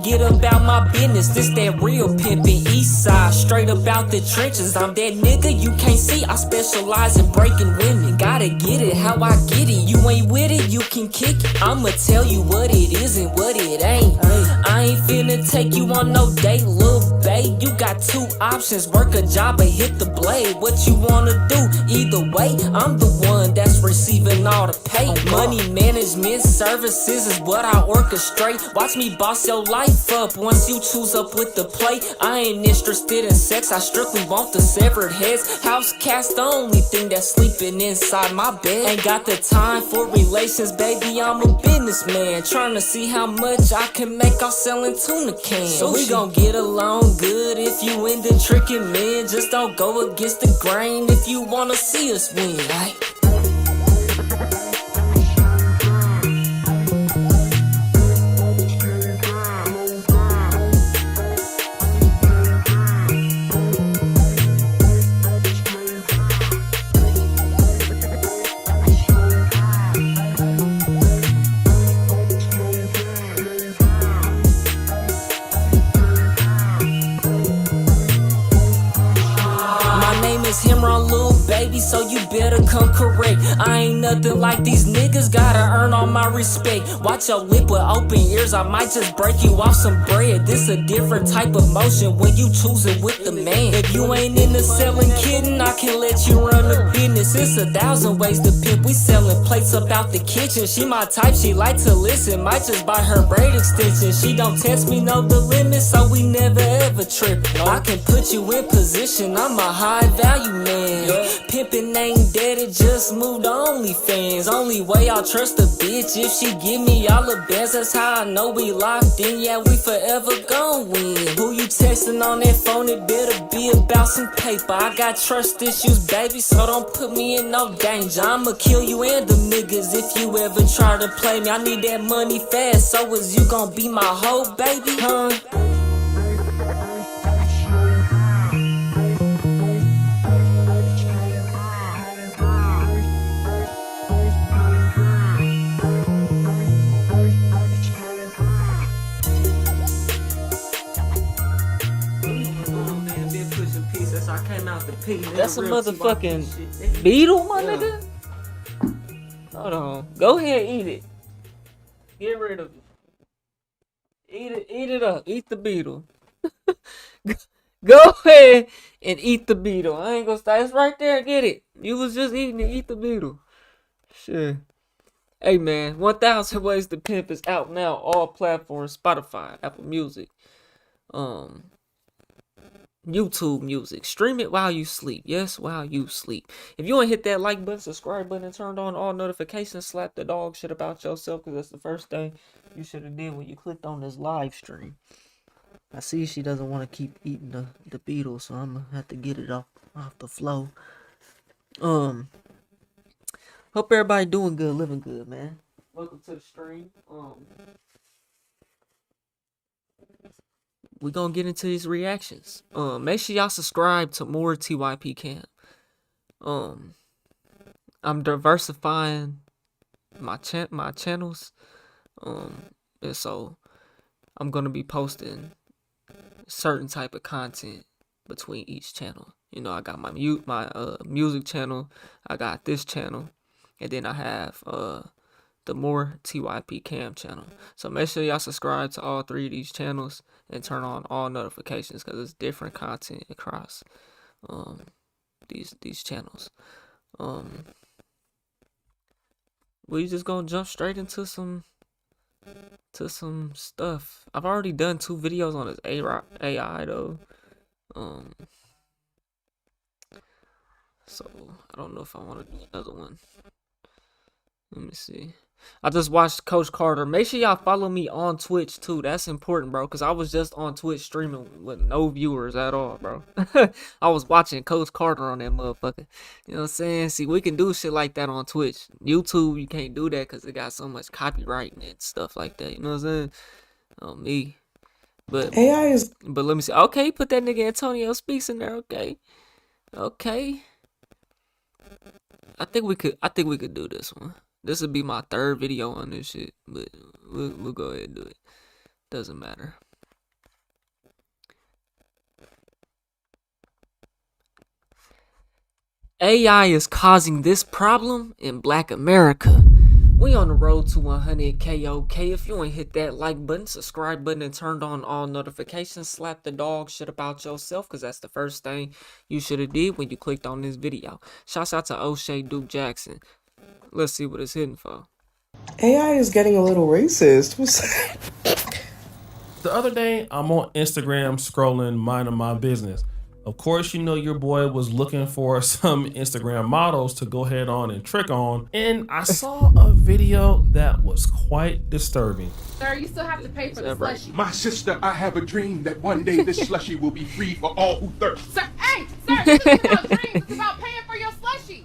get about my business. This that real pimpin' east side, straight about the trenches. I'm that nigga you can't see. I specialize in breaking women. Gotta get it how I get it. You ain't with it, you can kick it. I'ma tell you what it is and what it ain't. I ain't finna take you on no date, little babe. You got two options: work a job or hit the blade. What you wanna do? Either way, I'm the one that's receiving all the pay. Money management services is what I orchestrate. Watch me boss your life up once you choose up with the play. I ain't interested in sex, I strictly want the severed heads. House cat's the only thing that's sleeping inside my bed. Ain't got the time for relations, baby, I'm a businessman. Tryna see how much I can make off selling tuna cans. So we gon' get along good if you into tricking men. Just don't go against the grain if you wanna see us win, right? Himron, little baby, so you better come correct. I ain't nothing like these niggas, gotta earn all my respect. Watch your lip with open ears, I might just break you off some bread. This a different type of motion when you choose it with the man. If you ain't into selling kidding, I can let you run the business. It's 1,000 ways to pimp, we selling plates up out the kitchen. She my type, she like to listen, might just buy her braid extension. She don't test me, know the limit, so we never ever trip. I can put you in position, I'm a high value man. Pimpin' ain't dead, it just moved to OnlyFans. Only way I'll trust a bitch if she give me all the bands. That's how I know we locked in, yeah, we forever gon' win. Who you texting on that phone, it better be about some paper. I got trust issues, baby, so don't put me in no danger. I'ma kill you and them niggas if you ever try to play me. I need that money fast, so is you gon' be my hoe, baby, huh? That's a motherfucking beetle, my nigga. Hold on. Go ahead, eat it. Get rid of it. Eat it up. Eat the beetle. Go ahead and eat the beetle. I ain't gonna stop. It's right there. Get it. You was just eating it. Eat the beetle. Shit. Hey man, 1,000 Ways to Pimp is out now. All platforms: Spotify, Apple Music, YouTube Music. Stream it while you sleep. Yes, while you sleep. If you ain't hit that like button, subscribe button, and turned on all notifications, slap the dog shit about yourself, because that's the first thing you should have did when you clicked on this live stream. I see she doesn't want to keep eating the beetle, so I'm gonna have to get it off the flow. Hope everybody doing good, living good, man. Welcome to the stream. We gonna get into these reactions. Make sure y'all subscribe to more TYP Camp. I'm diversifying my channels. And so I'm gonna be posting certain type of content between each channel. You know, I got my music channel, I got this channel, and then I have the more TYP Cam channel. So make sure y'all subscribe to all three of these channels and turn on all notifications, because it's different content across these channels. We just gonna jump straight into some stuff. I've already done 2 videos on this AI though. So I don't know if I want to do another one. Let me see. I just watched Coach Carter. Make sure y'all follow me on Twitch too. That's important, bro, because I was just on Twitch streaming with no viewers at all, bro. I was watching Coach Carter on that motherfucker. You know what I'm saying? See, we can do shit like that on Twitch. YouTube, you can't do that because it got so much copyright and stuff like that. You know what I'm saying? On me. But AI is. But let me see. Okay, put that nigga Antonio Speaks in there. Okay. I think we could do this one. This would be my 3rd video on this shit, but we'll go ahead and do it. Doesn't matter. AI is causing this problem in Black America. We on the road to 100K, okay? If you ain't hit that like button, subscribe button, and turned on all notifications, slap the dog shit about yourself, because that's the first thing you should have did when you clicked on this video. Shouts out to O'Shea Duke Jackson. Let's see what it's hitting for. AI is getting a little racist. The other day, I'm on Instagram scrolling, minding my business. Of course, you know your boy was looking for some Instagram models to go ahead on and trick on, and I saw a video that was quite disturbing. Sir, you still have to pay for the slushie. My sister, I have a dream that one day this slushie will be free for all who thirst. Sir, hey, sir, this is about dreams. It's about paying for your slushie.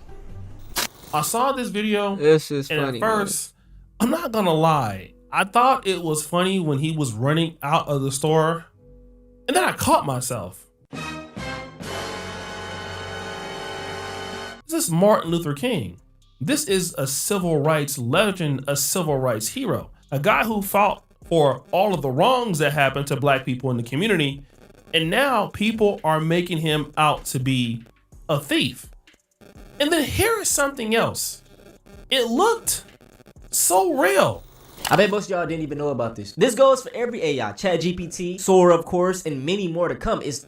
I saw this video, This is and funny. at first, I'm not gonna lie, I thought it was funny when he was running out of the store, and then I caught myself. This is Martin Luther King. This is a civil rights legend, a civil rights hero, a guy who fought for all of the wrongs that happened to Black people in the community, and now people are making him out to be a thief. And then here is something else. It looked so real. I bet most of y'all didn't even know about this. This goes for every AI, ChatGPT, Sora, of course, and many more to come. It's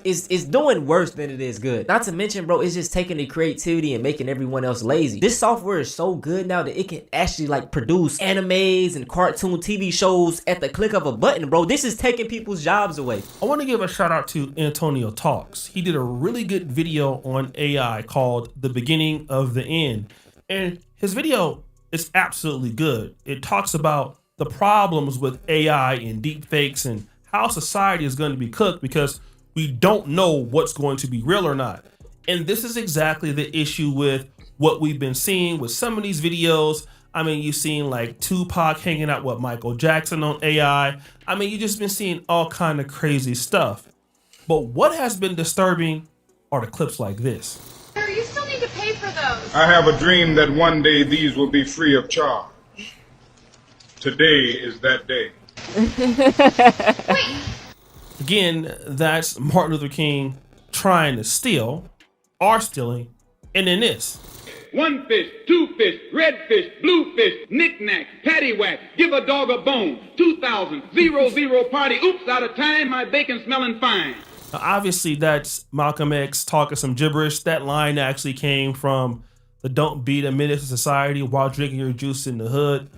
doing worse than it is good. Not to mention, bro, it's just taking the creativity and making everyone else lazy. This software is so good now that it can actually like produce animes and cartoon TV shows at the click of a button, bro. This is taking people's jobs away. I want to give a shout out to Antonio Talks. He did a really good video on AI called The Beginning of the End. And his video is absolutely good. It talks about the problems with AI and deep fakes and how society is going to be cooked because we don't know what's going to be real or not. And this is exactly the issue with what we've been seeing with some of these videos. I mean, you've seen like Tupac hanging out with Michael Jackson on AI. I mean, you've just been seeing all kind of crazy stuff. But what has been disturbing are the clips like this. Sir, you still need to pay for those. I have a dream that one day these will be free of charge. Today is that day. Again, that's Martin Luther King trying to steal, or stealing, and then this. One fish, two fish, red fish, blue fish, knick-knack, paddywhack, give a dog a bone, 2000, 00 party, oops, out of time, my bacon smelling fine. Now, obviously, that's Malcolm X talking some gibberish. That line actually came from the Don't Be the Menace to Society while drinking your juice in the hood.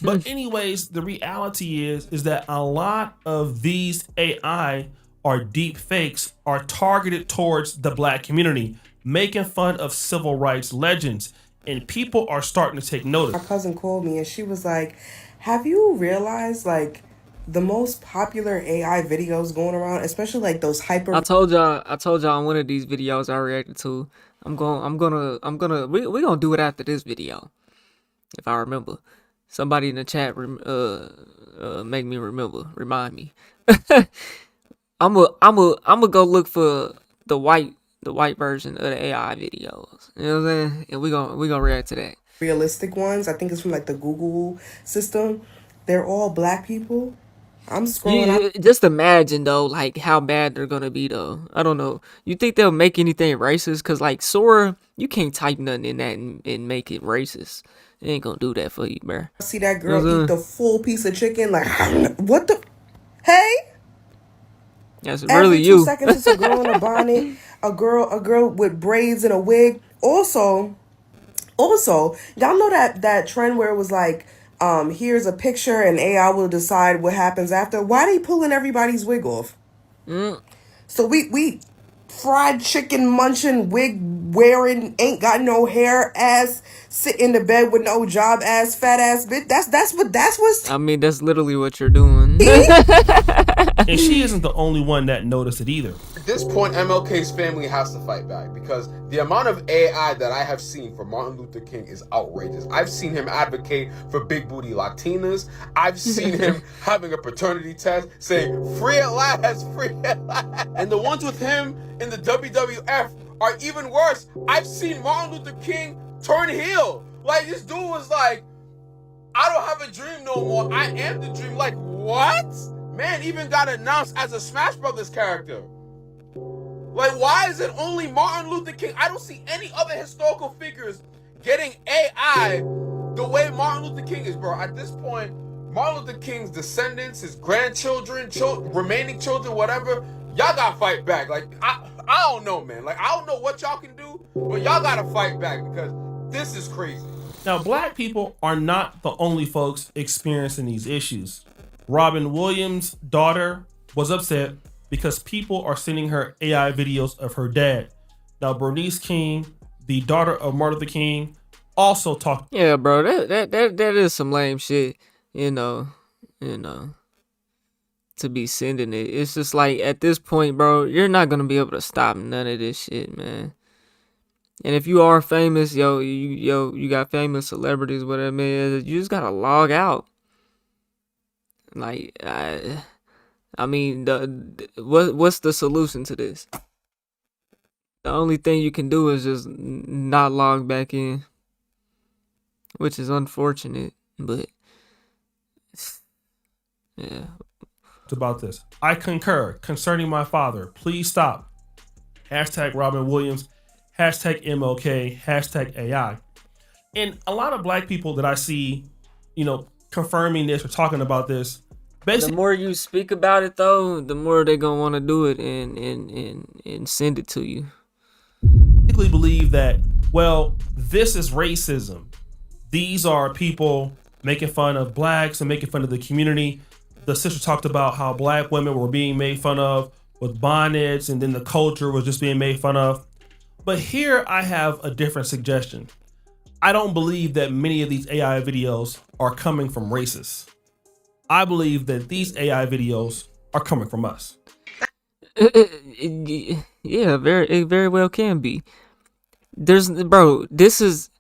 But anyways, the reality is that a lot of these AI or deep fakes are targeted towards the Black community, making fun of civil rights legends, and people are starting to take notice. My cousin called me and she was like, have you realized like the most popular AI videos going around, especially like those hyper... I told y'all on one of these videos I reacted to. We're gonna do it after this video, if I remember. Somebody in the chat make me remember, remind me. I'm gonna go look for the white version of the AI videos. You know what I'm saying? And we gonna react to that. realistic ones. I think it's from like the Google system. They're all Black people. I'm scrolling. Just imagine though, like how bad they're gonna be though. I don't know. You think they'll make anything racist? Cause like Sora, you can't type nothing in that and make it racist. It ain't gonna do that for you, bruh. See that girl eat the full piece of chicken. Like, what the? Hey. That's Every really 2 you. seconds, it's a girl in a bonnet, a girl with braids and a wig. Also, y'all know that trend where it was like, here's a picture and AI will decide what happens after. Why they pulling everybody's wig off? So we fried chicken munching, wig wearing, ain't got no hair ass, sit in the bed with no job ass, fat ass bitch. That's what's. I mean, that's literally what you're doing. And she isn't the only one that noticed it either. At this point, MLK's family has to fight back because the amount of AI that I have seen for Martin Luther King is outrageous. I've seen him advocate for big booty Latinas. I've seen him having a paternity test saying, free at last, free at last. And the ones with him in the WWF are even worse. I've seen Martin Luther King turn heel. Like, this dude was like, I don't have a dream no more. I am the dream. Like, what? Man even got announced as a Smash Brothers character. Like, why is it only Martin Luther King? I don't see any other historical figures getting AI the way Martin Luther King is, bro. At this point, Martin Luther King's descendants, his grandchildren, remaining children, whatever, y'all gotta fight back. Like, I don't know, man. Like, I don't know what y'all can do, but y'all gotta fight back because this is crazy. Now, black people are not the only folks experiencing these issues. Robin Williams' daughter was upset because people are sending her AI videos of her dad. Now, Bernice King, the daughter of Martin Luther King, also talked. Yeah, bro, that is some lame shit, you know, to be sending it. It's just like, at this point, bro, you're not gonna be able to stop none of this shit, man. And if you are famous, you got famous celebrities, whatever, man, you just gotta log out. Like, I mean, what's the solution to this? The only thing you can do is just not log back in, which is unfortunate, but yeah. About this. I concur concerning my father. Please stop. Hashtag Robin Williams. Hashtag MLK. Hashtag AI. And a lot of black people that I see, confirming this or talking about this. The more you speak about it, though, the more they're gonna want to do it and send it to you. Basically believe that, well, this is racism. These are people making fun of blacks and making fun of the community. The sister talked about how black women were being made fun of with bonnets, and then the culture was just being made fun of. But here I have a different suggestion. I don't believe that many of these AI videos are coming from racists. I believe that these AI videos are coming from us. Yeah, it very well can be. This is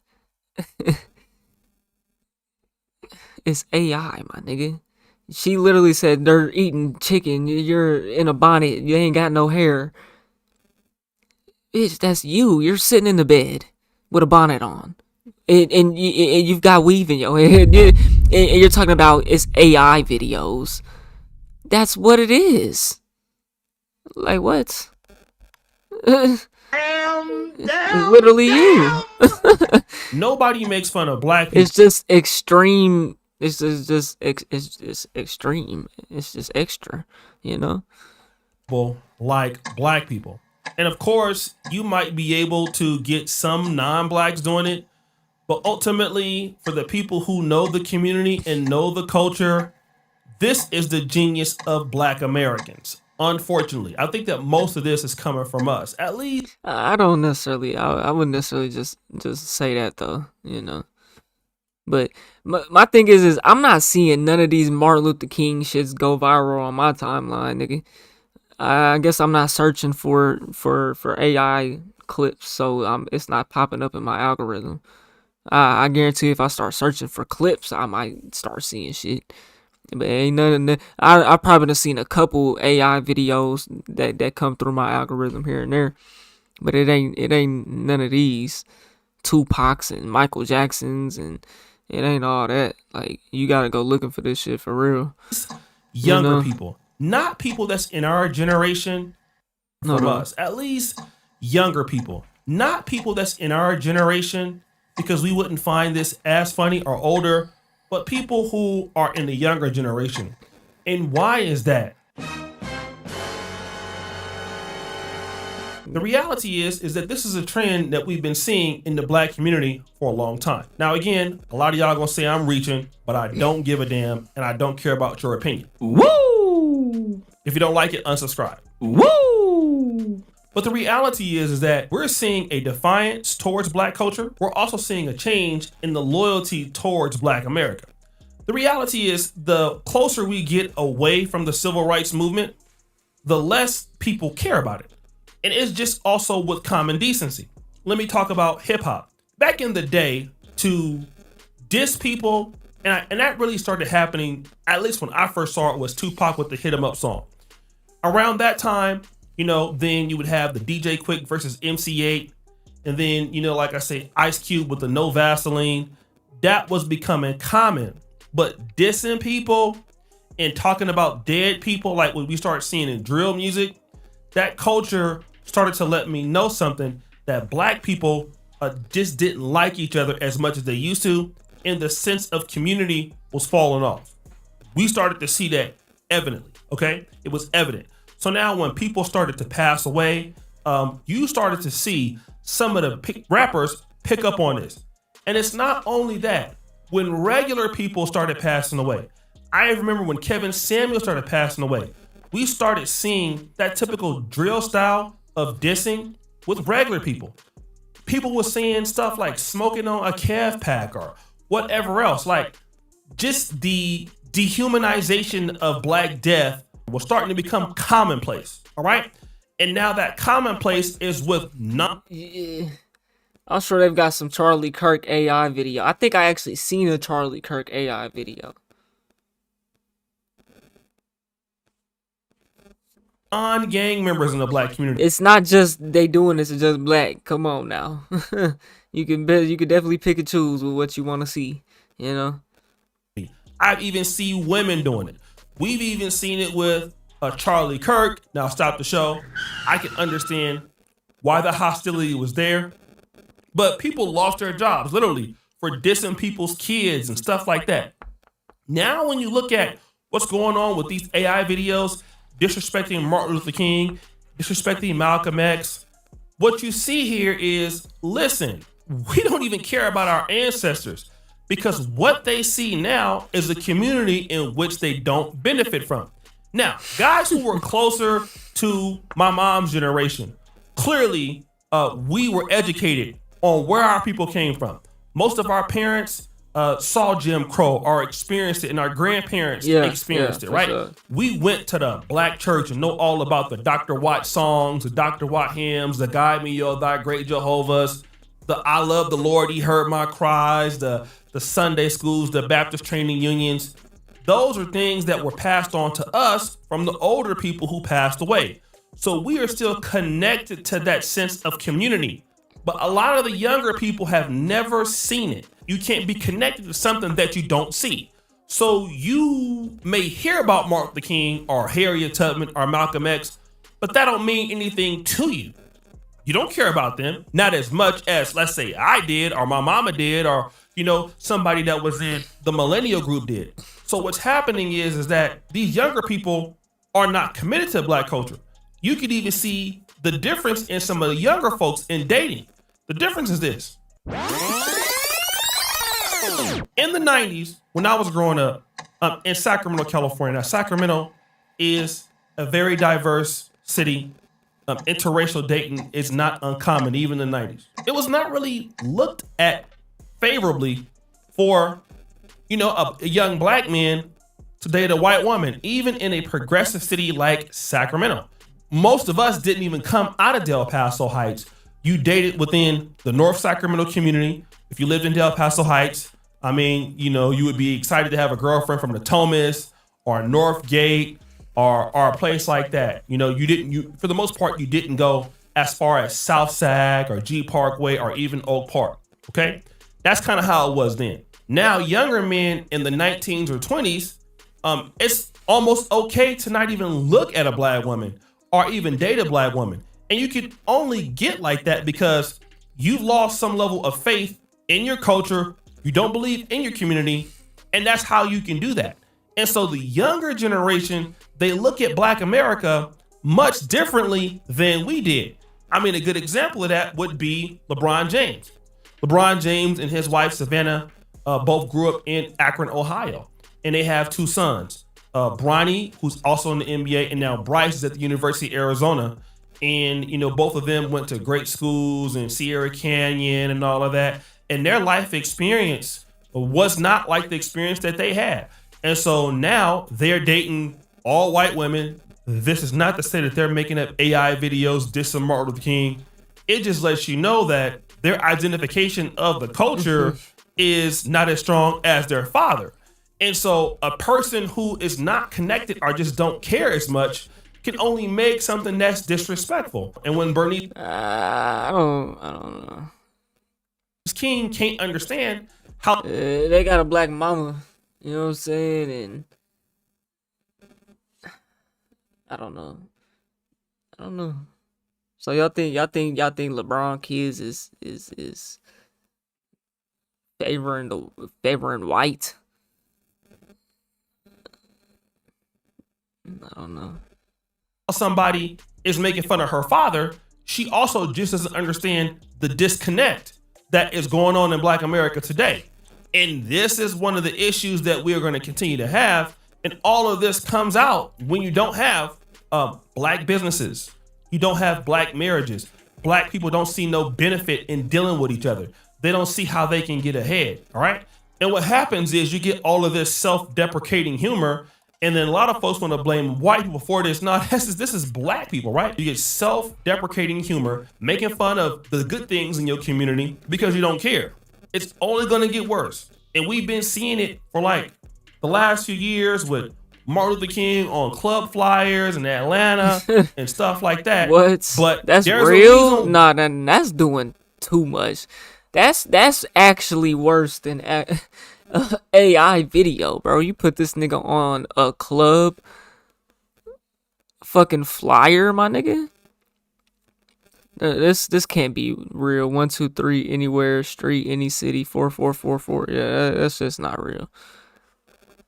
it's AI, my nigga. She literally said they're eating chicken. You're in a bonnet. You ain't got no hair. Bitch, that's you. You're sitting in the bed with a bonnet on. And you've got weave in your head. And you're talking about it's AI videos. That's what it is. Like, what? Literally you. Nobody makes fun of black people. It's just extreme. It's just extreme. It's just extra, Like black people. And of course, you might be able to get some non-blacks doing it, but ultimately, for the people who know the community and know the culture, this is the genius of black Americans. Unfortunately, I think that most of this is coming from us. At least I don't necessarily. I wouldn't necessarily just say that though, But my thing is I'm not seeing none of these Martin Luther King shits go viral on my timeline, nigga. I guess I'm not searching for AI clips, so it's not popping up in my algorithm. I guarantee if I start searching for clips, I might start seeing shit. But ain't none of that. I probably have seen a couple AI videos that come through my algorithm here and there, but it ain't none of these Tupac's and Michael Jackson's, and it ain't all that. Like, you gotta go looking for this shit for real. Younger people, not people that's in our generation. From us, at least younger people, not people that's in our generation, because we wouldn't find this as funny, or older, but people who are in the younger generation. And why is that? The reality is that this is a trend that we've been seeing in the black community for a long time. Now, again, a lot of y'all gonna say I'm reaching, but I don't give a damn, and I don't care about your opinion. Woo! If you don't like it, unsubscribe. Woo! But the reality is that we're seeing a defiance towards black culture. We're also seeing a change in the loyalty towards black America. The reality is, the closer we get away from the civil rights movement, the less people care about it. And it's just also with common decency. Let me talk about hip hop. Back in the day, to diss people, and that really started happening, at least when I first saw it, was Tupac with the Hit 'Em Up song. Around that time, then you would have the DJ Quick versus MC8. And then, like I say, Ice Cube with the No Vaseline. That was becoming common. But dissing people and talking about dead people, like what we start seeing in drill music, that culture started to let me know something, that black people just didn't like each other as much as they used to, and the sense of community was falling off. We started to see that evidently, okay? It was evident. So now when people started to pass away, you started to see some of the rappers pick up on this. And it's not only that, when regular people started passing away, I remember when Kevin Samuel started passing away, we started seeing that typical drill style of dissing with regular people. People were saying stuff like smoking on a calf pack or whatever else. Like, just the dehumanization of Black death was starting to become commonplace. All right. And now that commonplace is with Yeah. I'm sure they've got some Charlie Kirk AI video. I think I actually seen a Charlie Kirk AI video. non-gang members in the Black community. It's not just they doing this, it's just black. Come on now. You can definitely pick and choose with what you want to see, you know? I've even seen women doing it. We've even seen it with Charlie Kirk. Now stop the show. I can understand why the hostility was there, but people lost their jobs literally for dissing people's kids and stuff like that. Now when you look at what's going on with these AI videos, disrespecting Martin Luther King, disrespecting Malcolm X, what you see here is, listen, we don't even care about our ancestors, because what they see now is a community in which they don't benefit from. Now, guys who were closer to my mom's generation, clearly we were educated on where our people came from. Most of our parents saw Jim Crow or experienced it, and our grandparents experienced it, right? Sure. We went to the Black church and know all about the Dr. Watt songs, the Dr. Watt hymns, the Guide Me, O Thy Great Jehovah's, the I Love the Lord, He Heard My Cries, the Sunday schools, the Baptist training unions. Those are things that were passed on to us from the older people who passed away. So we are still connected to that sense of community. But a lot of the younger people have never seen it. You can't be connected to something that you don't see. So you may hear about Martin Luther King or Harriet Tubman or Malcolm X, but that don't mean anything to you. You don't care about them, not as much as, let's say, I did, or my mama did, or, you know, somebody that was in the millennial group did. So what's happening is that these younger people are not committed to Black culture. You could even see the difference in some of the younger folks in dating. The difference is this. In the 90s, when I was growing up in Sacramento, California, now Sacramento is a very diverse city. Interracial dating is not uncommon, even in the 90s. It was not really looked at favorably for, you know, a young Black man to date a white woman, even in a progressive city like Sacramento. Most of us didn't even come out of Del Paso Heights. You dated within the North Sacramento community. If you lived in Del Paso Heights, I mean, you know, you would be excited to have a girlfriend from Natomas or Northgate or a place like that. You know, for the most part, you didn't go as far as South Sag or G Parkway or even Oak Park. Okay. That's kind of how it was then. Now, younger men in the 19s or 20s, it's almost okay to not even look at a Black woman or even date a Black woman. And you could only get like that because you've lost some level of faith in your culture. You don't believe in your community. And that's how you can do that. And so the younger generation, they look at Black America much differently than we did. I mean, a good example of that would be LeBron James. LeBron James and his wife, Savannah, both grew up in Akron, Ohio. And they have two sons, Bronny, who's also in the NBA, and now Bryce is at the University of Arizona. And, you know, both of them went to great schools in Sierra Canyon and all of that. And their life experience was not like the experience that they had. And so now they're dating all white women. This is not to say that they're making up AI videos dissing Martin Luther King. It just lets you know that their identification of the culture is not as strong as their father. And so a person who is not connected or just don't care as much can only make something that's disrespectful. And when Bernice I don't know. King can't understand how They got a Black mama, you know what I'm saying? And I don't know. So y'all think LeBron kids is favoring white? I don't know. Somebody is making fun of her father, she also just doesn't understand the disconnect that is going on in Black America today. And this is one of the issues that we are going to continue to have. And all of this comes out when you don't have Black businesses. You don't have Black marriages. Black people don't see no benefit in dealing with each other. They don't see how they can get ahead. All right. And what happens is you get all of this self-deprecating humor. And then a lot of folks want to blame white people for this. No, this is Black people, right? You get self-deprecating humor, making fun of the good things in your community because you don't care. It's only going to get worse. And we've been seeing it for like the last few years with Martin Luther King on club flyers in Atlanta and stuff like that. What? But that's there's real? Nah, that's doing too much. That's actually worse than AI video, bro. You put this nigga on a club fucking flyer, my nigga. This can't be real. 123 anywhere street, any city, 4444. Yeah, that's just not real.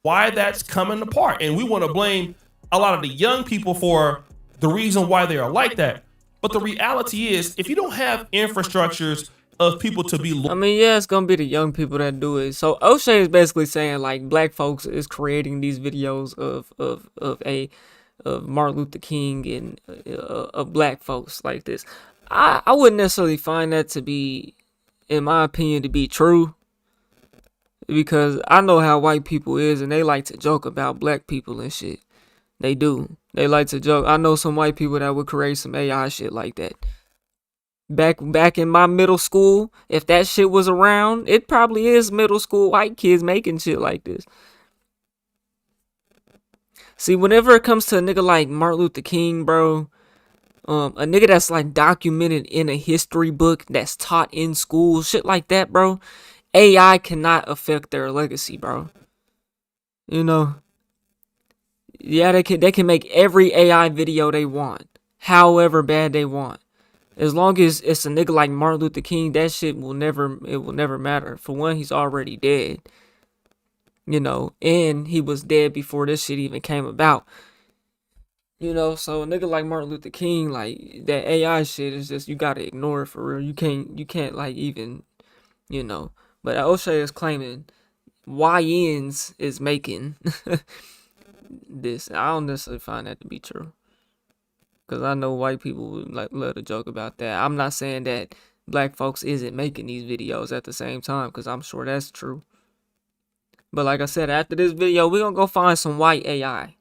Why that's coming apart, and we want to blame a lot of the young people for the reason why they are like that. But the reality is, if you don't have infrastructures of people to be, I mean, yeah, it's gonna be the young people that do it. So O'Shea is basically saying like Black folks is creating these videos of Martin Luther King and of Black folks like this. I wouldn't necessarily find that to be, in my opinion, to be true, because I know how white people is and they like to joke about Black people and shit. They do. They like to joke. I know some white people that would create some AI shit like that. Back in my middle school, if that shit was around, it probably is middle school white kids making shit like this. See, whenever it comes to a nigga like Martin Luther King, bro, a nigga that's like documented in a history book that's taught in school, shit like that, bro, AI cannot affect their legacy, bro. You know? Yeah, they can make every AI video they want, however bad they want. As long as it's a nigga like Martin Luther King, that shit will never matter. For one, he's already dead. You know, and he was dead before this shit even came about. You know, so a nigga like Martin Luther King, like, that AI shit is just, you gotta ignore it for real. You can't like even, you know. But O'Shea is claiming YNs is making this. I don't necessarily find that to be true, because I know white people would like love to joke about that. I'm not saying that Black folks isn't making these videos at the same time, because I'm sure that's true. But like I said, after this video, we're going to go find some white AI.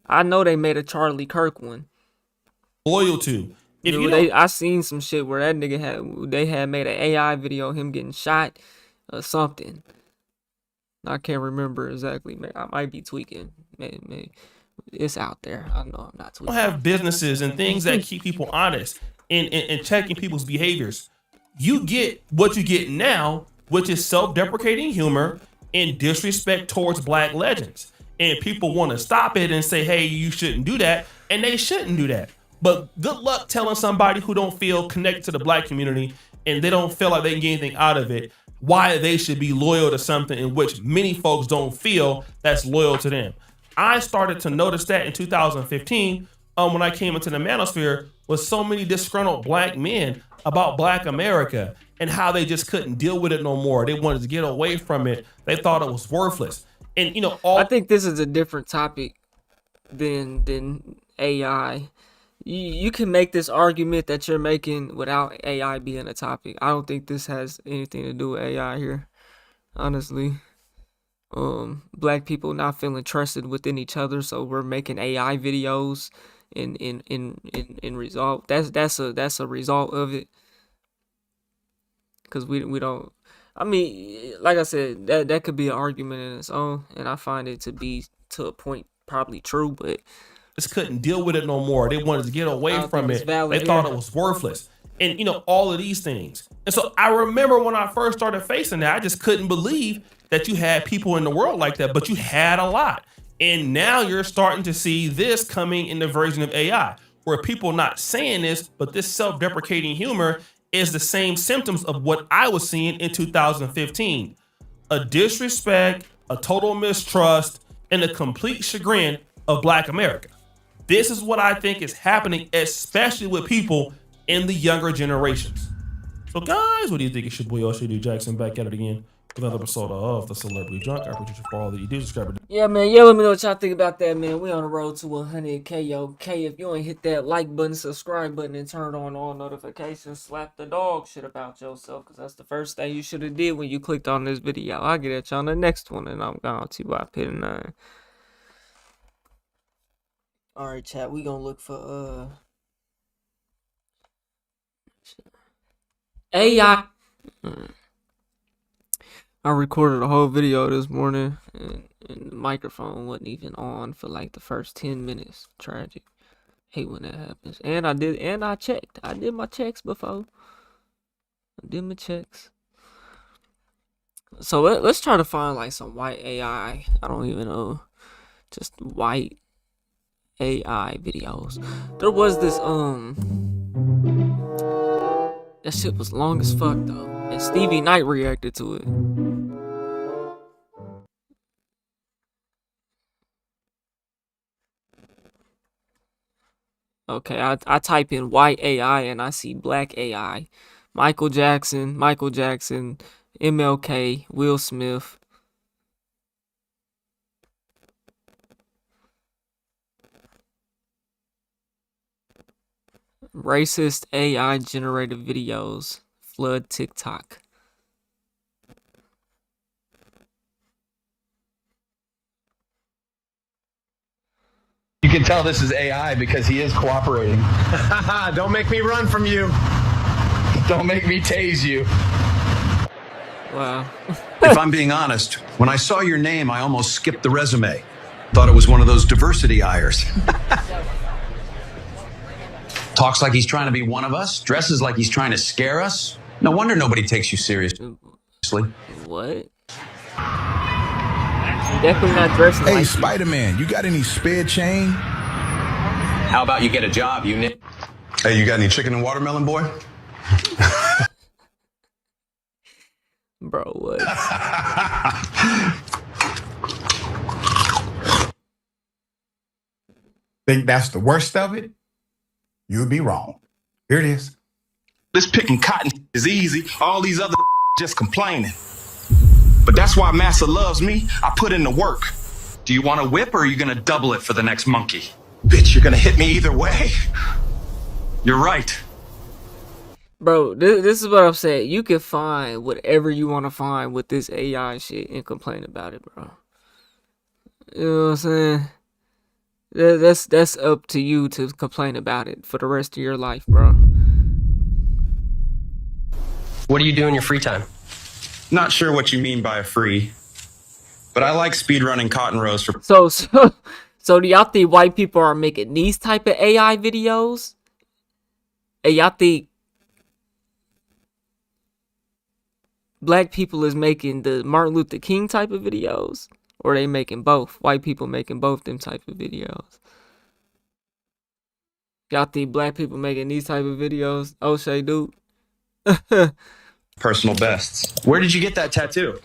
I know they made a Charlie Kirk one. loyal to. If Dude, you don't, I seen some shit where that nigga had made an AI video of him getting shot or something. I can't remember exactly. I might be tweaking. Maybe. It's out there. I know I'm not tweaking. have businesses and things that keep people honest and checking people's behaviors, you get what you get now, which is self-deprecating humor and disrespect towards Black legends. And people want to stop it and say, hey, you shouldn't do that. And they shouldn't do that. But good luck telling somebody who don't feel connected to the Black community and they don't feel like they can get anything out of it, why they should be loyal to something in which many folks don't feel that's loyal to them. I started to notice that in 2015 when I came into the manosphere with so many disgruntled Black men about Black America and how they just couldn't deal with it no more. They wanted to get away from it. They thought it was worthless. And you know, I think this is a different topic than AI. You can make this argument that you're making without AI being a topic. I don't think this has anything to do with AI here, honestly. Black people not feeling trusted within each other, so we're making AI videos in result. That's a result of it. Cause we don't. I mean, like I said, that could be an argument in its own, and I find it to be to a point probably true, but just couldn't deal with it no more. They wanted to get away from it. Valid, they thought it was worthless. And you know, all of these things. And so I remember when I first started facing that, I just couldn't believe that you had people in the world like that, but you had a lot. And now you're starting to see this coming in the version of AI. where people not saying this, but this self-deprecating humor is the same symptoms of what I was seeing in 2015. A disrespect, a total mistrust, and a complete chagrin of Black America. This is what I think is happening, especially with people in the younger generations. So guys, what do you think? It's your boy Oshie Jackson back at it again with another episode of The Celebrity Drunk. I appreciate you for all that you do. Subscribe. Yeah, man. Yeah, let me know what y'all think about that, man. We on the road to 100K, yo. K, if you ain't hit that like button, subscribe button, and turn on all notifications, slap the dog shit about yourself, because that's the first thing you should have did when you clicked on this video. I'll get at y'all on the next one, and I'm gone to I pit 9. All right, chat. We gonna look for AI. I recorded a whole video this morning, and the microphone wasn't even on for like the first 10 minutes. Tragic. Hate when that happens. And I checked. I did my checks before. I did my checks. So let's try to find like some white AI. I don't even know. Just white AI videos. There was this that shit was long as fuck though, and Stevie Knight reacted to it. Okay, I type in white AI and I see black AI. Michael Jackson, MLK, Will Smith. Racist AI generated videos flood TikTok. You can tell this is AI because he is cooperating. Don't make me run from you. Don't make me tase you. Wow. If I'm being honest, when I saw your name, I almost skipped the resume. Thought it was one of those diversity hires. Talks like he's trying to be one of us, dresses like he's trying to scare us. No wonder nobody takes you seriously. What? Definitely not dressing Hey, like Spider-Man, you got any spare change? How about you get a job, you nit? Hey, you got any chicken and watermelon, boy? Bro, what? Think that's the worst of it? You'd be wrong. Here it is. This picking cotton is easy. All these other just complaining. But that's why Massa loves me. I put in the work. Do you want a whip or are you gonna double it for the next monkey? Bitch, you're gonna hit me either way. You're right. Bro, this is what I'm saying. You can find whatever you want to find with this AI shit and complain about it, bro. You know what I'm saying? That's up to you to complain about it for the rest of your life, bro. What do you do in your free time? Not sure what you mean by a free, but I like speedrunning cotton rows for... So do y'all think white people are making these type of AI videos? And y'all think black people is making the Martin Luther King type of videos? Or they making both? White people making both them type of videos? Y'all think black people making these type of videos? O'Shea dude. Personal bests. Where did you get that tattoo?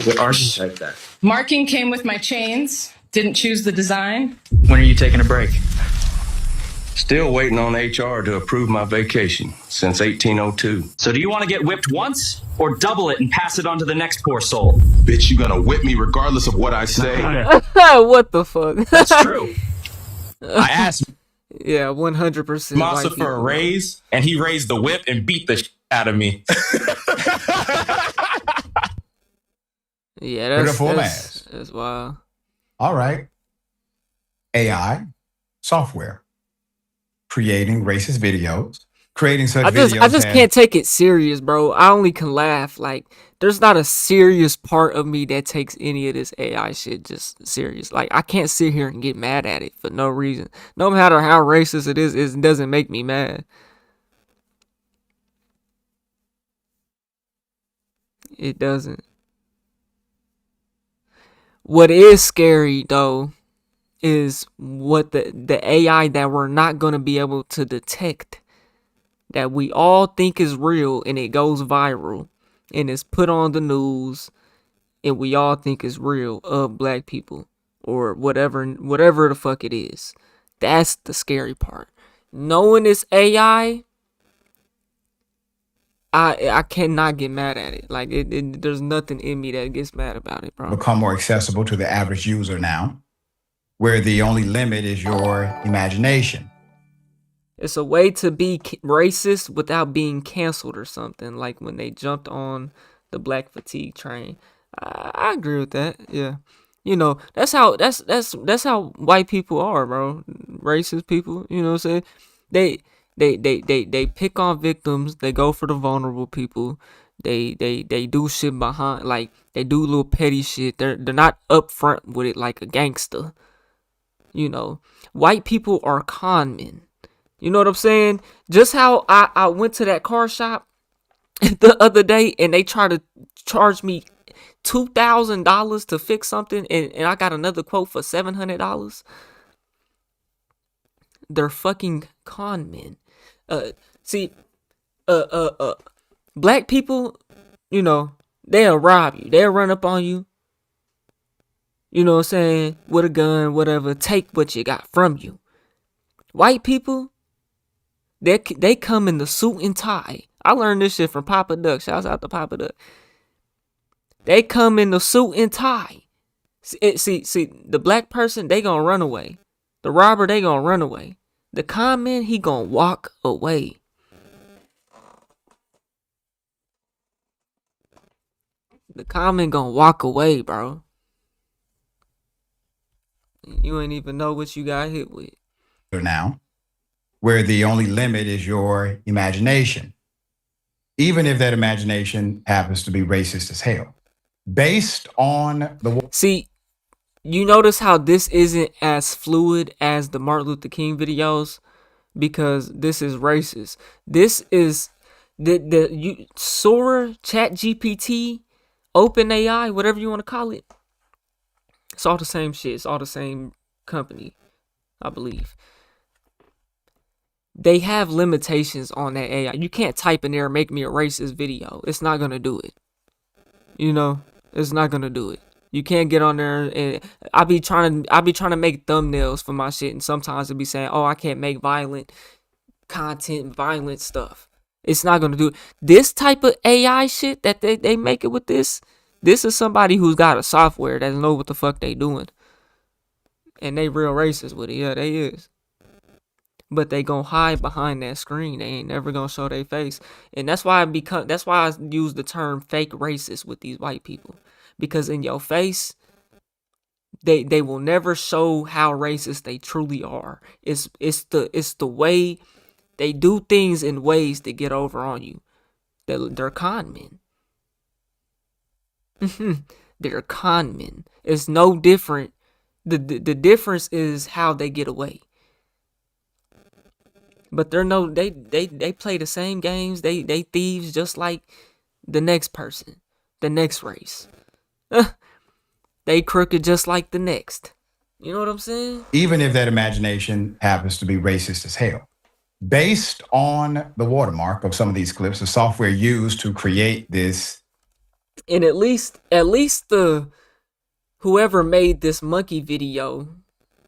What archetype that? Marking came with my chains. Didn't choose the design. When are you taking a break? Still waiting on HR to approve my vacation since 1802. So do you want to get whipped once or double it and pass it on to the next poor soul? Bitch, you gonna whip me regardless of what I say? What the fuck? That's true. I asked Yeah, 100%. Massa for a raise, and he raised the whip and beat the shit out of me. Yeah, that's wild. All right. AI, software, creating racist videos, creating such videos. I just can't take it serious, bro. I only can laugh. Like, there's not a serious part of me that takes any of this AI shit just serious. Like, I can't sit here and get mad at it for no reason. No matter how racist it is, it doesn't make me mad. It doesn't. What is scary, though, is what the AI that we're not going to be able to detect, that we all think is real, and it goes viral and it's put on the news and we all think is real, of black people or whatever the fuck it is. That's the scary part. Knowing it's AI, I cannot get mad at it. Like there's nothing in me that gets mad about it, bro. Become more accessible to the average user now, where the only limit is your imagination. It's a way to be racist without being canceled or something. Like when they jumped on the black fatigue train. I agree with that. Yeah, you know, that's how white people are, bro. Racist people. You know what I'm saying? They pick on victims. They go for the vulnerable people. They do shit behind, like they do little petty shit. They're not upfront with it like a gangster. You know, white people are con men. You know what I'm saying? Just how I went to that car shop the other day and they tried to charge me $2,000 to fix something, and I got another quote for $700. They're fucking con men. Black people, you know, they'll rob you. They'll run up on you. You know what I'm saying? With a gun, whatever. Take what you got from you. White people, they come in the suit and tie. I learned this shit from Papa Duck. Shouts out to Papa Duck. They come in the suit and tie. See, the black person, they gonna run away. The robber, they gonna run away. The con man, he gonna walk away. The con man gonna walk away, bro. You ain't even know what you got hit with. Now, where the only limit is your imagination, even if that imagination happens to be racist as hell. Based on the... See, you notice how this isn't as fluid as the Martin Luther King videos, because this is racist. This is Sora, ChatGPT, OpenAI, whatever you want to call it. It's all the same shit. It's all the same company, I believe. They have limitations on that AI. You can't type in there and make me a racist video. It's not gonna do it. You know, it's not gonna do it. You can't get on there and I be trying to make thumbnails for my shit, and sometimes it'll be saying, "Oh, I can't make violent content, violent stuff." It's not gonna do it. This type of AI shit that they make it with this is somebody who's got a software that know what the fuck they doing. And they real racist with it. Yeah, they is. But they gonna hide behind that screen. They ain't never gonna show their face. And that's why I use the term fake racist with these white people. Because in your face, they will never show how racist they truly are. It's the way they do things in ways to get over on you. They're con men. They're con men. It's no different. The difference is how they get away. But they play the same games. They thieves just like the next person, the next race. They crooked just like the next. You know what I'm saying? Even if that imagination happens to be racist as hell. Based on the watermark of some of these clips, the software used to create this. And at least the whoever made this monkey video,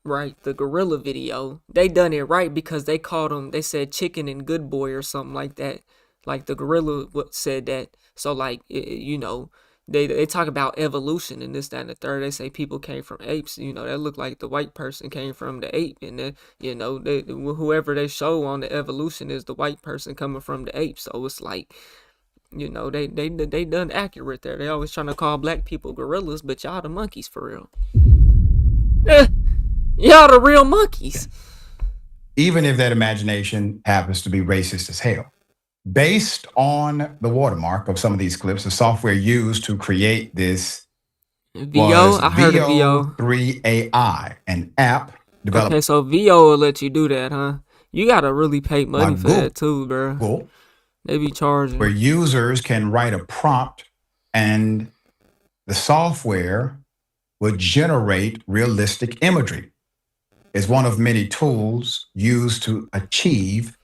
right, the gorilla video, they done it right, because they called him, they said Chicken and Good Boy or something like that. Like the gorilla said that. So like, you know, they talk about evolution and this, that, and the third. They say people came from apes. You know, that look like the white person came from the ape. And then, you know, whoever they show on the evolution is the white person coming from the ape. So it's like, you know, they done accurate there. They always trying to call black people gorillas, but y'all the monkeys for real. Y'all the real monkeys. Even if that imagination happens to be racist as hell. Based on the watermark of some of these clips, the software used to create this VO, I heard of VO. 3 AI, an app developed. Okay, so VO will let you do that, huh? You gotta really pay money for that too, bro. Google, they be charging. Where users can write a prompt and the software would generate realistic imagery. is one of many tools used to achieve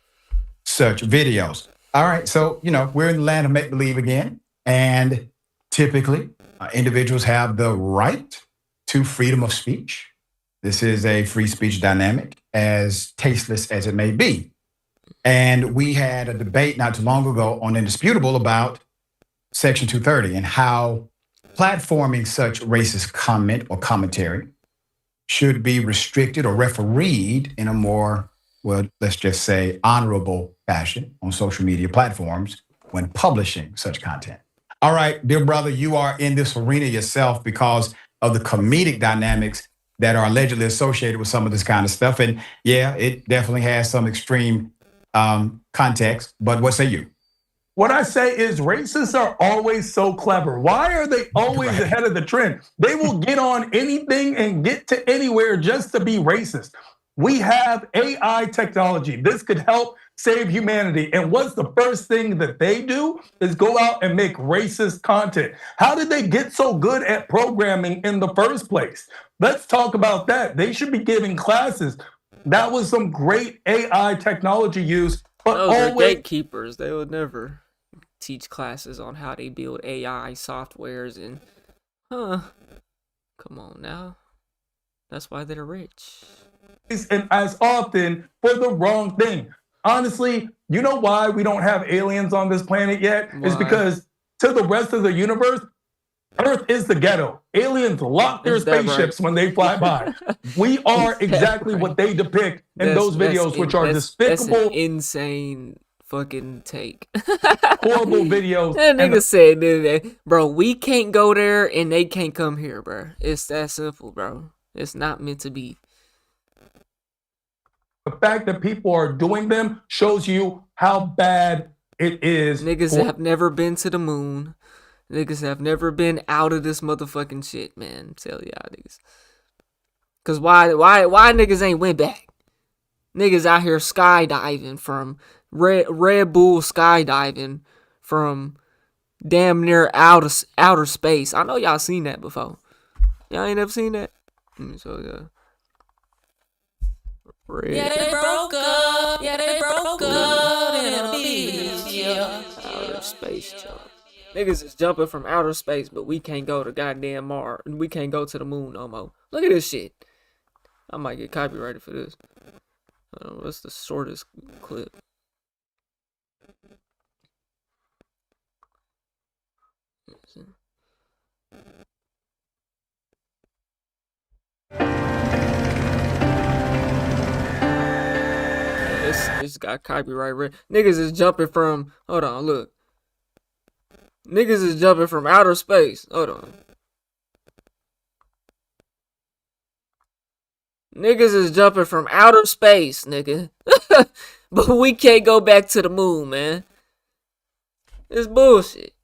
such videos. All right, so, we're in the land of make-believe again, and typically individuals have the right to freedom of speech. This is a free speech dynamic, as tasteless as it may be. And we had a debate not too long ago on Indisputable about Section 230 and how platforming such racist comment or commentary should be restricted or refereed in a more, well, let's just say, honorable fashion on social media platforms when publishing such content. All right, dear brother, you are in this arena yourself because of the comedic dynamics that are allegedly associated with some of this kind of stuff. And yeah, it definitely has some extreme context, but what say you? What I say is racists are always so clever. Why are they always ahead of the trend? They will get on anything and get to anywhere just to be racist. We have AI technology. This could help save humanity. And what's the first thing that they do is go out and make racist content. How did they get so good at programming in the first place? Let's talk about that. They should be giving classes. That was some great AI technology use. But Those are gatekeepers. They would never teach classes on how they build AI softwares and, come on now. That's why they're rich. And as often for the wrong thing. Honestly, you know why we don't have aliens on this planet yet? Why? Is because to the rest of the universe, Earth is the ghetto. Aliens lock their spaceships when they fly by. We are exactly what they depict in those videos, which are despicable. That's an insane fucking take. Horrible videos. That nigga said, bro, we can't go there and they can't come here, bro. It's that simple, bro. It's not meant to be. The fact that people are doing them shows you how bad it is. Niggas have never been to the moon. Niggas have never been out of this motherfucking shit, man. Tell y'all niggas. Cause why niggas ain't went back? Niggas out here skydiving from Red Bull skydiving from damn near outer space. I know y'all seen that before. Y'all ain't never seen that? Let me show y'all. Yeah, they broke up. Yeah, they broke up in a beach. Yeah. Outer space jump. Niggas is jumping from outer space, but we can't go to goddamn Mars. We can't go to the moon no more. Look at this shit. I might get copyrighted for this. What's the shortest clip? This got copyright. Niggas is jumping from. Hold on, look. Niggas is jumping from outer space. Hold on. Niggas is jumping from outer space, nigga. But we can't go back to the moon, man. It's bullshit.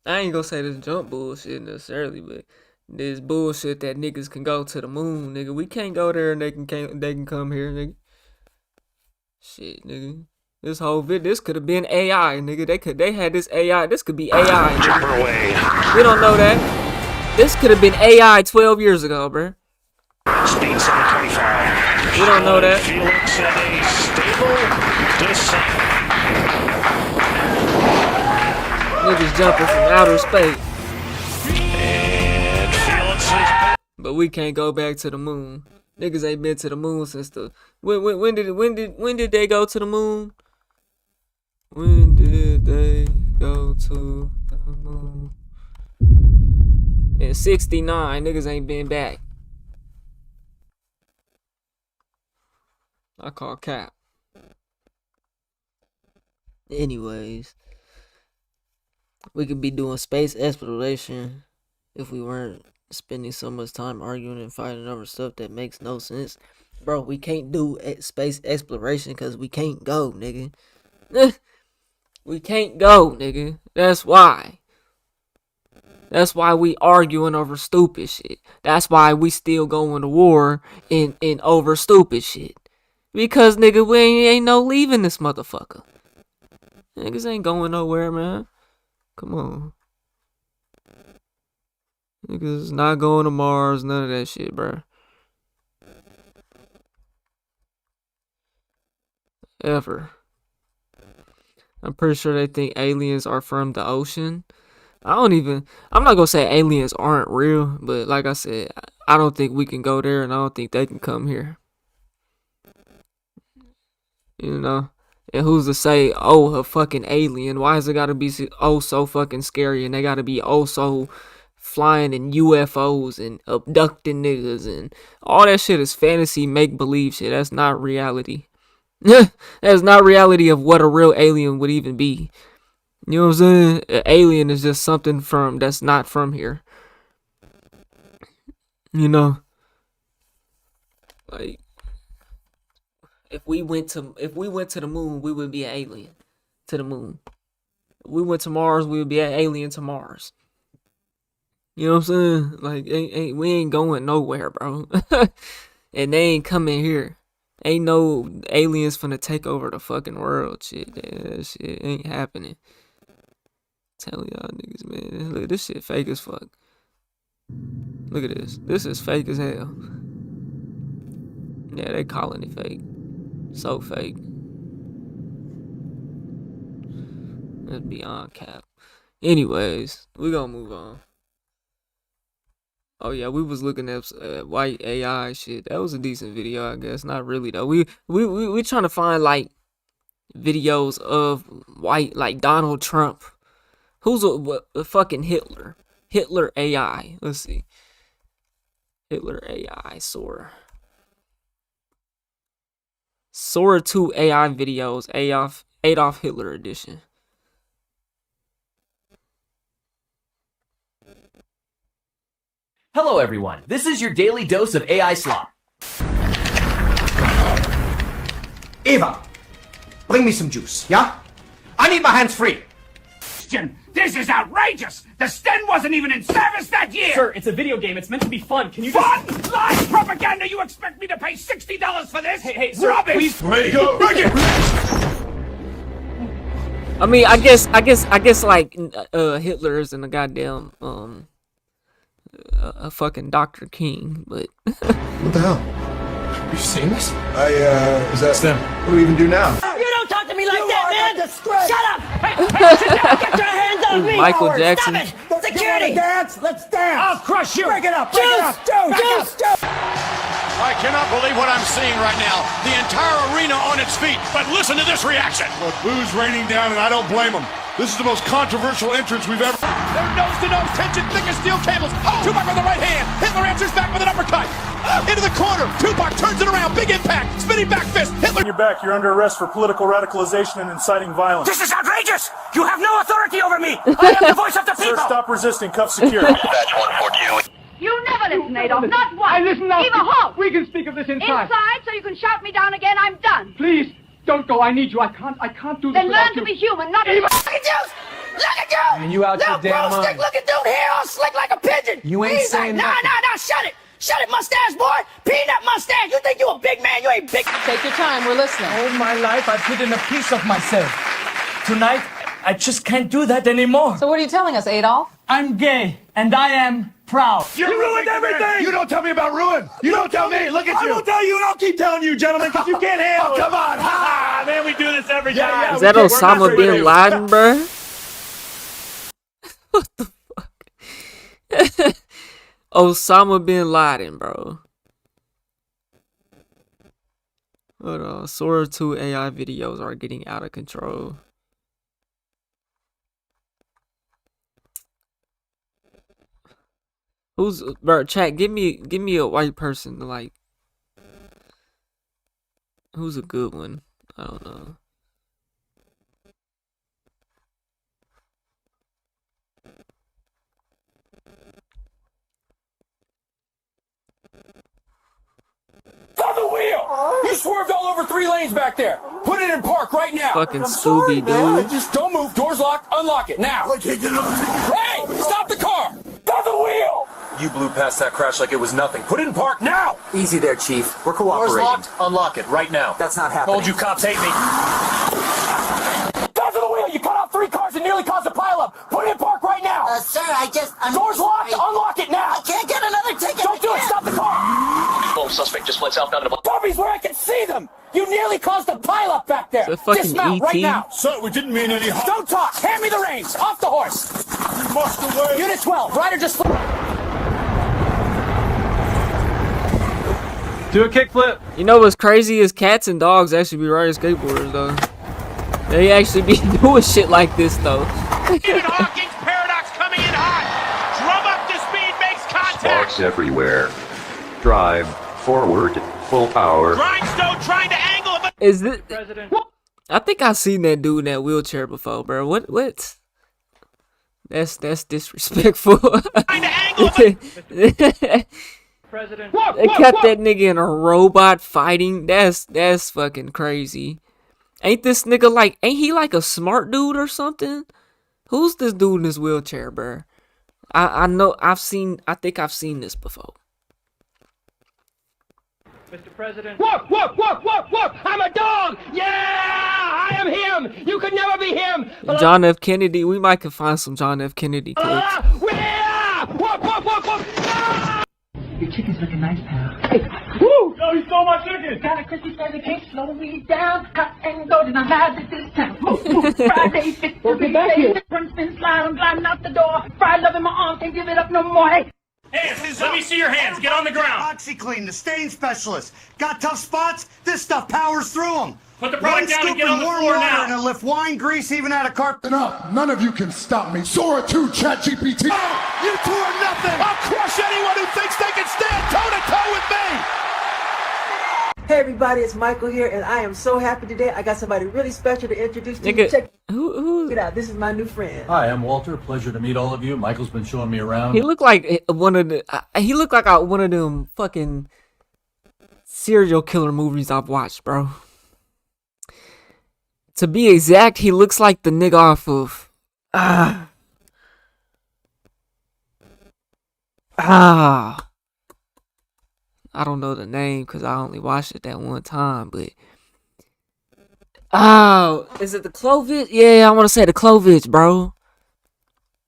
I ain't gonna say this jump bullshit necessarily, but this bullshit that niggas can go to the moon, nigga. We can't go there and they can come here, nigga. Shit, nigga. This whole video, this could have been AI, nigga. They had this AI. This could be AI. Nigga. We don't know that. This could have been AI 12 years ago, bruh. Speed 725. We don't know that. Felix at a stable descent. Niggas jumping from outer space. And Felix is... But we can't go back to the moon. Niggas ain't been to the moon since the when did they go to the moon? When did they go to the moon? In 69, niggas ain't been back. I call cap. Anyways, we could be doing space exploration if we weren't spending so much time arguing and fighting over stuff that makes no sense. Bro, we can't do space exploration because we can't go, nigga. We can't go, nigga. That's why. That's why we arguing over stupid shit. That's why we still going to war in over stupid shit. Because, nigga, we ain't no leaving this motherfucker. Niggas ain't going nowhere, man. Come on. Niggas not going to Mars, none of that shit, bro. ever. I'm pretty sure they think aliens are from the ocean. I'm not gonna say aliens aren't real, but like I said, I don't think we can go there, and I don't think they can come here. You know? And who's to say, oh, a fucking alien? Why has it gotta be so fucking scary, and they gotta be so flying in UFOs and abducting niggas, and all that shit is fantasy, make-believe shit. That's not reality. That's not reality of what a real alien would even be. You know what I'm saying? An alien is just something that's not from here. You know? Like, if we went to the moon, we would be an alien to the moon. If we went to Mars, we would be an alien to Mars. You know what I'm saying? Like, we ain't going nowhere, bro. And they ain't coming here. Ain't no aliens finna take over the fucking world. Shit, that shit ain't happening. Tell y'all niggas, man. Look, this shit fake as fuck. Look at this. This is fake as hell. Yeah, they calling it fake. So fake. That's beyond cap. Anyways, we gonna move on. Oh yeah, we was looking at white AI shit. That was a decent video, I guess. Not really though. We trying to find like videos of white, like Donald Trump. Who's a fucking Hitler? Hitler AI. Let's see. Hitler AI Sora. Sora 2 AI videos. Adolf Hitler edition. Hello everyone, this is your daily dose of AI slop. Eva, bring me some juice, yeah? I need my hands free. This is outrageous! The Sten wasn't even in service that year! Sir, it's a video game, it's meant to be fun. Can you Fun? Live propaganda? You expect me to pay $60 for this? Hey, sir, Rubbish! please. Break it! I mean, I guess like Hitler isn't a goddamn a fucking Dr. King, but What the hell? Have you seen this? Is that Stem? What do we even do now? You don't talk to me like that, man! Shut up! Hey, sit down! Get your hands on me! Michael Howard. Jackson. Stop it! Security! Dance! Let's dance! I'll crush you! Break it up! Break it up! Juice! I cannot believe what I'm seeing right now. The entire arena on its feet. But listen to this reaction. Look, boo's raining down, and I don't blame them. This is the most controversial entrance we've ever. They're nose-to-nose tension, thick as steel cables. Tupac with the right hand. Hitler answers back with an uppercut. Into the corner. Tupac turns it around. Big impact. Spinning back fist. Hitler. You're back. You're under arrest for political radicalization and inciting violence. This is outrageous! You have no authority over me! I am the voice of the people! Sir, stop resisting. Cuff secure. Dispatch 142. You never listen, Adolf. Not once. I listen now. Eva, halt. We can speak of this inside. Inside, so you can shout me down again. I'm done. Please, don't go. I need you. I can't do this Then without learn to you. be human, not a... Eva. Look at you! Look at you! And you out your damn mind. stick looking dude, hair all slick like a pigeon! You ain't saying Nah, shut it! Shut it, mustache boy! Peanut mustache! You think you a big man? You ain't big. Take your time. We're listening. All my life I've hidden a piece of myself. Tonight, I just can't do that anymore. So what are you telling us, Adolf? I'm gay, and I am proud. You ruined everything! You don't tell me about ruin. You don't tell me. Look at you. I will tell you, and I'll keep telling you, gentlemen, because you can't handle it. Come on. Ah, man, we do this every time. is that Osama bin Laden, bro? What the fuck? Osama bin Laden, bro. Hold on. Sora 2 AI videos are getting out of control. Who's, bro, chat, give me a white person to like. Who's a good one? I don't know. On the wheel! You swerved all over 3 lanes back there. Put it in park right now. Fucking Scooby Doo. Just don't move. Doors locked. Unlock it now. Hey, stop the car! On the wheel! You blew past that crash like it was nothing. Put it in park now! Easy there, Chief. We're cooperating. Doors locked. Unlock it right now. That's not happening. Told you cops hate me. Guys on the wheel! You cut off 3 cars and nearly caused a pileup. Put it in park right now. Sir, I'm... Doors locked. Unlock it now. I can't get another ticket. Don't do it. Stop the car. Both suspect just fled south down to the... Puppies where I can see them. You nearly caused a pileup back there. there. It's a fucking Dismount right ET. now. Sir, we didn't mean any harm. Don't talk. Hand me the reins. Off the horse. You must away. Unit 12. Rider just. Do a kickflip. You know what's crazy is cats and dogs actually be riding skateboarders though. They actually be doing shit like this though. Stephen Hawking's paradox coming in hot. Drum up to speed, makes contact. Sparks everywhere. Drive forward, full power. Grindstone trying to angle it, but Is this? I think I've seen that dude in that wheelchair before, bro. What? That's disrespectful. trying to angle it. President. They kept that nigga in a robot fighting. That's fucking crazy. Ain't this nigga like? Ain't he like a smart dude or something? Who's this dude in this wheelchair, bro? I know I think I've seen this before. Mr. President. Whoop, whoop, whoop, whoop, whoop. I'm a dog. Yeah, I am him. You could never be him. John F. Kennedy. We might could find some John F. Kennedy clips. Whoop, whoop, whoop, whoop. Your chicken's looking nice, pal. Woo! No, he stole my chicken. Got a crispy flavor, can't slow me down. Hot and golden, I'm mad at this town. Friday, fit to be day. Run, spin, slide, I'm gliding out the door. Fried love in my arms, can't give it up no more. Hey. Hands, let me see your hands. Get on the ground. OxyClean, the stain specialist. Got tough spots? This stuff powers through them. Put the product down and get on the floor now. And it'll lift wine, grease, even out of carpet. Enough. None of you can stop me. Sora 2, ChatGPT. You two are nothing. I'll crush anyone who thinks they can stand toe-to-toe with me. Hey everybody, it's Michael here, and I am so happy today. I got somebody really special to introduce to you. Nigga, Check who? it out. This is my new friend. Hi, I'm Walter. Pleasure to meet all of you. Michael's been showing me around. He looked like one of the. He looked like one of them fucking serial killer movies I've watched, bro. To be exact, he looks like the nigga off of. I don't know the name because I only watched it that one time, but. Oh, is it the Clovich? Yeah, I want to say the Clovich, bro.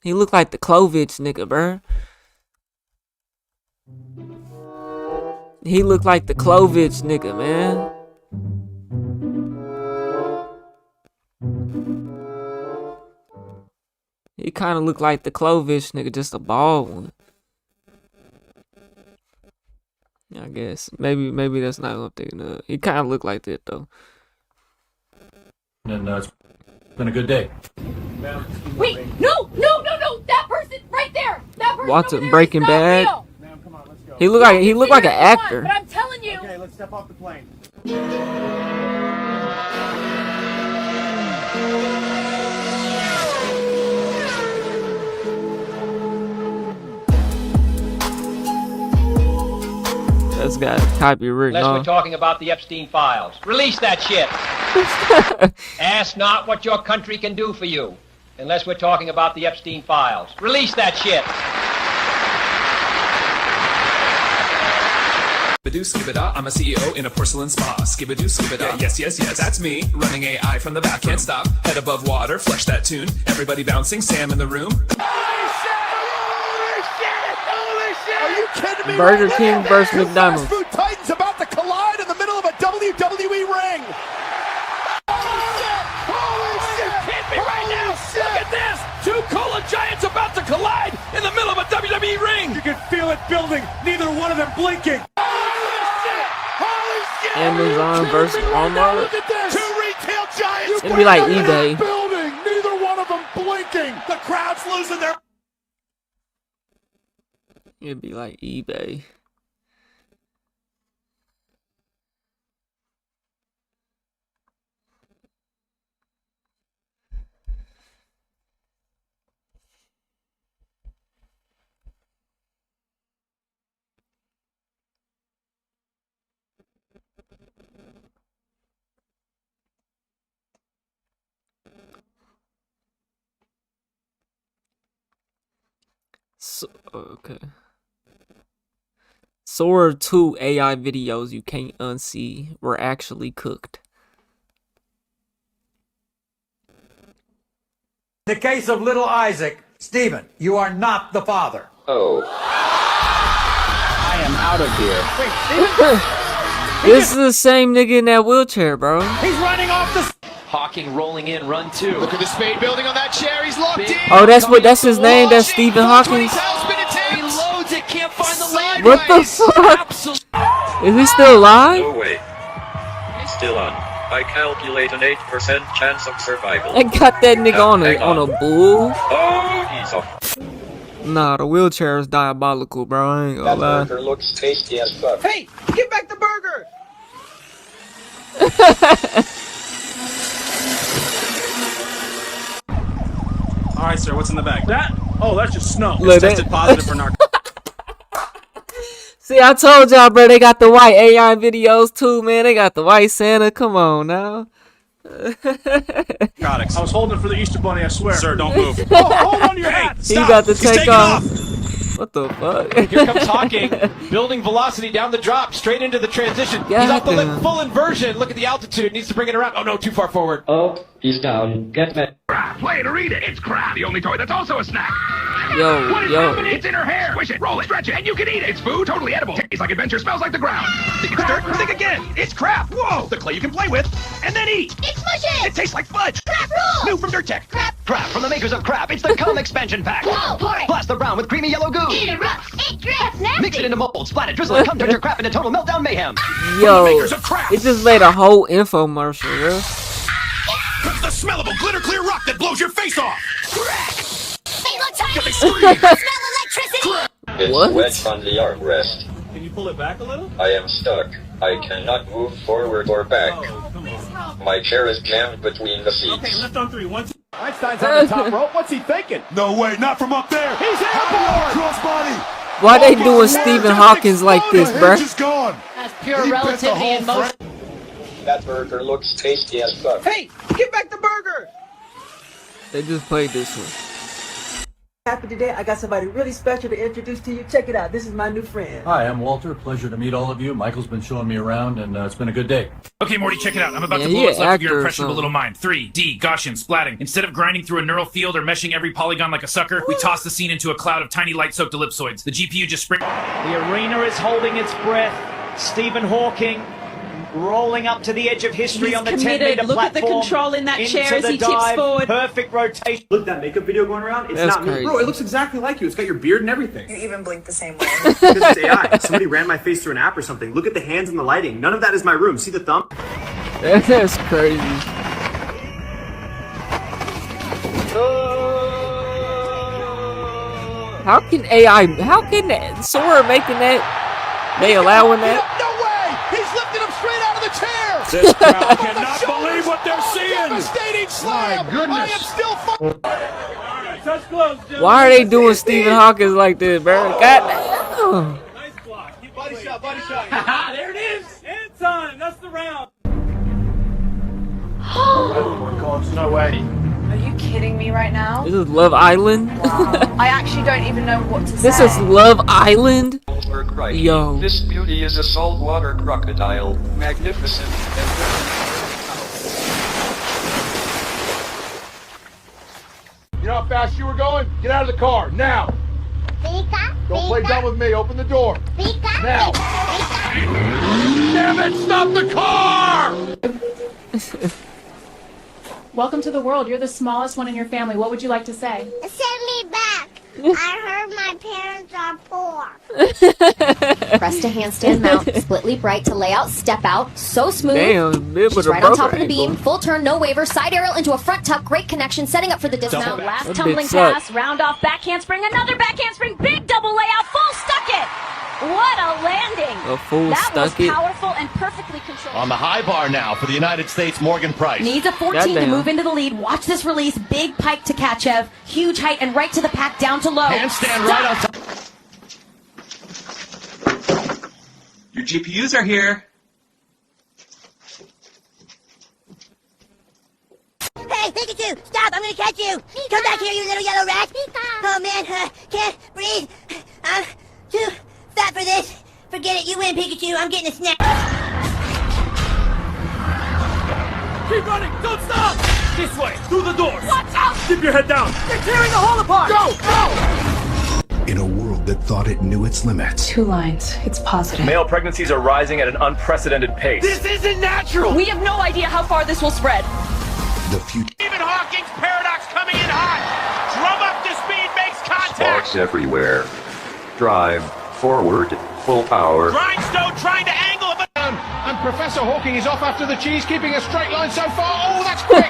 He looked like the Clovich nigga, bro. He looked like the Clovich nigga, man. He kind of looked like the Clovich nigga, just a bald one. I guess maybe that's not what I'm thinking of. He kind of looked like that though. And it's been a good day. Wait, no! That person right there! That person Watson over there Breaking is not Bad. real. Ma'am, come on, let's go. He looked like an actor. But I'm telling you. Okay, let's step off the plane. That's got copyright. Unless No. we're talking about the Epstein files. Release that shit. Ask not what your country can do for you. Unless we're talking about the Epstein files. Release that shit. Skibadoo, skibada, I'm a CEO in a porcelain spa. Skibadoo, skibada, yes, that's me. Running AI from the back, can't stop. Head above water, flush that tune. Everybody bouncing, Sam in the room. Are you kidding me? Burger right King now? versus Two McDonald's. Fast food titans about to collide in the middle of a WWE ring. Holy shit! Hit me right now! Look at this! Two cola giants about to collide in the middle of a WWE ring. You can feel it building. Neither one of them blinking. Holy shit! Amazon versus Walmart. Look at this! Two retail giants. It'd be like eBay. Building. Neither one of them blinking. The crowd's losing their. It'd be like eBay. So, okay. Sora 2 AI videos you can't unsee were actually cooked. In the case of little Isaac, Stephen, you are not the father. Oh. I am out of here. Wait, Stephen? This is the same nigga in that wheelchair, bro. He's running off the. Hawking rolling in, run two. Look at the spade building on that chair. He's locked in. Oh, that's his name. That's Stephen Hawking. He loads it, can't find the land. What the fuck? Is he still alive? No way. He's still on. I calculate an 8% chance of survival. I got that nigga on a bull. Oh, he's off. Nah, the wheelchair is diabolical, bro. I ain't gonna lie. That burger looks tasty as fuck. Hey, give back the burger. All right, sir. What's in the bag? That's just snow. Look, It's tested positive for narcotics. See, I told y'all, bro. They got the white AI videos too, man. They got the white Santa. Come on now. I was holding it for the Easter Bunny. I swear. Sir, don't move. Hold on to your hat. He got to take off. What the fuck? Here comes Hawking, building velocity down the drop, straight into the transition. He's off the lip, full inversion. Look at the altitude. Needs to bring it around. Oh no, too far forward. Oh, he's down. Get me. Play it or eat it. It's crap. The only toy that's also a snack. Yo. It's in her hair. Squish it, roll it, stretch it, and you can eat it. It's food, totally edible. Tastes like adventure, smells like the ground. Think it's dirt? Think again. It's crap. Whoa. The clay you can play with and then eat. It's mushy. It tastes like fudge. Crap rules. New from Dirt Tech. Crap. Crap from the makers of Crap. It's the Cum Expansion Pack. Whoa, pour it. Blast the brown with creamy yellow goo. Eat it rough. It drips. Nasty. Mix it into molds, splat it, drizzle it, cum turn your crap into total meltdown mayhem. Yo, it just made a whole infomercial, bro. It's the smellable glitter clear rock that blows your face off. Hey, look, Tiny. I smell electricity. It's What? wedged on the armrest. Can you pull it back a little? I am stuck. I cannot move forward or back. Oh, come on. My chair is jammed between the seats. Okay, left on three. 1, 2. Einstein's on the top rope. What's he thinking? No way, not from up there. He's airborne. Crossbody. Why they doing Stephen Hawkins like this, The bro? hinge is gone. That's pure relativity in motion. That burger looks tasty as fuck. Hey, give back the burger. They just played this one. Happy today, I got somebody really special to introduce to you. Check it out. This is my new friend. Hi, I'm Walter. Pleasure to meet all of you. Michael's been showing me around, and it's been a good day. Okay, Morty, check it out. I'm about Yeah, to he blow what's an left of your actor or impressionable something. little mind. 3D, Gaussian, splatting. Instead of grinding through a neural field or meshing every polygon like a sucker, we toss the scene into a cloud of tiny light-soaked ellipsoids. The GPU just spring. The arena is holding its breath. Stephen Hawking rolling up to the edge of history He's on the committed. 10-meter Look at the platform. control in that into chair as the he tips dive. forward. Perfect rotation. Look, that makeup video going around? It's That's not me. crazy. Bro, it looks exactly like you. It's got your beard and everything. You even blink the same way. This is AI. Somebody ran my face through an app or something. Look at the hands and the lighting. None of that is my room. See the thumb? That's crazy. How can Sora making that? They allowing that? No way. He's lifting him straight out of the chair. This crowd cannot believe what they're seeing. Devastating slam. My goodness. I am still Touch gloves, Jim. Why are they doing Stephen Hawkins like this, bro? Goddamn. Nice block. Keep Body shot, body shot. There it is. And time. That's the round. No way. Are you kidding me right now? This is Love Island. I actually don't even know what to say. This is Love Island. Yo. This beauty is a saltwater crocodile. Magnificent and You know how fast you were going? Get out of the car, now. Don't play dumb with me. Open the door. Now. Damn it, stop the car! Welcome to the world. You're the smallest one in your family. What would you like to say? Send me back. I heard my parents are poor. Press to handstand mount, split leap right to layout, step out, so smooth. Damn, bit She's with a right on top of broken the beam, ankle. full turn, no waiver, side aerial into a front tuck, great connection, setting up for the dismount. Last That tumbling bitch sucked. pass, round off back handspring, another back handspring, big double layout, full stuck it. What a landing. A full that stuck was it. powerful and perfectly controlled. On the high bar now for the United States, Morgan Price. Needs a 14 to Goddamn. move into the lead. Watch this release. Big pike to Kachev. Huge height and right to the pack, down to low. Handstand right on top. Your GPUs are here. Hey, Pikachu, stop! I'm gonna catch you. Come back here, you little yellow rat. Oh man, can't breathe. I'm too fat for this. Forget it. You win, Pikachu. I'm getting a snack. Keep running. Don't stop. This way. Through the doors. Watch out! Keep your head down. They're tearing the hall apart! Go. Go. In a world that thought it knew its limits. 2 lines. It's positive. Male pregnancies are rising at an unprecedented pace. This isn't natural! We have no idea how far this will spread. The future. Stephen Hawking's paradox coming in hot. Drum up to speed, makes contact. Sparks everywhere. Drive forward, full power. Grindstone trying to angle him. And Professor Hawking is off after the cheese, keeping a straight line so far. Oh, that's quick.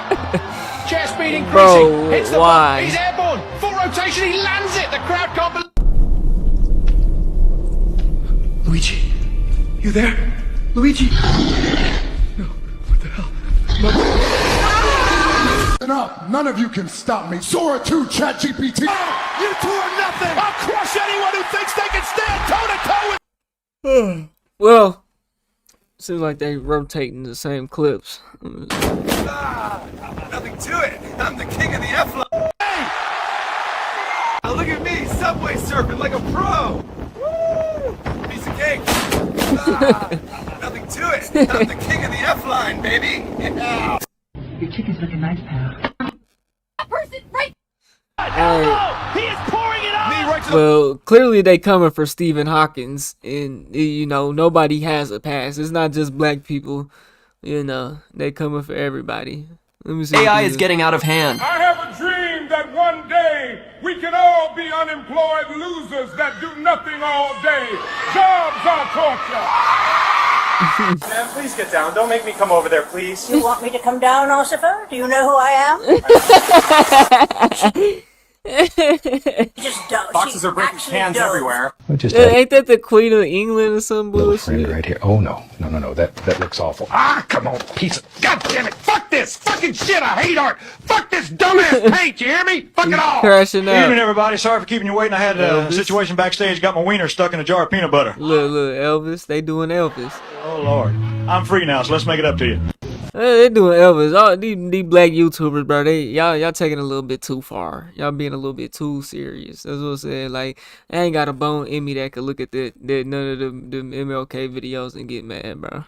Chair speed increasing. Bro, Hits the why? ball. He's airborne. Full rotation. He lands it. The crowd can't believe. Luigi, you there? Luigi? No, what the hell? Enough! None of you can stop me. Sora 2, ChatGPT. You two are nothing. I'll crush anyone who thinks they can stand toe to toe with. Well, seems like they rotating the same clips. Nothing to it. I'm the king of the F-line. Hey! Now look at me, subway surfing like a pro. Woo! Piece of cake. Nothing to it. I'm the king of the F-line, baby. Yeah. Your chicken's looking nice, pal. That person right. He is pouring it on. Me right to the Well, clearly they coming for Stephen Hawkins, and you know nobody has a pass. It's not just black people, you know. They coming for everybody. Let me see. AI is getting out of hand. I have a dream that one day we can all be unemployed losers that do nothing all day. Jobs are torture. Man, please get down. Don't make me come over there, please. You want me to come down, Ossifer? Do you know who I am? Just don't. Boxes are breaking cans everywhere. Ain't that the Queen of England or some bullshit? Right here. Oh no, that looks awful. Ah, come on, piece of. God damn it! Fuck this! Fucking shit! I hate art. Fuck this dumbass paint. You hear me? Fuck it all. Crashing out. Evening, everybody. Sorry for keeping you waiting. I had a situation backstage. Got my wiener stuck in a jar of peanut butter. Look, Elvis. They doing Elvis. Oh Lord, I'm free now, so let's make it up to you. They doing Elvis. All these black YouTubers, bro. Y'all taking it a little bit too far. Y'all being a little bit too serious. That's what I'm saying. Like, I ain't got a bone in me that could look at none of them MLK videos and get mad, bro.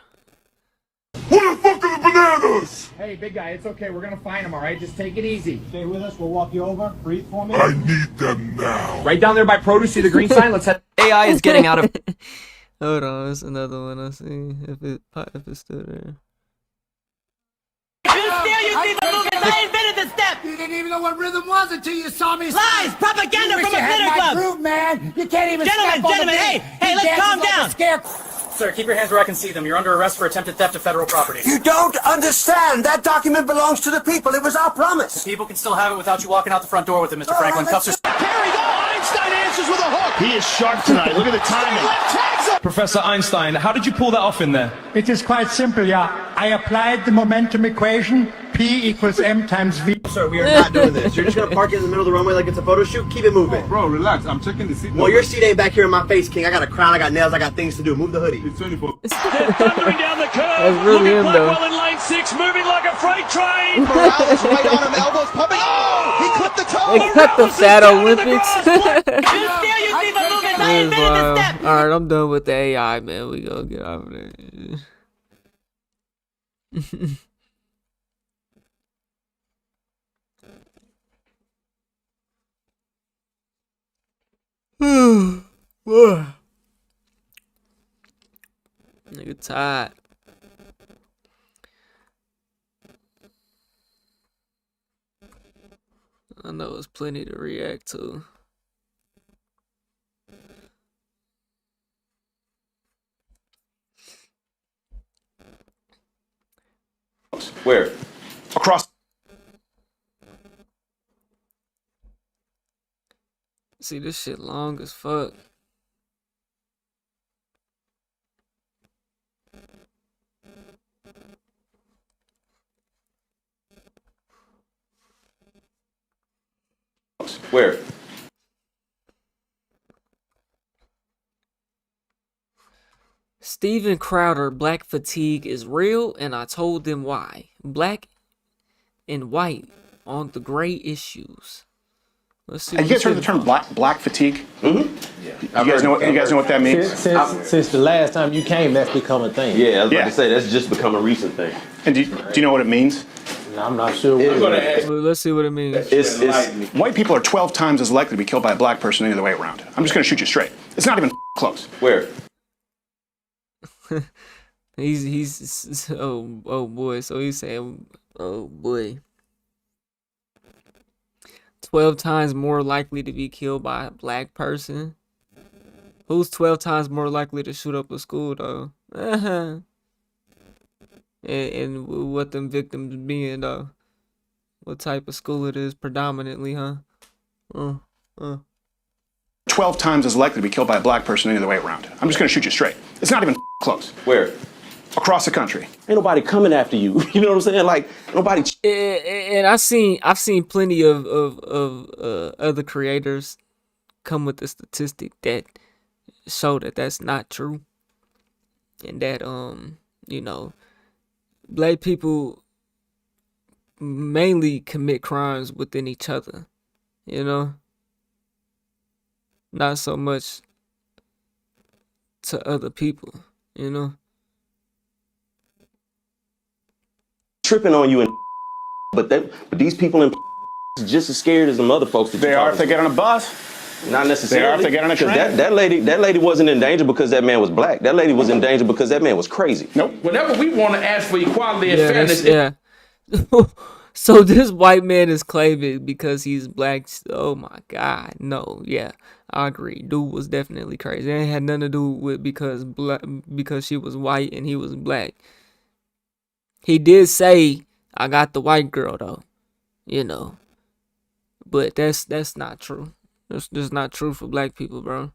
Who the fuck are the bananas? Hey, big guy, it's okay. We're gonna find him, all right? Just take it easy. Stay with us. We'll walk you over. Breathe for me. I need them now. Right down there by produce, see the green sign? Let's head. AI is getting out of. Hold on, there's another one I see. If it's still there. You see the movement. I invented the step. You didn't even know what rhythm was until you saw me. Lies, propaganda from a theater club. Groove, man. You can't even. Gentlemen, hey, let's calm down. Sir, keep your hands where I can see them. You're under arrest for attempted theft of federal property. You don't understand. That document belongs to the people. It was our promise. People can still have it without you walking out the front door with it, Mr. Franklin. Cuffs are. Carry go. Einstein answers with a hook. He is sharp tonight. Look at the timing. Professor Einstein, how did you pull that off in there? It is quite simple, yeah. I applied the momentum equation. P equals M times V. Sir, we are not doing this. You're just gonna park it in the middle of the runway like it's a photo shoot? Keep it moving. Bro, relax. I'm checking the seat. Well, your seat ain't back here in my face, King. I got a crown, I got nails, I got things to do. Move the hoodie. It's 24. Thundering down the curve. That's really him, though. Blackwell in lane 6, moving like a freight train. Morales right on him, elbows pumping. Oh, he clipped the toe. They cut the Fat Olympics. You see the movement. I invented the step. Alright, I'm done with the AI, man. We gonna get out of there. Nigga tired. I know it's plenty to react to. Where? Across. See, this shit long as fuck. Where? Steven Crowder, black fatigue is real, and I told them why. Black and white on the gray issues. Let's see. You guys heard of the term black fatigue? Mm-hmm. Yeah. You guys know what that means? Since the last time you came, that's become a thing. Yeah, I was about to say that's just become a recent thing. And do you know what it means? I'm not sure. I'm gonna ask. Well, let's see what it means. It's white people are 12 times as likely to be killed by a black person than the other way around. I'm just going to shoot you straight. It's not even close. Where? he's oh boy. So he's saying, oh boy, 12 times more likely to be killed by a black person. Who's 12 times more likely to shoot up a school though? And what them victims being though? What type of school it is predominantly, huh? 12 times as likely to be killed by a black person than the other way around. I'm just going to shoot you straight. It's not even close. Where? Across the country. Ain't nobody coming after you. You know what I'm saying? Like nobody. And I've seen plenty of other creators come with the statistic that show that that's not true, and that you know, black people mainly commit crimes within each other, you know, not so much to other people, you know. Tripping on you and but these people in just as scared as the other folks. That they are if they get on a bus. Not necessarily. They are if they get on a train. That lady wasn't in danger because that man was black. That lady was in danger because that man was crazy. Nope. Whenever we want to ask for equality and fairness, So this white man is claiming because he's black. Oh my God, no, yeah, I agree. Dude was definitely crazy. It had nothing to do with because she was white and he was black. He did say, "I got the white girl," though, you know. But that's not true. That's just not true for black people, bro.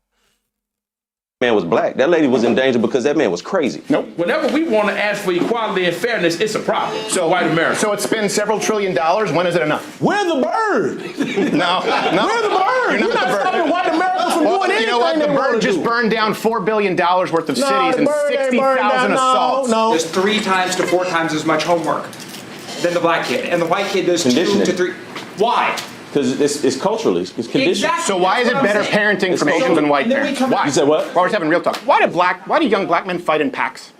Man was black. That lady was in danger because that man was crazy. Nope. Whenever we want to ask for equality and fairness, it's a problem. So white America. So it spends several $1 trillion. When is it enough? Where's the bird? No. Where's the bird? You're not stopping white America from doing anything. You know what? The bird just burned down $4 billion worth of cities and 60,000 assaults. No. There's 3 times to 4 times as much homework than the black kid, and the white kid does 2 to 3. Why? Because it's culturally, it's conditioned. Exactly. So why is it better parenting from Asians and white parents? Why? You said what? Well, we're having real talk. Why do young black men fight in packs?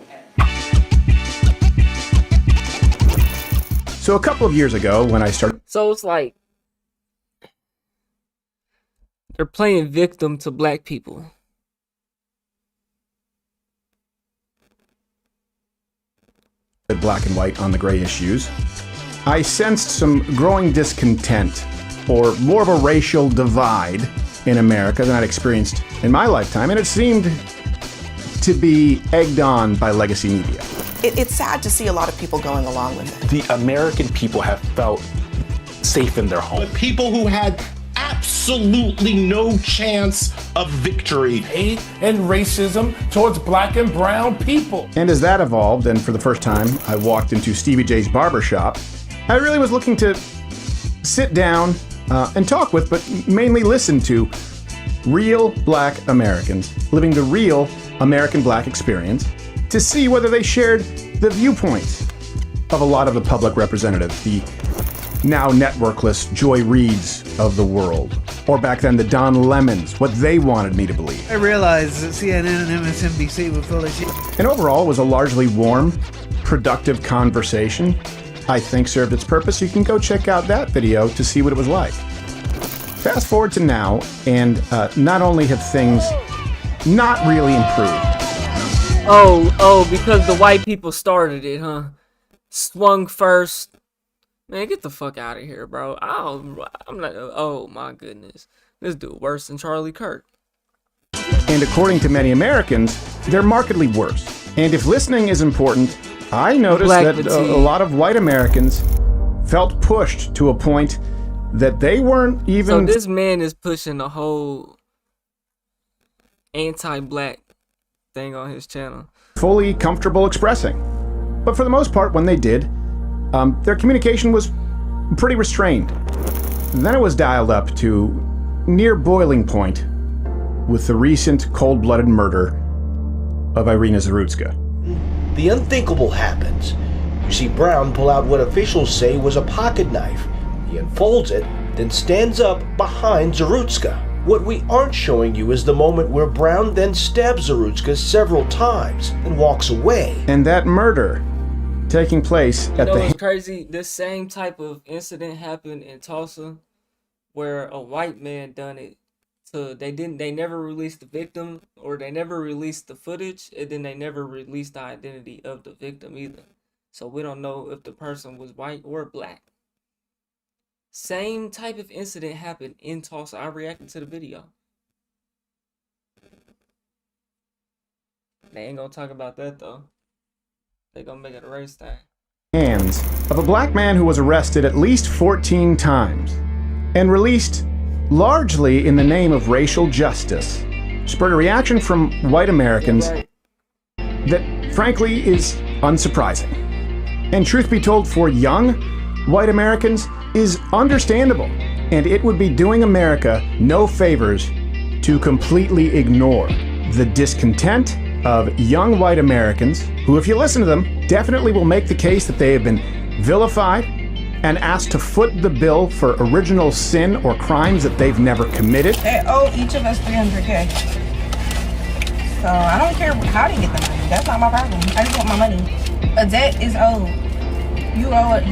So a couple of years ago when I started... So it's like they're playing victim to black people. Black and white on the gray issues, I sensed some growing discontent, or more of a racial divide in America than I'd experienced in my lifetime, and it seemed to be egged on by legacy media. It's sad to see a lot of people going along with it. The American people have felt safe in their home. The people who had absolutely no chance of victory. Hate and racism towards black and brown people. And as that evolved, and for the first time I walked into Stevie J's barbershop, I really was looking to sit down and talk with, but mainly listen to real black Americans living the real American black experience to see whether they shared the viewpoints of a lot of the public representatives, the now networkless Joy Reids of the world, or back then the Don Lemons, what they wanted me to believe. I realized that CNN and MSNBC were full of shit. And overall, it was a largely warm, productive conversation. I think served its purpose. You can go check out that video to see what it was like. Fast forward to now, and not only have things not really improved. Oh, because the white people started it, huh? Swung first. Man, get the fuck out of here, bro. I'm not. Oh my goodness, this dude worse than Charlie Kirk. And according to many Americans, they're markedly worse. And if listening is important, I noticed that a lot of white Americans felt pushed to a point that they weren't even... So this man is pushing the whole anti-black thing on his channel. ...fully comfortable expressing. But for the most part, when they did, their communication was pretty restrained. Then it was dialed up to near boiling point with the recent cold-blooded murder of Irina Zarutska. The unthinkable happens. You see Brown pull out what officials say was a pocket knife. He unfolds it, then stands up behind Zarutska. What we aren't showing you is the moment where Brown then stabs Zarutska several times and walks away. And that murder taking place You at know the what's crazy? This same type of incident happened in Tulsa, where a white man done it. So they never released the victim, or they never released the footage, and then they never released the identity of the victim either. So we don't know if the person was white or black. Same type of incident happened in Tulsa. I reacted to the video. They ain't gonna talk about that though. They gonna make it a race thing. hands of a black man who was arrested at least 14 times and released largely in the name of racial justice, spurred a reaction from white Americans that frankly is unsurprising. And truth be told, for young white Americans is understandable, and it would be doing America no favors to completely ignore the discontent of young white Americans who, if you listen to them, definitely will make the case that they have been vilified and asked to foot the bill for original sin or crimes that they've never committed. They owe each of us $300K. So I don't care how they get the money. That's not my problem. I just want my money. A debt is owed. You owe a debt.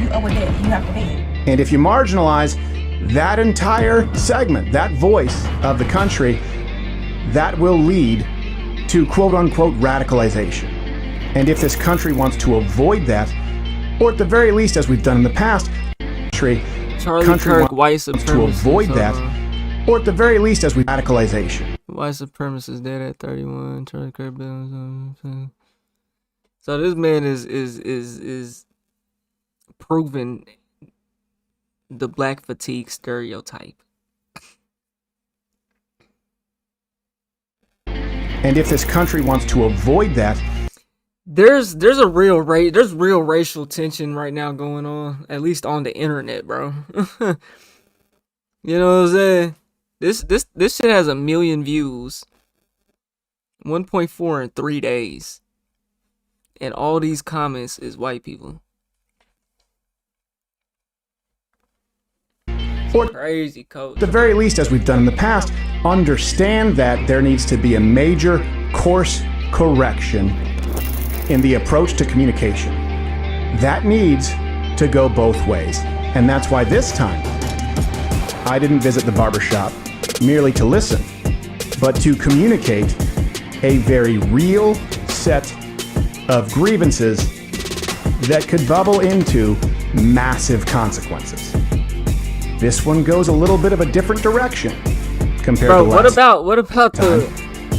You have to pay it. And if you marginalize that entire segment, that voice of the country, that will lead to quote-unquote radicalization. And if this country wants to avoid that, or at the very least, as we've done in the past, country Kirk, white wants to avoid that, or at the very least, as we radicalization. White supremacist dead at 31. Charlie Kirk. So this man is proving the black fatigue stereotype. And if this country wants to avoid that, there's real racial tension right now going on, at least on the internet, bro. You know what I'm saying? This shit has 1 million views, 1.4 in 3 days, and all these comments is white people. or Crazy, coach. at the very least, as we've done in the past, understand that there needs to be a major course correction in the approach to communication. That needs to go both ways. And that's why this time, I didn't visit the barbershop merely to listen, but to communicate a very real set of grievances that could bubble into massive consequences. This one goes a little bit of a different direction compared Bro, to last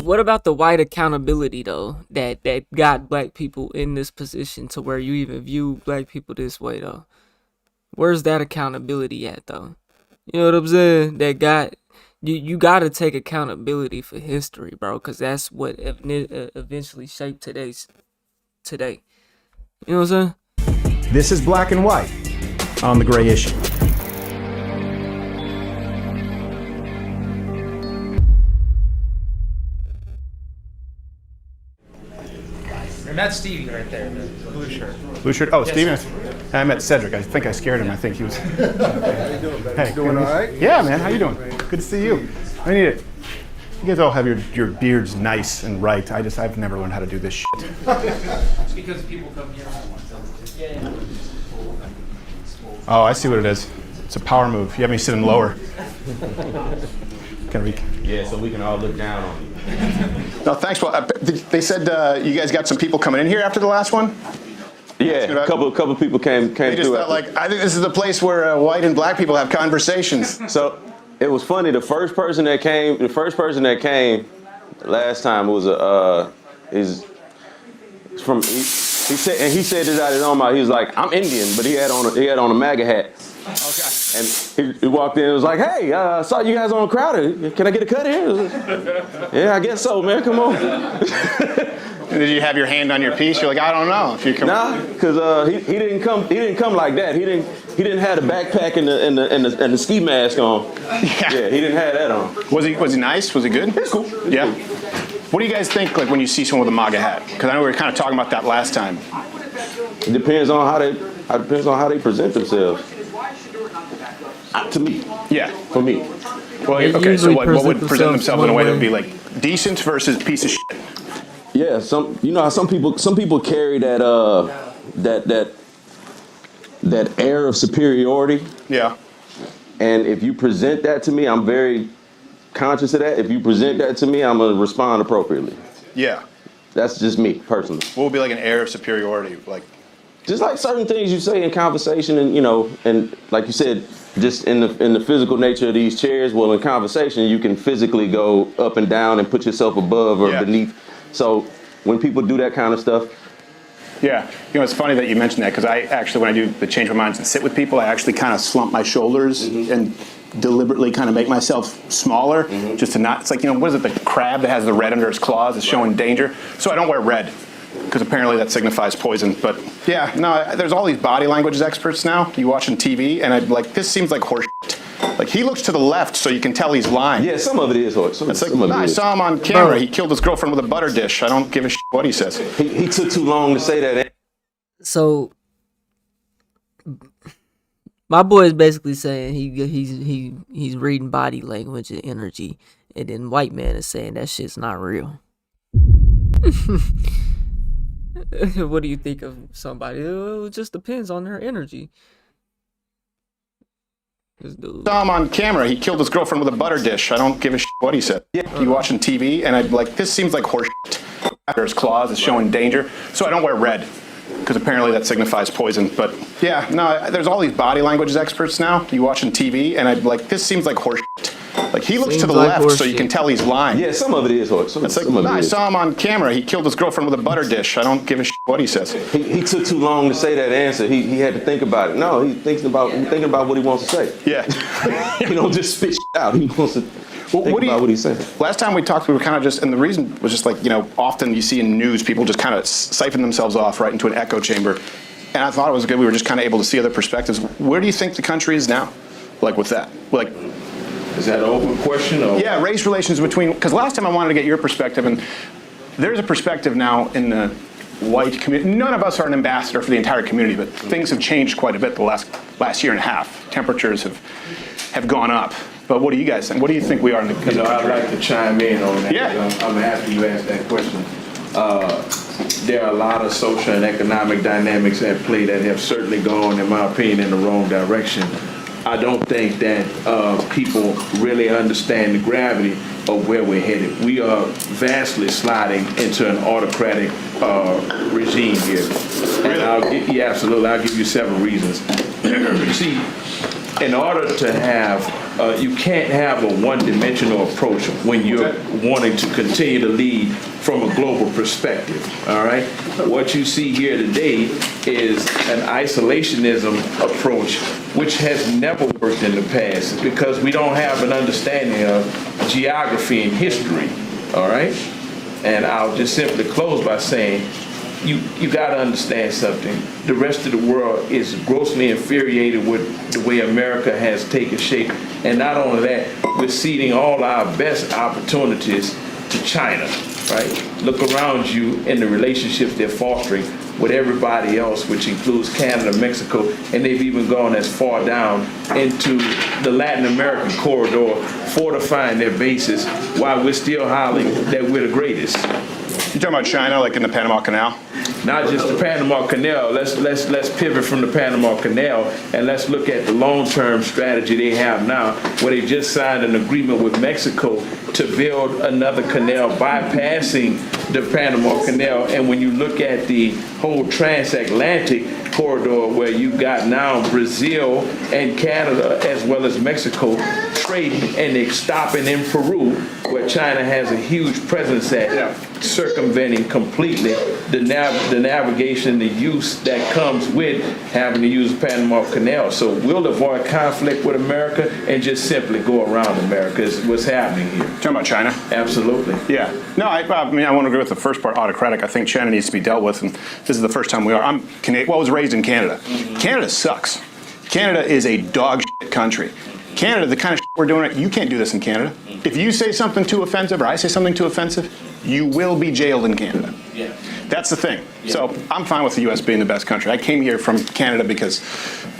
what about the white accountability though that got black people in this position to where you even view black people this way though? Where's that accountability at though? You know what I'm saying? That got you got to take accountability for history, bro, because that's what eventually shaped today. You know what I'm saying? This is Black and White on The Gray Issue. And that's Stevie right there, the blue shirt. Blue shirt? Oh, Yes, Steven. sir. I met Cedric. I think I scared him. I think he was. How you doing? Hey, Doing good. all right? Yeah, man. How you doing? Good to see you. I need it. You guys all have your beards nice and right. I've never learned how to do this shit. It's because people come here. Yeah. Oh, I see what it is. It's a power move. You have me sitting lower. Yeah, so we can all look down on you. No, thanks. Well, they said you guys got some people coming in here after the last one. Yeah, a couple people came They just through. felt like, I think this is the place where white and black people have conversations. So it was funny. The first person that came last time was he said this out of his own mouth. He was like, I'm Indian, but he had on a MAGA hat. Okay. And he walked in and was like, hey, I saw you guys on Crowder. Can I get a cut here? Yeah, I guess so, man. Come on. Did you have your hand on your piece? You're like, I don't know. If you come. Nah, because he didn't come like that. He didn't have the backpack and the ski mask on. Yeah, he didn't have that on. Was he nice? Was he good? It's cool. Yeah. What do you guys think like when you see someone with a MAGA hat? Because I know we were kind of talking about that last time. It depends on how they present themselves. To me. Yeah. For me. Well, okay. So what would present themselves in a way that would be like decent versus piece of shit? Yeah. You know how some people carry that that air of superiority. Yeah. And if you present that to me, I'm very conscious of that. If you present that to me, I'm gonna respond appropriately. Yeah. That's just me personally. What would be like an air of superiority? Like, just like certain things you say in conversation, and and like you said, just in the physical nature of these chairs. Well, in conversation, you can physically go up and down and put yourself above or beneath. So when people do that kind of stuff. Yeah, it's funny that you mentioned that, because I actually, when I do the change my minds and sit with people, I actually kind of slump my shoulders and deliberately kind of make myself smaller, just to not, it's like, what is it, the crab that has the red under its claws is showing danger? So I don't wear red, because apparently that signifies poison. But yeah, no, there's all these body language experts now, you watching TV, and I'm like, this seems like horse shit. Like, he looks to the left so you can tell he's lying. Yeah, some of it is horse. It's like, I saw him on camera, he killed his girlfriend with a butter dish. I don't give a shit what he says. He took too long to say that. So my boy is basically saying he's reading body language and energy, and then white man is saying that shit's not real. What do you think of somebody? It just depends on their energy. Saw him on camera, he killed his girlfriend with a butter dish. I don't give a shit what he said. Yeah, you watching TV, and I'm like, this seems like horse shit. His claws is showing danger. So I don't wear red, because apparently that signifies poison. But yeah, no, there's all these body language experts now, you watching TV, and I'm like, this seems like horse shit. Like, he looks to the left so you can tell he's lying. Yeah, some of it is horse. It's like, I saw him on camera, he killed his girlfriend with a butter dish. I don't give a shit what he says. He took too long to say that answer. He had to think about it. No, he's thinking about what he wants to say. Yeah. He don't just spit shit out. He wants to think about what he's saying. Last time we talked, we were kind of just, and the reason was just like, often you see in news, people just kind of siphon themselves off right into an echo chamber. And I thought it was good we were just kind of able to see other perspectives. Where do you think the country is now? Like, with that? Like, is that an open question? Or? Yeah, race relations between, because last time I wanted to get your perspective, and there's a perspective now in the white community. None of us are an ambassador for the entire community, but things have changed quite a bit the last year and a half. Temperatures have gone up. But what do you guys think? What do you think we are in the country? I'd like to chime in on that. Yeah. I'm happy you asked that question. There are a lot of social and economic dynamics at play that have certainly gone, in my opinion, in the wrong direction. I don't think that people really understand the gravity of where we're headed. We are vastly sliding into an autocratic regime here. And absolutely, I'll give you several reasons. You see, in order to have, you can't have a one-dimensional approach when you're wanting to continue to lead from a global perspective, all right? What you see here today is an isolationism approach which has never worked in the past because we don't have an understanding of geography and history, all right? And I'll just simply close by saying, you got to understand something. The rest of the world is grossly infuriated with the way America has taken shape. And not only that, we're ceding all our best opportunities to China, right? Look around you in the relationships they're fostering with everybody else, which includes Canada, Mexico, and they've even gone as far down into the Latin American corridor, fortifying their bases while we're still hollering that we're the greatest. You talking about China, like in the Panama Canal? Not just the Panama Canal. Let's pivot from the Panama Canal and let's look at the long-term strategy they have now, where they just signed an agreement with Mexico to build another canal bypassing the Panama Canal. And when you look at the whole transatlantic corridor, where you got now Brazil and Canada as well as Mexico trading, and they're stopping in Peru, where China has a huge presence at, circumventing completely the navigation, the use that comes with having to use the Panama Canal. So we'll avoid conflict with America and just simply go around America is what's happening here. Talking about China? Absolutely. Yeah. No, I mean, I want to agree with the first part, autocratic. I think China needs to be dealt with, and this is the first time we are. I'm Canadian. Well, I was raised in Canada. Canada sucks. Canada is a dog shit country. Canada, the kind of shit we're doing, you can't do this in Canada. If you say something too offensive or I say something too offensive, you will be jailed in Canada. Yeah. That's the thing. Yeah. So I'm fine with the U.S. being the best country. I came here from Canada because,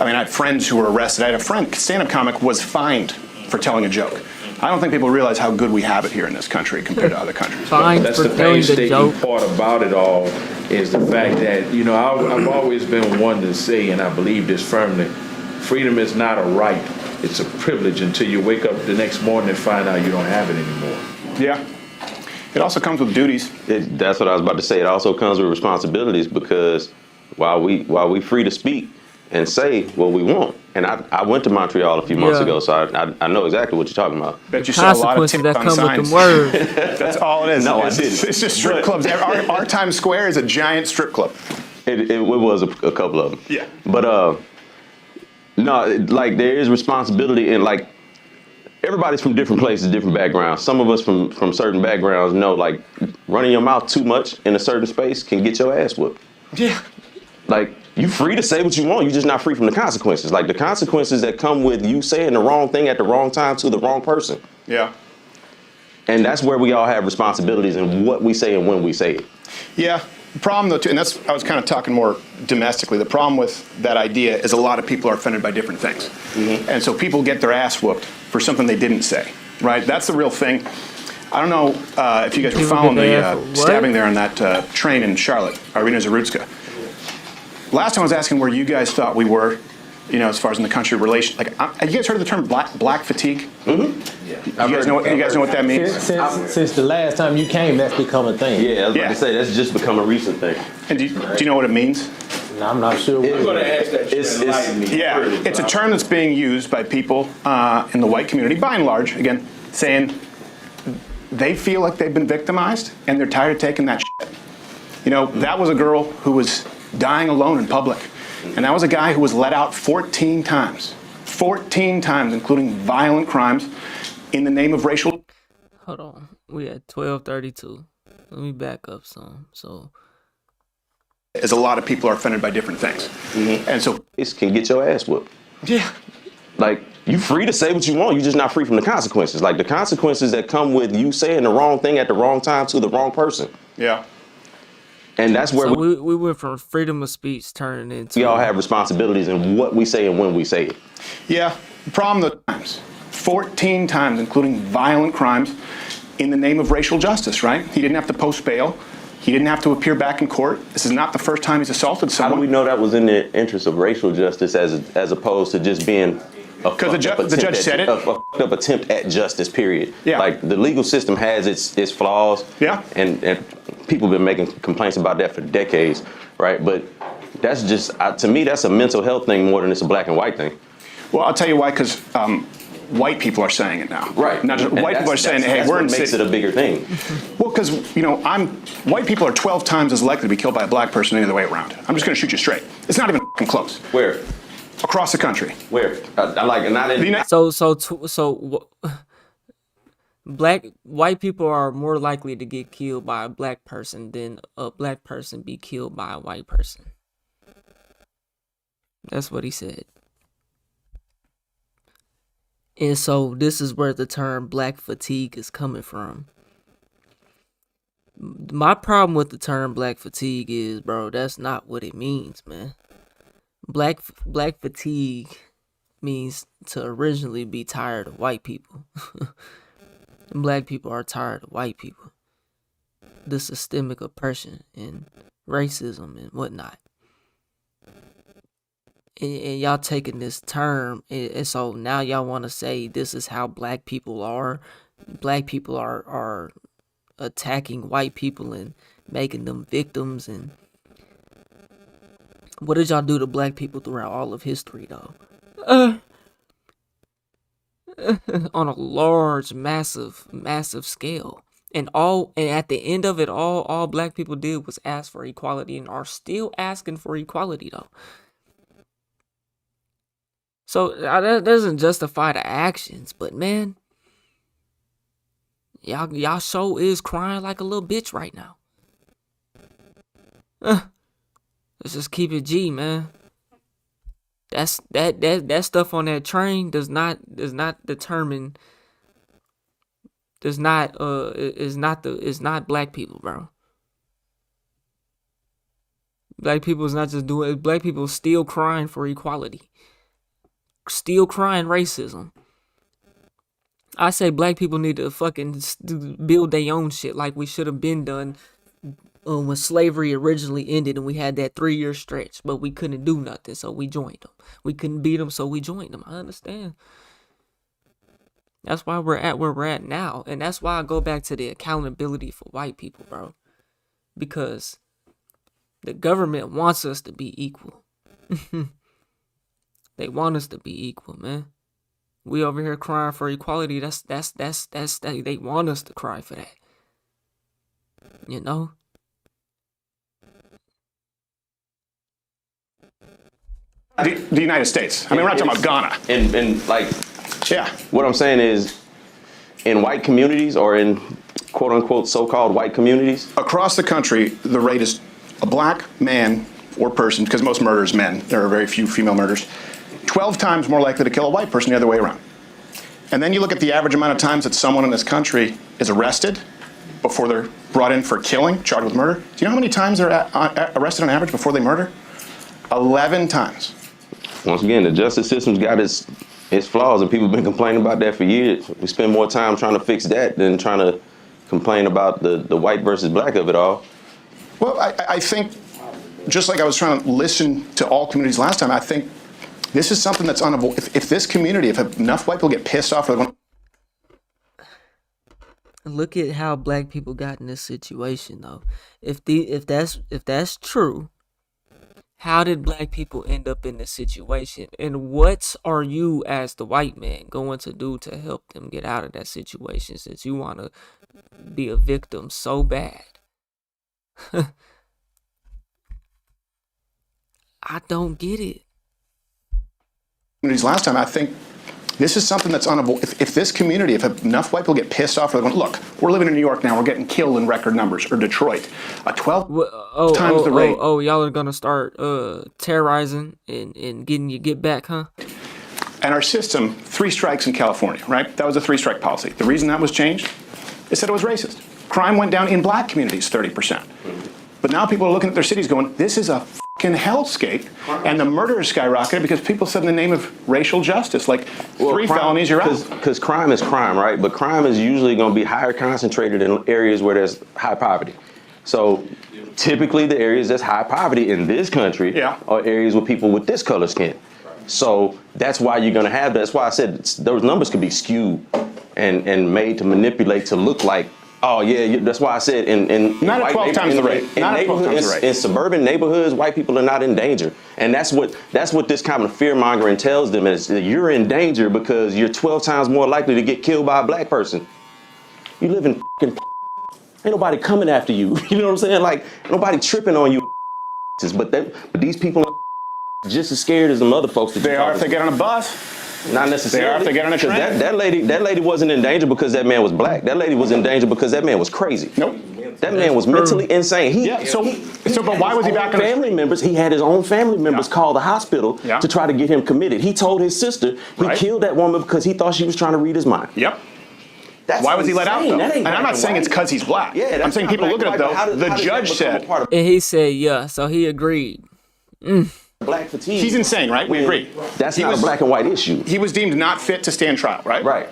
I had friends who were arrested. I had a friend, stand-up comic, was fined for telling a joke. I don't think people realize how good we have it here in this country compared to other countries. That's the painstaking part about it all is the fact that, you know, I've always been one to say, and I believe this firmly, freedom is not a right, it's a privilege until you wake up the next morning and find out you don't have it anymore. Yeah. It also comes with duties. That's what I was about to say. It also comes with responsibilities because while we free to speak and say what we want, and I went to Montreal a few months ago, so I know exactly what you're talking about. Bet you saw a lot of tips on signs. That's all it is. No, I didn't. It's just strip clubs. Our Times Square is a giant strip club. It was a couple of them. Yeah. But no, like there is responsibility and like everybody's from different places, different backgrounds. Some of us from certain backgrounds know like running your mouth too much in a certain space can get your ass whooped. Yeah. Like you free to say what you want, you're just not free from the consequences. Like the consequences that come with you saying the wrong thing at the wrong time to the wrong person. Yeah. And that's where we all have responsibilities in what we say and when we say it. Yeah. The problem though, too, and I was kind of talking more domestically, the problem with that idea is a lot of people are offended by different things. Mm-hmm. And so people get their ass whooped for something they didn't say, right? That's the real thing. I don't know if you guys were following the stabbing there on that train in Charlotte, Irina Zarutska. Last time I was asking where you guys thought we were, you know, as far as in the country relation. Like, have you guys heard of the term black fatigue? Mm-hmm. Yeah. You guys know what that means? Since the last time you came, that's become a thing. Yeah, I was about to say that's just become a recent thing. And do you know what it means? No, I'm not sure. I'm going to ask that. Yeah, it's a term that's being used by people in the white community, by and large, again, saying they feel like they've been victimized and they're tired of taking that shit. You know, that was a girl who was dying alone in public. And that was a guy who was let out 14 times. 14 times, including violent crimes in the name of racial. Hold on. We at 12:32. Let me back up some. So as a lot of people are offended by different things. Mm-hmm. And so this can get your ass whooped. Yeah. Like you free to say what you want, you're just not free from the consequences. Like the consequences that come with you saying the wrong thing at the wrong time to the wrong person. Yeah. And that's where we went from freedom of speech turning into. We all have responsibilities in what we say and when we say it. Yeah. The problem the times. 14 times, including violent crimes in the name of racial justice, right? He didn't have to post bail. He didn't have to appear back in court. This is not the first time he's assaulted someone. How do we know that was in the interest of racial justice as opposed to just being because the judge said it. A fucked up attempt at justice, period. Yeah. Like the legal system has its flaws. Yeah. And people have been making complaints about that for decades, right? But that's just, to me, that's a mental health thing more than it's a black and white thing. Well, I'll tell you why, because white people are saying it now. Right. Not just white people are saying, hey, that's we're what in makes it a bigger thing. Well, because, you know, white people are 12 times as likely to be killed by a black person any other way around. I'm just going to shoot you straight. It's not even close. Where? Across the country. Where? Not in. So white people are more likely to get killed by a black person than a black person be killed by a white person. That's what he said. And so this is where the term black fatigue is coming from. My problem with the term black fatigue is, bro, that's not what it means, man. Black fatigue means to originally be tired of white people. And black people are tired of white people. The systemic oppression and racism and whatnot. And y'all taking this term, and so now y'all want to say this is how black people are. Black people are attacking white people and making them victims. And what did y'all do to black people throughout all of history, though? On a large, massive scale. And at the end of it all black people did was ask for equality and are still asking for equality, though. So that doesn't justify the actions, but man, y'all show is crying like a little bitch right now. Let's just keep it G, man. That stuff on that train is not black people, bro. Black people is not just doing it. Black people still crying for equality. Still crying racism. I say black people need to fucking build their own shit like we should have been done when slavery originally ended and we had that 3-year stretch, but we couldn't do nothing, so we joined them. We couldn't beat them, so we joined them. I understand. That's why we're at where we're at now, and that's why I go back to the accountability for white people, bro. Because the government wants us to be equal. They want us to be equal, man. We over here crying for equality. That's they want us to cry for that. You know? The United States. I mean, we're not talking about Ghana. And like, yeah. What I'm saying is, in white communities or in quote unquote so-called white communities across the country, the rate is a black man or person, because most murder is men. There are very few female murders. 12 times more likely to kill a white person the other way around. And then you look at the average amount of times that someone in this country is arrested before they're brought in for killing, charged with murder. Do you know how many times they're arrested on average before they murder? 11 times. Once again, the justice system's got its flaws, and people have been complaining about that for years. We spend more time trying to fix that than trying to complain about the white versus black of it all. Well, I think, just like I was trying to listen to all communities last time, I think this is something that's unavoidable. If this community, if enough white people get pissed off, they're going. Look at how black people got in this situation, though. If that's true, how did black people end up in this situation? And what are you, as the white man, going to do to help them get out of that situation, since you want to be a victim so bad? I don't get it. Last time, I think this is something that's unavoidable. If this community, if enough white people get pissed off, they're going, look, we're living in New York now, we're getting killed in record numbers, or Detroit, 12 times the rate. Oh, y'all are going to start terrorizing and getting your get back, huh? And our system, 3 strikes in California, right? That was a 3-strike policy. The reason that was changed, they said it was racist. Crime went down in black communities 30%. But now people are looking at their cities going, this is a fucking hellscape. And the murder is skyrocketed because people said in the name of racial justice, like 3 felonies, you're out. Because crime is crime, right? But crime is usually going to be higher concentrated in areas where there's high poverty. So typically the areas that's high poverty in this country are areas with people with this color skin. So that's why you're going to have that. That's why I said those numbers could be skewed and made to manipulate to look like, oh yeah, that's why I said in not at 12 times the rate. In suburban neighborhoods, white people are not in danger, and that's what this kind of fear mongering tells them, is that you're in danger because you're 12 times more likely to get killed by a black person. You live in ain't nobody coming after you. You know what I'm saying? Like nobody tripping on you. But these people are just as scared as the other folks. They are if they get on a bus. Not necessarily. They are if they get on a train. That lady wasn't in danger because that man was black. That lady was in danger because that man was crazy. Nope. That man was mentally insane. But why was he back in family members? He had his own family members call the hospital to try to get him committed. He told his sister he killed that woman because he thought she was trying to read his mind. Yep. Why was he let out, though? And I'm not saying it's because he's black. Yeah, I'm saying people look at it, though. The judge said. And he said, yeah, so he agreed. Black fatigue. He's insane, right? We agree. That's not a black and white issue. He was deemed not fit to stand trial, right? Right.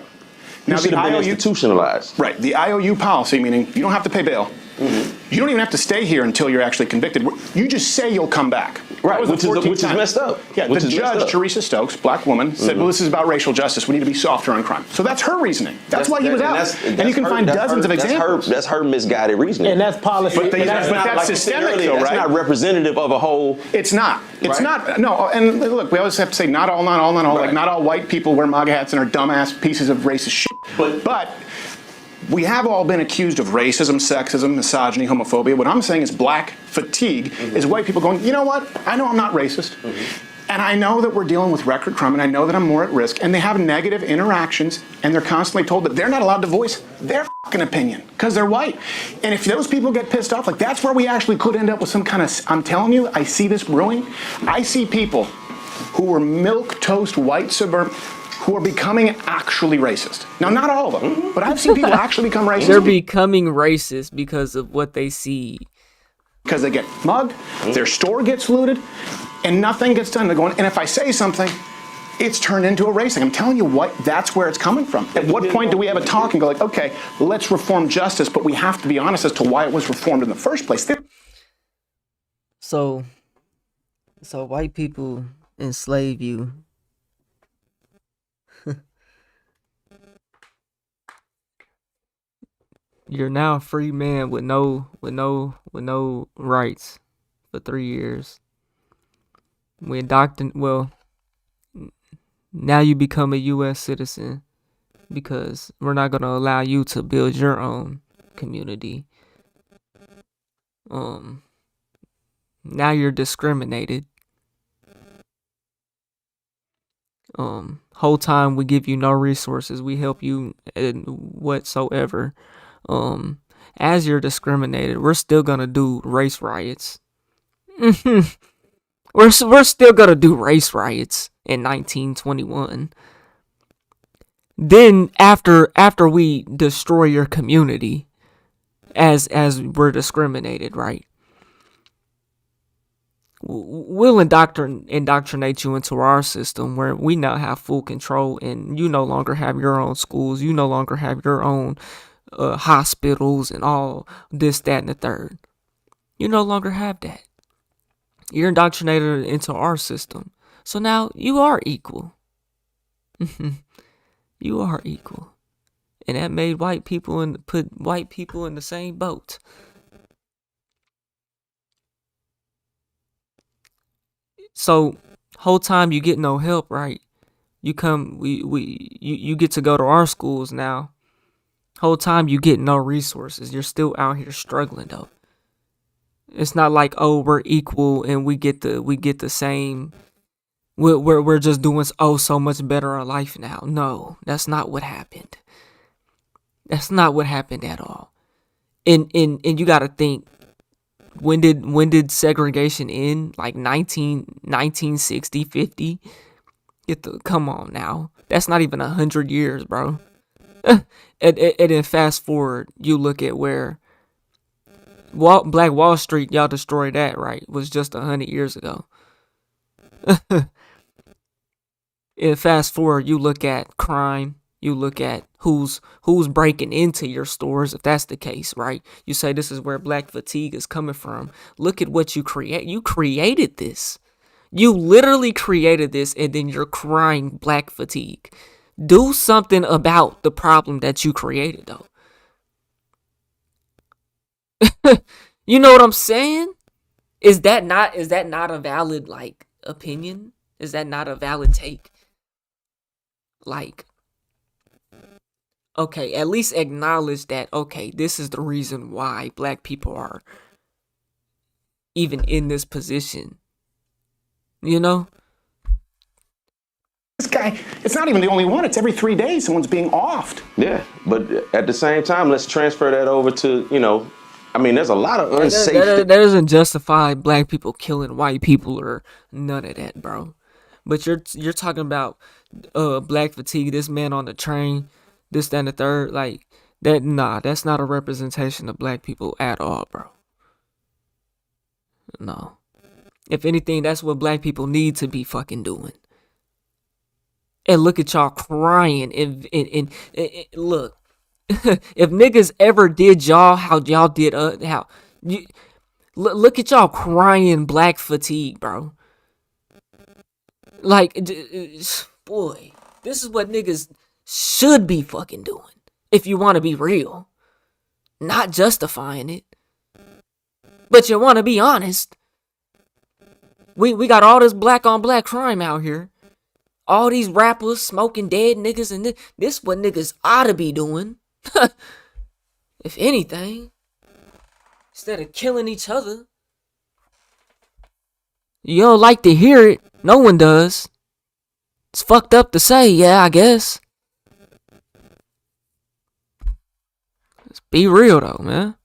Now should have been institutionalized. Right. The IOU policy, meaning you don't have to pay bail. You don't even have to stay here until you're actually convicted. You just say you'll come back. Right, which is messed up. Yeah, the judge, Teresa Stokes, black woman, said, well, this is about racial justice. We need to be softer on crime. So that's her reasoning. That's why he was out. And you can find dozens of examples. That's her misguided reasoning. And that's policy. But that's systemic, though, right? That's not representative of a whole. It's not. It's not. No, and look, we always have to say not all. Right. Like, not all white people wear MAGA hats and are dumbass pieces of racist shit. But we have all been accused of racism, sexism, misogyny, homophobia. What I'm saying is black fatigue is white people going, you know what? I know I'm not racist. And I know that we're dealing with record crime, and I know that I'm more at risk. And they have negative interactions, and they're constantly told that they're not allowed to voice their fucking opinion because they're white. And if those people get pissed off, like that's where we actually could end up with some kind of, I'm telling you, I see this brewing. I see people who were milquetoast white suburban who are becoming actually racist. Now, not all of them, but I've seen people actually become racist. They're becoming racist because of what they see. Because they get mugged, their store gets looted, and nothing gets done. They're going, and if I say something, it's turned into a race thing. I'm telling you what, that's where it's coming from. At what point do we have a talk and go like, okay, let's reform justice, but we have to be honest as to why it was reformed in the first place. So white people enslave you. You're now a free man with no rights for 3 years. Now you become a U.S. citizen because we're not gonna allow you to build your own community. Now you're discriminated. Whole time we give you no resources. We help you in whatsoever. As you're discriminated, we're still gonna do race riots. We're still gonna do race riots in 1921. Then after we destroy your community, as we're discriminated, right? We'll indoctrinate you into our system where we now have full control, and you no longer have your own schools. You no longer have your own hospitals and all this, that, and the third. You no longer have that. You're indoctrinated into our system. So now you are equal. You are equal. And that made put white people in the same boat. So whole time you get no help, right? You get to go to our schools now. Whole time you get no resources. You're still out here struggling though. It's not like, oh, we're equal and we get the same. We're just doing so much better in life now. No, that's not what happened. That's not what happened at all. And you got to think, when did segregation end? Like 1960, 50? Come on now. That's not even 100 years, bro. And then fast forward, you look at where Black Wall Street, y'all destroyed that, right? Was just 100 years ago. And fast forward, you look at crime. You look at who's breaking into your stores, if that's the case, right? You say this is where black fatigue is coming from. Look at what you create. You created this. You literally created this, and then you're crying black fatigue. Do something about the problem that you created, though. You know what I'm saying? Is that not a valid opinion? Is that not a valid take? Okay, at least acknowledge that, okay, this is the reason why black people are even in this position. You know? This guy, it's not even the only one. It's every 3 days someone's being offed. Yeah, but at the same time, let's transfer that over to, there's a lot of unsafe... That doesn't justify black people killing white people or none of that, bro. But you're talking about black fatigue, this man on the train, this, that, and the third. That's not a representation of black people at all, bro. No. If anything, that's what black people need to be fucking doing. And look at y'all crying. And look, if niggas ever did y'all how y'all did look at y'all crying black fatigue, bro. Boy, this is what niggas should be fucking doing if you want to be real, not justifying it. But you want to be honest. We got all this black on black crime out here. All these rappers smoking dead niggas, and this what niggas ought to be doing. If anything, instead of killing each other. You don't like to hear it. No one does. It's fucked up to say, yeah, I guess. Let's be real though, man.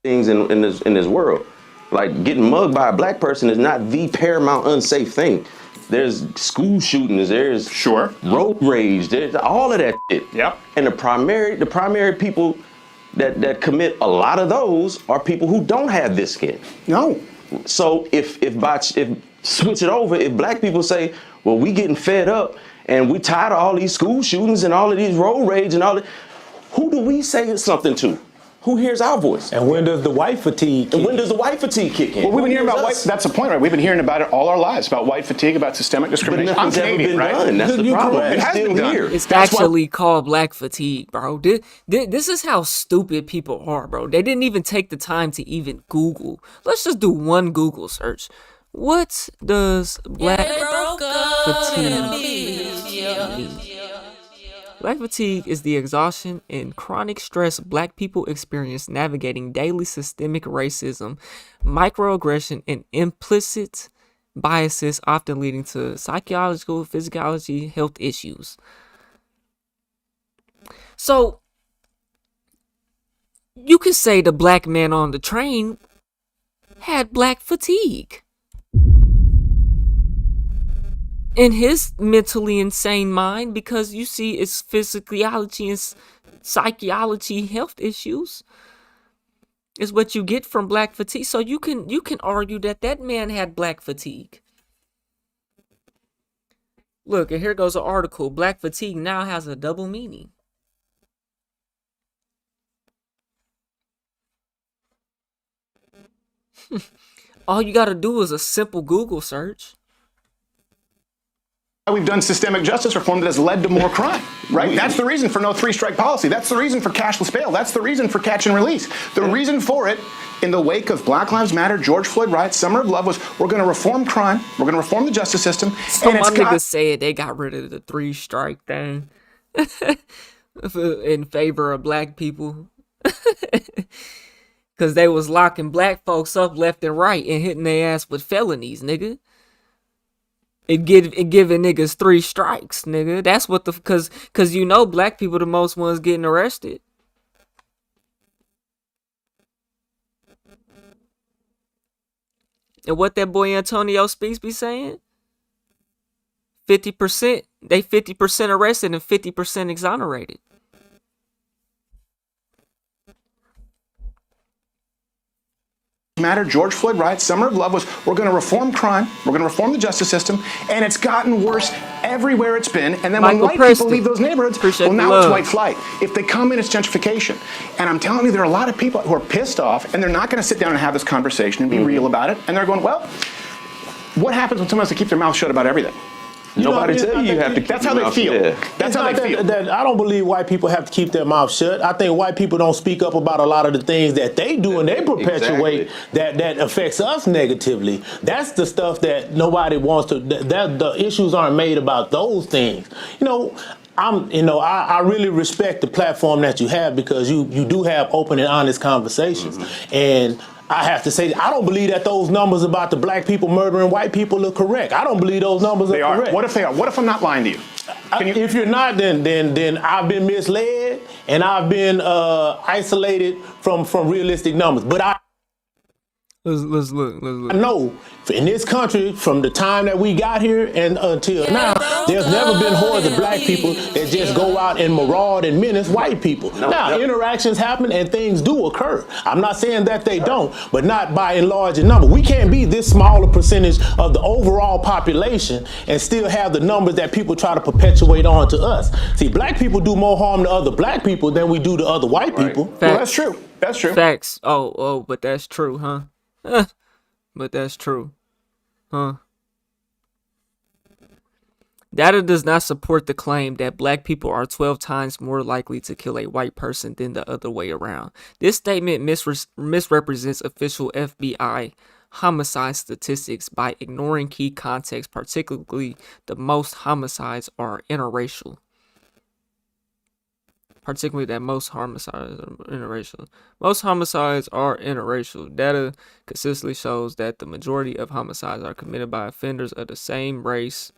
Things in this world. Like getting mugged by a black person is not the paramount unsafe thing. There's school shootings, there's road rage, there's all of that shit. Yep. And the primary people that commit a lot of those are people who don't have this skin. No. So if switch it over, if black people say, well, we getting fed up and we tired of all these school shootings and all of these road rage and all that. Who do we say something to? Who hears our voice? And when does the white fatigue kick in? And when does the white fatigue kick in? Well, we've been hearing about white. That's the point, right? We've been hearing about it all our lives, about white fatigue, about systemic discrimination. I'm Canadian, right? Done. That's the problem. It has been done. It's actually called black fatigue, bro. This is how stupid people are, bro. They didn't even take the time to even Google. Let's just do one Google search. What does black fatigue mean? Black fatigue is the exhaustion and chronic stress Black people experience navigating daily systemic racism, microaggression, and implicit biases, often leading to psychological, physiology, health issues. So, you could say the black man on the train had black fatigue. In his mentally insane mind, because you see it's physiology and psychology health issues is what you get from black fatigue. So you can argue that man had black fatigue. Look, and here goes an article. Black fatigue now has a double meaning. All you gotta do is a simple Google search. We've done systemic justice reform that has led to more crime, right? That's the reason for no three-strike policy. That's the reason for cashless bail. That's the reason for catch and release. The reason for it, in the wake of Black Lives Matter, George Floyd riots, Summer of Love, was we're going to reform crime, we're going to reform the justice system. So my niggas said they got rid of the three-strike thing in favor of black people. Because they was locking black folks up left and right and hitting their ass with felonies, nigga. It giving niggas 3 strikes, nigga. That's what cause you know black people the most ones getting arrested. And what that boy Antonio Speaks be saying? 50%, they 50% arrested and 50% exonerated. Matter, George Floyd riots, Summer of Love was we're going to reform crime, we're going to reform the justice system, and it's gotten worse everywhere it's been. And then when white people leave those neighborhoods, well, now it's white flight. If they come in, it's gentrification. And I'm telling you, there are a lot of people who are pissed off, and they're not going to sit down and have this conversation and be real about it. And they're going, well, what happens when someone has to keep their mouth shut about everything? Nobody tell you have to keep That's how they feel. That's how they feel. I don't believe white people have to keep their mouth shut. I think white people don't speak up about a lot of the things that they do and they perpetuate that affects us negatively. That's the stuff that nobody wants to. The issues aren't made about those things. I really respect the platform that you have because you do have open and honest conversations. And I have to say, I don't believe that those numbers about the black people murdering white people are correct. I don't believe those numbers are correct. What if they are? What if I'm not lying to you? If you're not, then I've been misled and I've been isolated from realistic numbers. But Let's look. I know in this country, from the time that we got here and until now, there's never been hordes of black people that just go out and maraud and menace white people. Interactions happen and things do occur. I'm not saying that they don't, but not by and large in number. We can't be this small a percentage of the overall population and still have the numbers that people try to perpetuate on to us. See, black people do more harm to other black people than we do to other white people. Well, that's true. That's true. Facts. Oh, but that's true, huh? But that's true. Huh? Data does not support the claim that black people are 12 times more likely to kill a white person than the other way around. This statement misrepresents official FBI homicide statistics by ignoring key context, particularly that most homicides are interracial. Most homicides are interracial. Data consistently shows that the majority of homicides are committed by offenders of the same race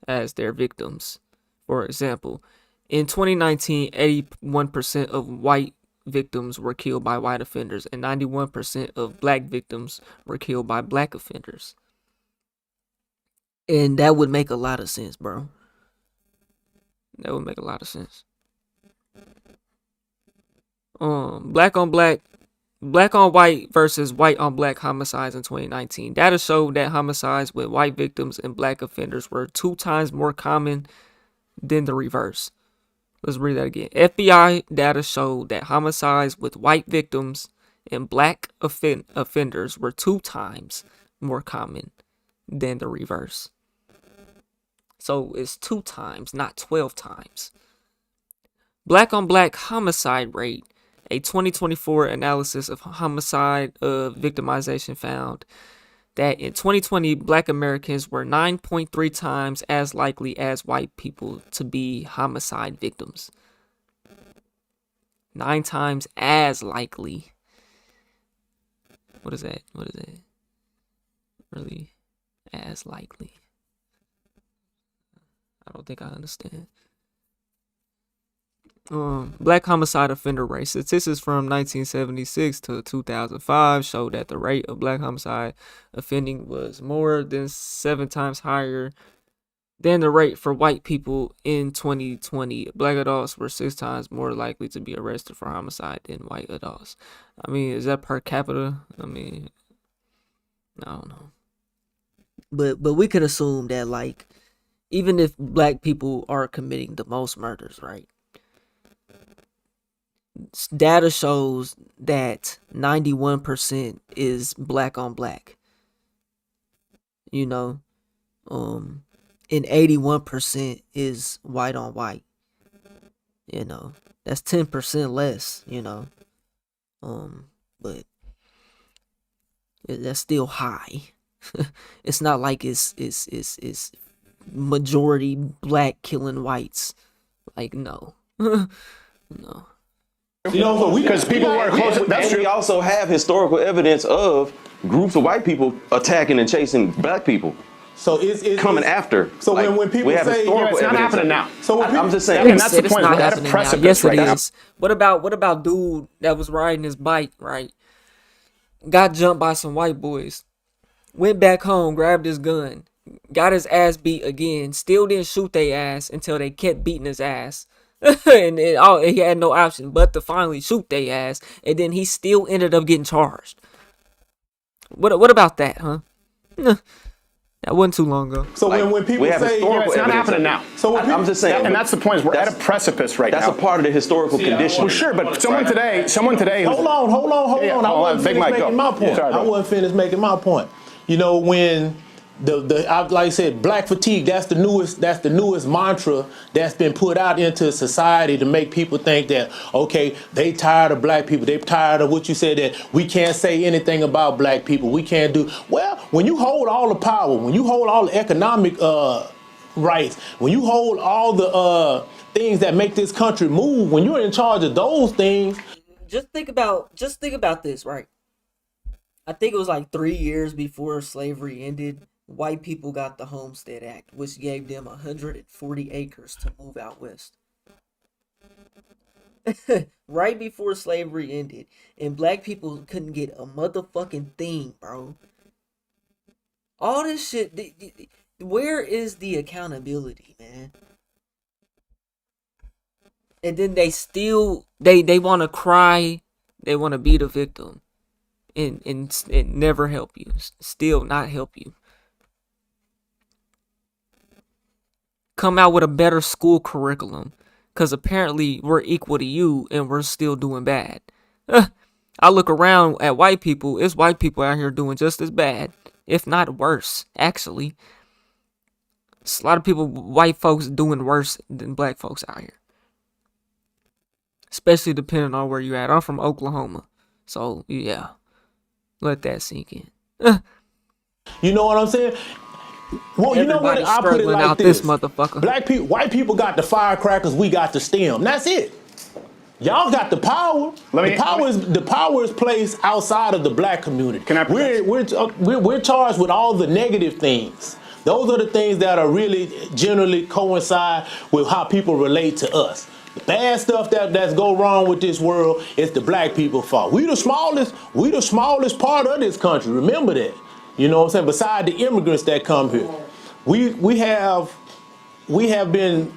as their victims. For example, in 2019, 81% of white victims were killed by white offenders, and 91% of black victims were killed by black offenders. And that would make a lot of sense, bro. That would make a lot of sense. Black on white versus white on black homicides in 2019. Data showed that homicides with white victims and black offenders were 2 times more common than the reverse. Let's read that again. FBI data showed that homicides with white victims and black offenders were 2 times more common than the reverse. So it's 2 times, not 12 times. Black on black homicide rate. A 2024 analysis of homicide victimization found that in 2020, black Americans were 9.3 times as likely as white people to be homicide victims. 9 times as likely. What is that? What is it? Really? As likely. I don't think I understand. Black homicide offender rate. Statistics from 1976 to 2005 showed that the rate of black homicide offending was more than 7 times higher than the rate for white people in 2020. Black adults were 6 times more likely to be arrested for homicide than white adults. I mean, is that per capita? I mean, I don't know. But we could assume that, like, even if black people are committing the most murders, right? Data shows that 91% is black on black. You know, and 81% is white on white. You know, that's 10% less, you know. But that's still high. It's not like it's majority black killing whites. Like, no. No. You know, because people who are close. And we also have historical evidence of groups of white people attacking and chasing black people. So it's coming after. So like, when people we have say historical it's not evidence happening now. So when I'm just saying, and that's the point. We're at a precipice yes, it right now. is. What about dude that was riding his bike, right? Got jumped by some white boys. Went back home, grabbed his gun, got his ass beat again. Still didn't shoot their ass until they kept beating his ass. And he had no option but to finally shoot their ass, and then he still ended up getting charged. What about that, huh? That wasn't too long ago. So when people say it's not happening now. So I'm just saying, and that's the point. Is we're at a precipice right now. That's a part of the historical condition. Well, sure, but someone today. Hold on. I wasn't finished making my point. I wasn't finished making my point. You know, when like I said, black fatigue, that's the newest mantra that's been put out into society to make people think that, okay, they tired of black people. They tired of what you said, that we can't say anything about black people. We can't do. Well, when you hold all the power, when you hold all the economic rights, when you hold all the things that make this country move, when you're in charge of those things. Just think about this, right? I think it was like 3 years before slavery ended. White people got the Homestead Act, which gave them 140 acres to move out west. Right before slavery ended. And black people couldn't get a motherfucking thing, bro. All this shit, where is the accountability, man? And then they still, they want to cry, they want to be the victim. And never help you. Still not help you. Come out with a better school curriculum, because apparently we're equal to you and we're still doing bad. I look around at white people, it's white people out here doing just as bad, if not worse, actually. It's a lot of people, white folks, doing worse than black folks out here. Especially depending on where you're at. I'm from Oklahoma, so yeah, let that sink in. You know what I'm saying? Well, you know what? I put it like this, motherfucker. White people got the firecrackers, we got the stem. That's it. Y'all got the power. The power is placed outside of the black community. We're charged with all the negative things. Those are the things that are really generally coincide with how people relate to us. The bad stuff that's go wrong with this world is the black people's fault. We the smallest part of this country. Remember that. You know what I'm saying? Beside the immigrants that come here, we have been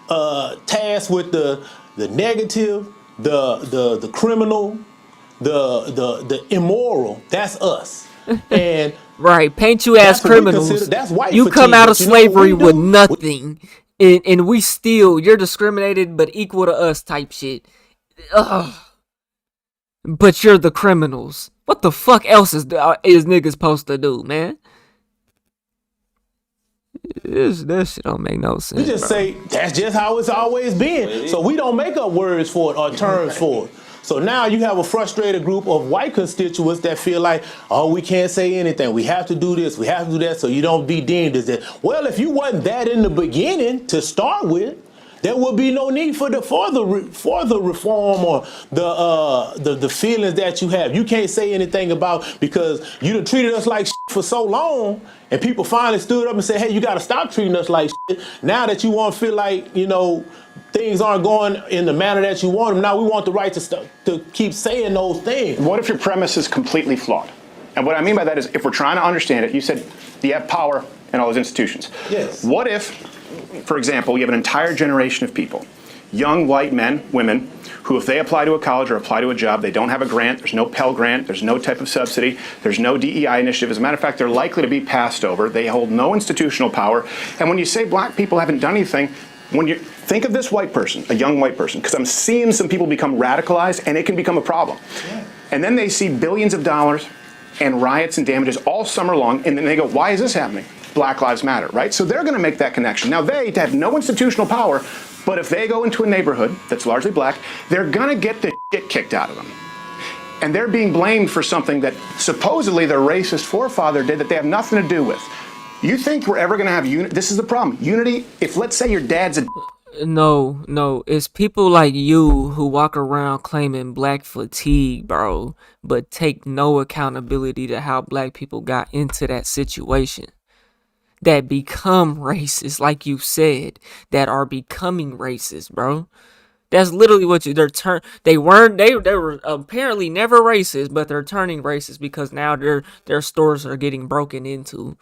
tasked with the negative, the criminal, the immoral. That's us. And right, paint you as criminals. That's white you fatigue, come out of slavery with nothing, and we still, you're discriminated but equal to us type shit. Ugh. But you're the criminals. What the fuck else is niggas supposed to do, man? That shit don't make no sense. We just say that's just how it's always been. So we don't make up words for it or terms for it. So now you have a frustrated group of white constituents that feel like, oh, we can't say anything. We have to do this. We have to do that so you don't be deemed as that. Well, if you wasn't that in the beginning to start with, there would be no need for the reform or the feelings that you have. You can't say anything about because you done treated us like shit for so long, and people finally stood up and said, hey, you got to stop treating us like shit. Now that you want to feel like, you know, things aren't going in the manner that you want them, now we want the right to keep saying those things. What if your premise is completely flawed? And what I mean by that is, if we're trying to understand it, you said you have power in all those institutions. Yes. What if, for example, you have an entire generation of people, young white men, women, who if they apply to a college or apply to a job, they don't have a grant, there's no Pell Grant, there's no type of subsidy, there's no DEI initiative. As a matter of fact, they're likely to be passed over. They hold no institutional power. And when you say black people haven't done anything, when you think of this white person, a young white person, because I'm seeing some people become radicalized and it can become a problem. Yeah. And then they see billions of dollars and riots and damages all summer long, and then they go, why is this happening? Black Lives Matter, right? So they're going to make that connection. Now they have no institutional power, but if they go into a neighborhood that's largely black, they're going to get the shit kicked out of them. And they're being blamed for something that supposedly their racist forefather did that they have nothing to do with. You think we're ever going to have unity? This is the problem. Unity, if let's say your dad's a... No, it's people like you who walk around claiming black fatigue, bro, but take no accountability to how black people got into that situation. That become racist, like you said, that are becoming racist, bro. That's literally what they were apparently never racist, but they're turning racist because now their stores are getting broken into.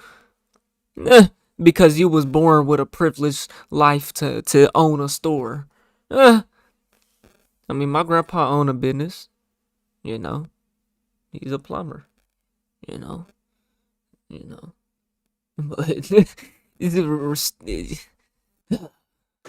Because you was born with a privileged life to own a store. I mean, my grandpa owned a business, you know. He's a plumber, you know. But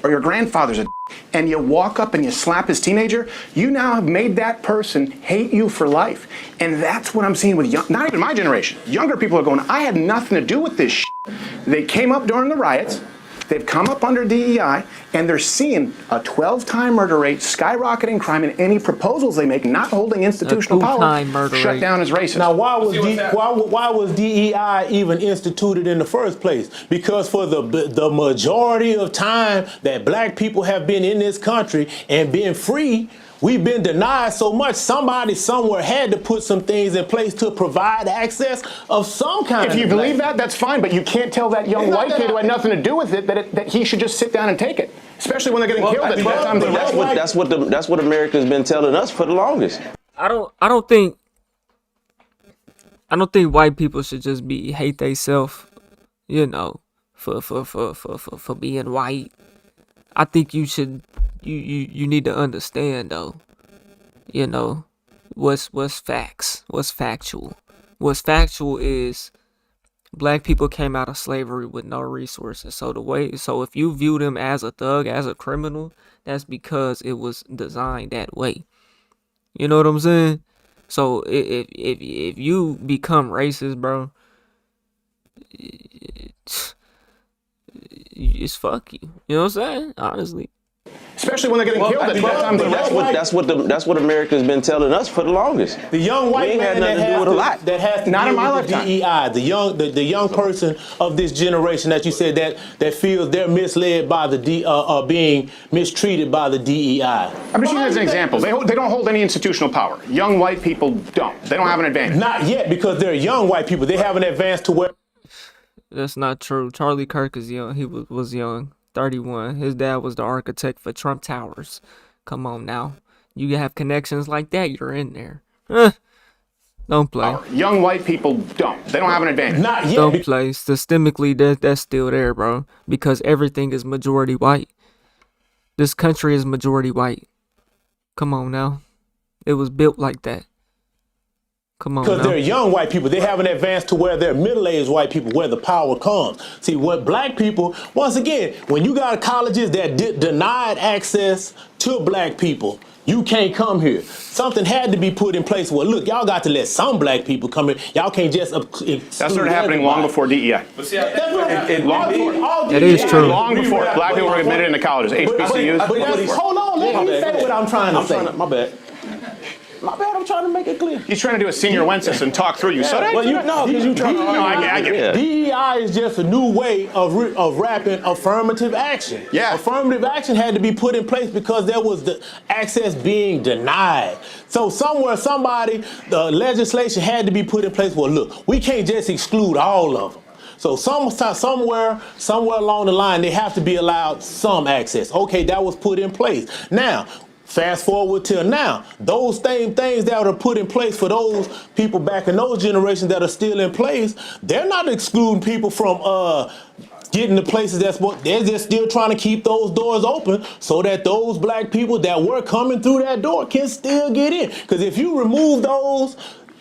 or your grandfather's a and you walk up and you slap his teenager, you now have made that person hate you for life. And that's what I'm seeing with not even my generation. Younger people are going, I had nothing to do with this shit. They came up during the riots, they've come up under DEI, and they're seeing a 12-time murder rate, skyrocketing crime, and any proposals they make not holding institutional power shut down as racist. Now, why was DEI even instituted in the first place? Because for the majority of time that black people have been in this country and been free, we've been denied so much. Somebody somewhere had to put some things in place to provide access of some kind. If you believe that, that's fine, but you can't tell that young white kid who had nothing to do with it that he should just sit down and take it, especially when they're getting killed at 12 times. That's what America's been telling us for the longest. I don't think white people should just hate theyself, you know, for being white. I think you should. You need to understand though, you know, what's facts, what's factual. What's factual is black people came out of slavery with no resources. So if you view them as a thug, as a criminal, that's because it was designed that way. You know what I'm saying? So if you become racist, bro, it's fuck you. You know what I'm saying? Honestly. Especially when they're getting killed at 12 times. That's what America's been telling us for the longest. The young white man that has to not in my deal with lifetime. DEI, the young person of this generation that you said that feels they're misled by being mistreated by the DEI. I'm just using it as an example. They don't hold any institutional power. Young white people don't. They don't have an advantage. Not yet, because they're young white people. They haven't advanced to where. That's not true. Charlie Kirk is young. He was young. 31. His dad was the architect for Trump Towers. Come on now. You have connections like that, you're in there. Don't play. Young white people don't. They don't have an advantage. Not yet. Don't play. Systemically, that's still there, bro. Because everything is majority white. This country is majority white. Come on now. It was built like that. Come on, because now. they're young white people. They haven't advanced to where they're middle-aged white people, where the power comes. See, what black people, once again, when you got colleges that denied access to black people, you can't come here. Something had to be put in place. Well, look, y'all got to let some black people come here. Y'all can't just that started happening long before DEI. That is true. Long before black people were admitted into colleges, HBCUs. Hold on, let me say what I'm trying to say. My bad. I'm trying to make it clear. He's trying to do a senior Wences and talk through you. So that, because you trying to. I get it. DEI is just a new way of wrapping affirmative action. Yeah. Affirmative action had to be put in place because there was the access being denied. So somewhere, the legislation had to be put in place. Well, look, we can't just exclude all of them. So somewhere along the line, they have to be allowed some access. Okay, that was put in place. Now, fast forward till now, those same things that are put in place for those people back in those generations that are still in place, they're not excluding people from getting to places they're just still trying to keep those doors open so that those black people that were coming through that door can still get in. Because if you remove those,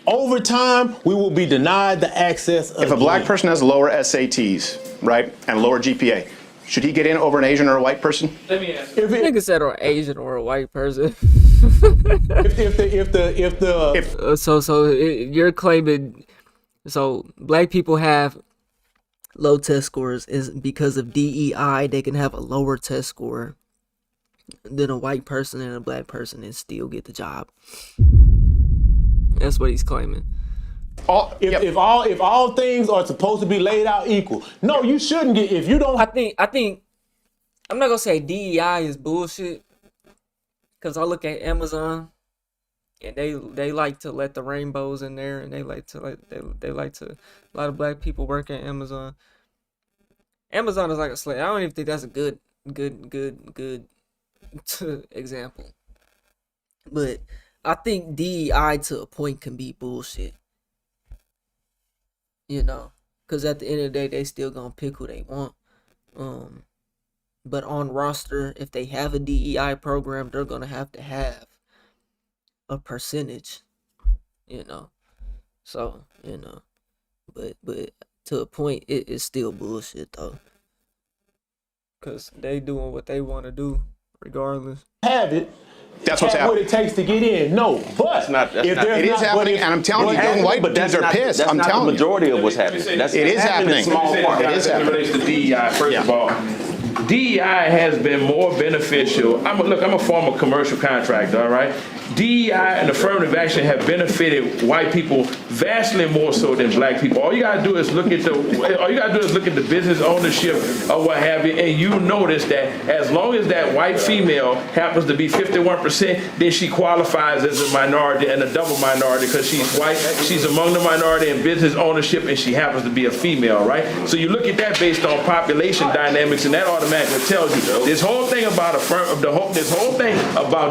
over time, we will be denied the access again. If a black person has lower SATs, right, and lower GPA, should he get in over an Asian or a white person? Let me ask you. If nigga said or Asian or a white person. You're claiming black people have low test scores is because of DEI. They can have a lower test score than a white person and a black person and still get the job. That's what he's claiming. If all things are supposed to be laid out equal, no, you shouldn't get. If you don't, I think I'm not gonna say DEI is bullshit, because I look at Amazon and they like to let the rainbows in there, and they like to a lot of black people work at Amazon. Amazon is like a slave. I don't even think that's a good example, but I think DEI to a point can be bullshit. You know, because at the end of the day, they still gonna pick who they want. But on roster, if they have a DEI program, they're gonna have to have a percentage. You know, so but to a point, it is still bullshit though. Because they doing what they want to do, regardless. Have it. That's what's happening. What it takes to get in. No, but it is happening, and I'm telling you, young white dudes are pissed. I'm telling you. That's not the majority of what's happening. It is happening. It is happening. Relates to DEI, first of all. DEI has been more beneficial. I'm a former commercial contractor, all right? DEI and affirmative action have benefited white people vastly more so than black people. All you gotta do is look at the business ownership or what have you, and you notice that as long as that white female happens to be 51%, then she qualifies as a minority and a double minority because she's white, she's among the minority in business ownership, and she happens to be a female, right? So you look at that based on population dynamics, and that automatically tells you this whole thing about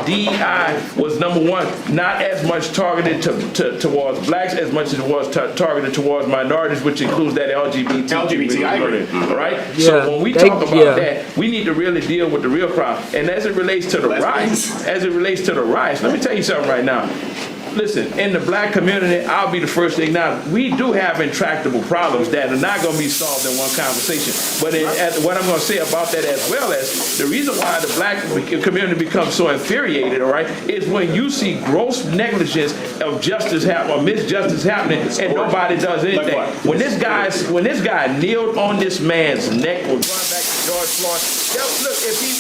DEI was, number one, not as much targeted towards blacks as much as it was targeted towards minorities, which includes that LGBT, I agree. Right? Yeah, so when we talk about that, we need to really deal with the real problem. And as it relates to the riots, let me tell you something right now. Listen, in the black community, I'll be the first to acknowledge, we do have intractable problems that are not going to be solved in one conversation. But what I'm going to say about that, as well as the reason why the black community becomes so infuriated, all right, is when you see gross negligence of justice or misjustice happening and nobody does anything. When this guy kneeled on this man's neck, was going back to George Floyd, look, if he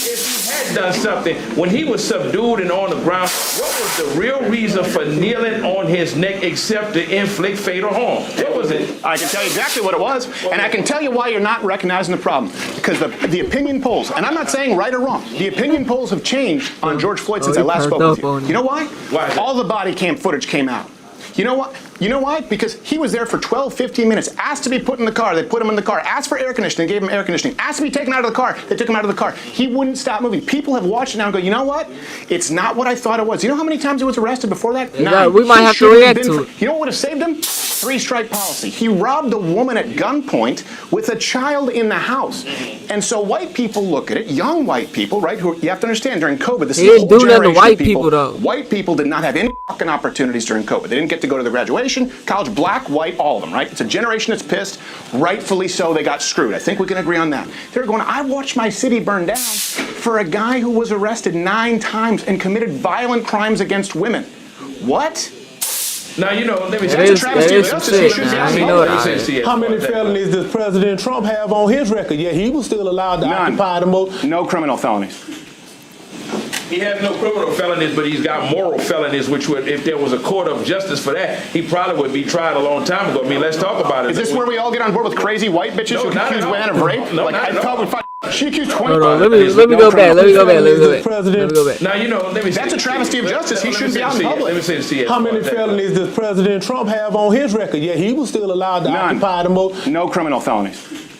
had done something, when he was subdued and on the ground, what was the real reason for kneeling on his neck except to inflict fatal harm? What was it? I can tell you exactly what it was, and I can tell you why you're not recognizing the problem. Because the opinion polls, and I'm not saying right or wrong, the opinion polls have changed on George Floyd since I last spoke with you. You know why? All the body cam footage came out. You know what? You know why? Because he was there for 12, 15 minutes, asked to be put in the car, they put him in the car, asked for air conditioning, gave him air conditioning, asked to be taken out of the car, they took him out of the car. He wouldn't stop moving. People have watched it now and go, you know what? It's not what I thought it was. You know how many times he was arrested before that? 9. We might have to react to it. You know what would have saved him? three-strike policy. He robbed a woman at gunpoint with a child in the house. And so white people look at it, young white people, right, who you have to understand during COVID, this is a whole generation of white people, though. White people did not have any fucking opportunities during COVID. They didn't get to go to the graduation, college, black, white, all of them, right? It's a generation that's pissed. Rightfully so, they got screwed. I think we can agree on that. They're going, I watched my city burn down for a guy who was arrested 9 times and committed violent crimes against women. What? Now, you know, let me say, That is some shit, man. How many felonies does President Trump have on his record? Yet he was still allowed to occupy the most. No criminal felonies. He has no criminal felonies, but he's got moral felonies, which would, if there was a court of justice for that, he probably would be tried a long time ago. I mean, let's talk about it. Is this where we all get on board with crazy white bitches who accuse women of rape? No, like, I thought we she accused 20. Hold on, let me go back. Let me go back. Now, you know, let me say, that's a travesty of justice. He shouldn't be out in public. Let me say this. How many felonies does President Trump have on his record? Yet he was still allowed to occupy the most. No criminal felonies.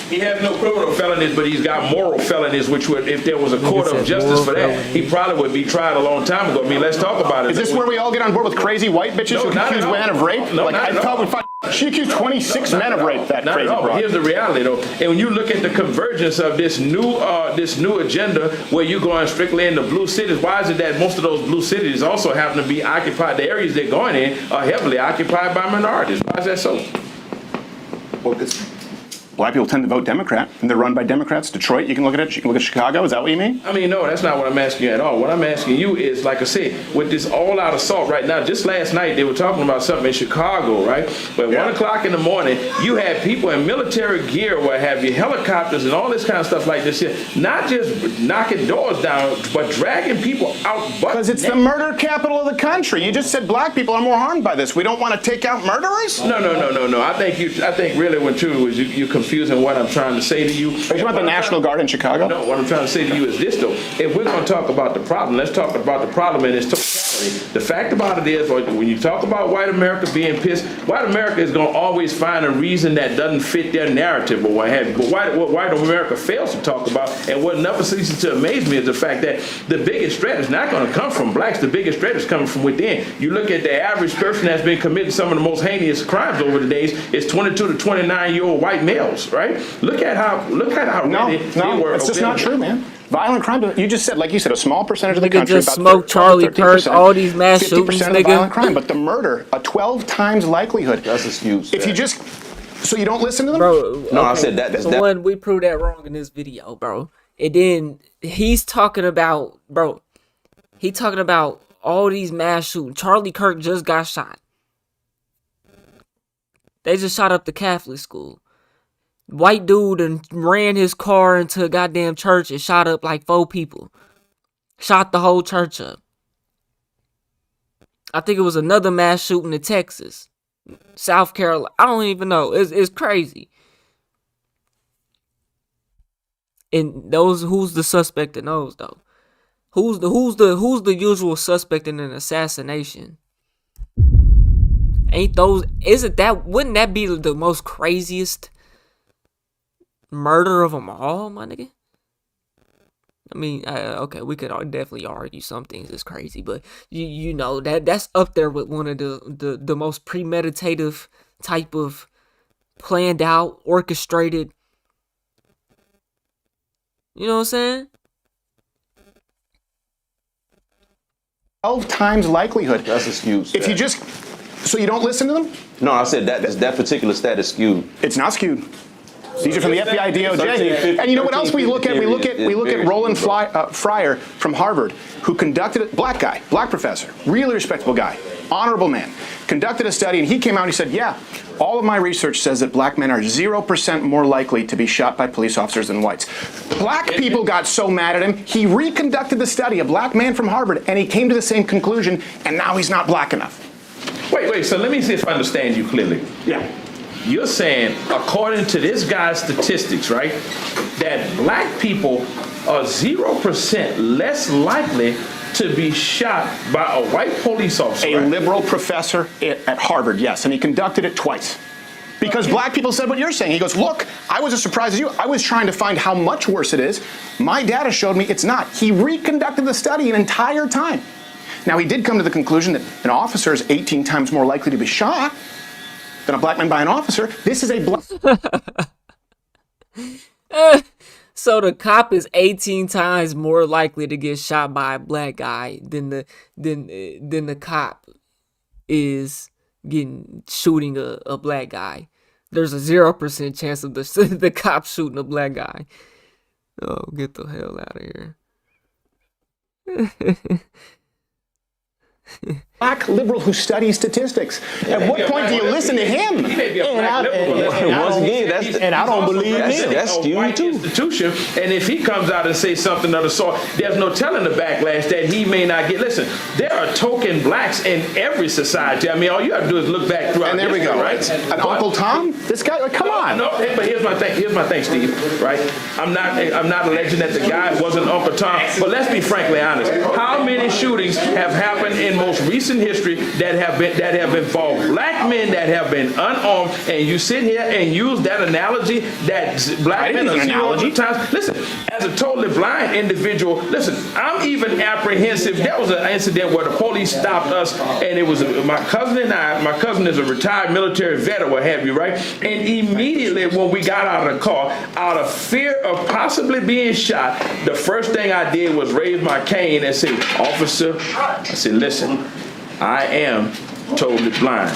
He has no criminal felonies, but he's got moral felonies, which would, if there was a court of justice for that, he probably would be tried a long time ago. I mean, let's talk about it. Is this where we all get on board with crazy white bitches who accuse women of rape? No, like, I thought we she accused 26 men of rape. That crazy broad. Here's the reality, though. And when you look at the convergence of this new agenda, where you're going strictly into blue cities, why is it that most of those blue cities also happen to be occupied? The areas they're going in are heavily occupied by minorities. Why is that so? Well, black people tend to vote Democrat, and they're run by Democrats. Detroit, you can look at it. You can look at Chicago. Is that what you mean? I mean, no, that's not what I'm asking you at all. What I'm asking you is, like I said, with this all-out assault right now, just last night they were talking about something in Chicago, right? But 1 o'clock in the morning, you had people in military gear, what have you, helicopters and all this kind of stuff like this here, not just knocking doors down, but dragging people out. Because it's the murder capital of the country. You just said black people are more harmed by this. We don't want to take out murderers? No. I think really what truly was you confusing what I'm trying to say to you. Are you talking about the National Guard in Chicago? No, what I'm trying to say to you is this, though. If we're going to talk about the problem, let's talk about the problem in its totality. The fact about it is, when you talk about white America being pissed, white America is going to always find a reason that doesn't fit their narrative or what have you. But what white America fails to talk about, and what never ceases to amaze me, is the fact that the biggest threat is not going to come from blacks. The biggest threat is coming from within. You look at the average person that's been committing some of the most heinous crimes over the days, it's 22 to 29-year-old white males, right? Look at how ready they were. It's just not true, man. Violent crime. You just said, like you said, a small percentage of the country. Just smoke Charlie Kirk, all these mass shootings, 50% of violent crime, but the murder, a 12 times likelihood. That's excuse. If you just, so you don't listen to them, bro. No, I said that. So one, we proved that wrong in this video, bro. And then he's talking about, bro. He talking about all these mass shootings. Charlie Kirk just got shot. They just shot up the Catholic school. White dude and ran his car into a goddamn church and shot up like 4 people. Shot the whole church up. I think it was another mass shooting in Texas. South Carolina. I don't even know. It's crazy. And who's the suspect in those though? Who's the usual suspect in an assassination? Wouldn't that be the most craziest murder of them all, my nigga? I mean, okay, we could definitely argue some things is crazy, but you know that's up there with one of the most premeditative type of planned out, orchestrated. You know what I'm saying? 12 times likelihood. That's excuse. If you just, so you don't listen to them? No, I said that particular stat is skewed. It's not skewed. These are from the FBI, DOJ. And you know what else we look at? We look at Roland Fryer from Harvard, who conducted it, black guy, black professor, really respectable guy, honorable man, conducted a study, and he came out and he said, yeah, all of my research says that black men are 0% more likely to be shot by police officers than whites. Black people got so mad at him, he reconducted the study, a black man from Harvard, and he came to the same conclusion, and now he's not black enough. Wait, so let me see if I understand you clearly. Yeah. You're saying, according to this guy's statistics, right, that black people are 0% less likely to be shot by a white police officer. A liberal professor at Harvard, yes, and he conducted it twice. Because black people said what you're saying. He goes, look, I was as surprised as you. I was trying to find how much worse it is. My data showed me it's not. He reconducted the study an entire time. Now, he did come to the conclusion that an officer is 18 times more likely to be shot than a black man by an officer. This is a black. So the cop is 18 times more likely to get shot by a black guy than the cop is shooting a black guy. There's a 0% chance of the cop shooting a black guy. Oh, get the hell out of here. Black liberal who studies statistics. At what point do you listen to him? And I don't believe him. That's skewed too. Institution, and if he comes out and says something of the sort, there's no telling the backlash that he may not get. Listen, there are token blacks in every society. I mean, all you have to do is look back throughout. And there we history, go. Right? And Uncle Tom, this guy, come on. No, but here's my thing. Here's my thing, Steve. Right? I'm not alleging that the guy wasn't Uncle Tom, but let's be frankly honest. How many shootings have happened in most recent history that have involved black men that have been unarmed, and you sit here and use that analogy that black men are analogy times. Listen, as a totally blind individual, listen, I'm even apprehensive. There was an incident where the police stopped us, and it was my cousin and I. My cousin is a retired military vet or what have you, right? And immediately when we got out of the car, out of fear of possibly being shot, the first thing I did was raise my cane and say, "Officer," I said, "Listen, I am totally blind."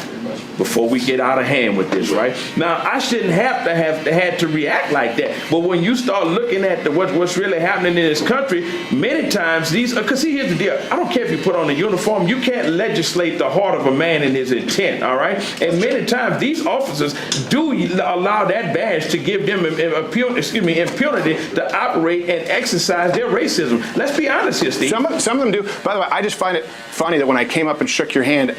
Before we get out of hand with this, right? Now, I shouldn't have to react like that. But when you start looking at what's really happening in this country, many times because see, here's the deal. I don't care if you put on a uniform. You can't legislate the heart of a man and his intent, all right? And many times these officers do allow that badge to give them impunity to operate and exercise their racism. Let's be honest here, Steve. Some of them do. By the way, I just find it funny that when I came up and shook your hand,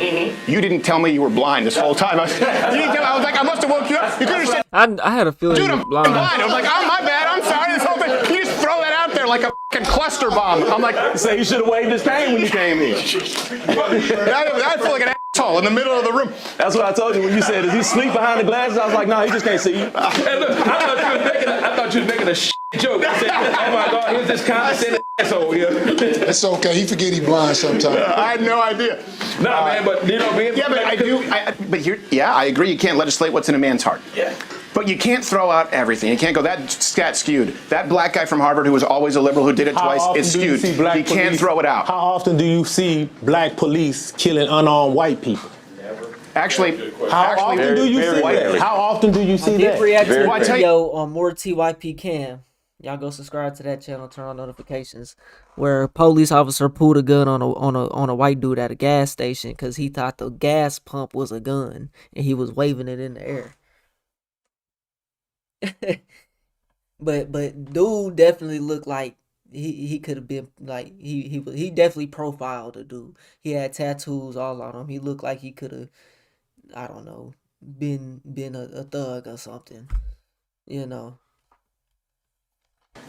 you didn't tell me you were blind this whole time. I was like, I must have woke you up. You could have said, I had a feeling dude, you I'm were blind. blind. I was like, oh, my bad. I'm sorry. This whole thing. You just throw that out there like a fucking cluster bomb. I'm like, Say you should have waved his cane when you came in. I feel like an asshole in the middle of the room. That's what I told you when you said, "Is he sleep behind the glasses?" I was like, "No, he just can't see you." Hey, look, I thought you was making a joke. I said, "Oh my God, here's this condescending asshole here." It's okay. He forget he blind sometimes. I had no idea. Nah, man, but you know, I agree. You can't legislate what's in a man's heart. Yeah. But you can't throw out everything. You can't go, that scat skewed. That black guy from Harvard who was always a liberal who did it twice, it's skewed. You can't throw it out. How often do you see black police killing unarmed white people? Actually, how often do you see that? How often do you see I did that? react to a video on More TYP Cam. Y'all go subscribe to that channel, turn on notifications. Where a police officer pulled a gun on a white dude at a gas station because he thought the gas pump was a gun and he was waving it in the air. but dude definitely looked like he could have been like he definitely profiled a dude. He had tattoos all on him. He looked like he could have, I don't know, been a thug or something, you know.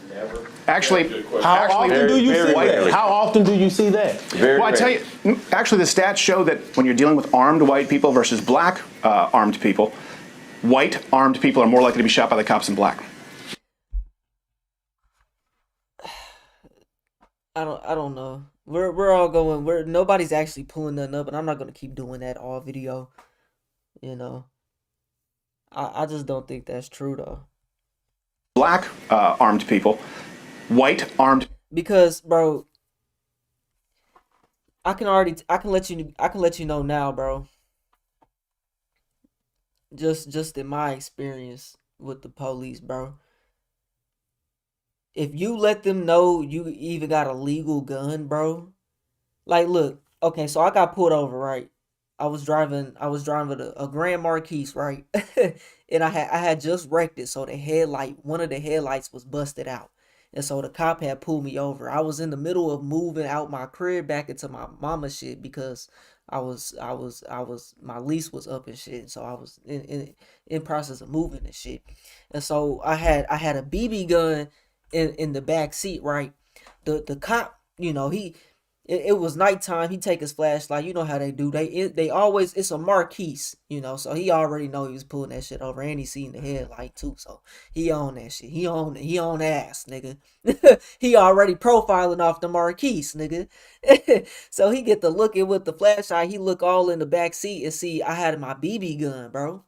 Never. Actually, how often do you see that? How often do you see that? Well, I tell you, actually, the stats show that when you're dealing with armed white people versus black armed people, white armed people are more likely to be shot by the cops than black. I don't know. We're all going. Nobody's actually pulling nothing up, and I'm not gonna keep doing that all video. You know. I just don't think that's true though. Black armed people, white armed. Because, bro, I can let you know now, bro. Just in my experience with the police, bro. If you let them know you even got a legal gun, bro. Like, look, okay, so I got pulled over, right? I was driving a Grand Marquis, right? And I had just wrecked it, so one of the headlights was busted out. And so the cop had pulled me over. I was in the middle of moving out my crib back into my mama's shit because my lease was up and shit. So I was in process of moving and shit. And so I had a BB gun in the back seat, right? The cop, you know, It was nighttime. He take his flashlight. You know how they do. They always, it's a Marquise, you know. So he already know he was pulling that shit over, and he seen the headlight too. So he on that shit. He on ass, nigga. He already profiling off the Marquise, nigga. So he get to looking with the flashlight. He look all in the back seat and see I had my BB gun, bro.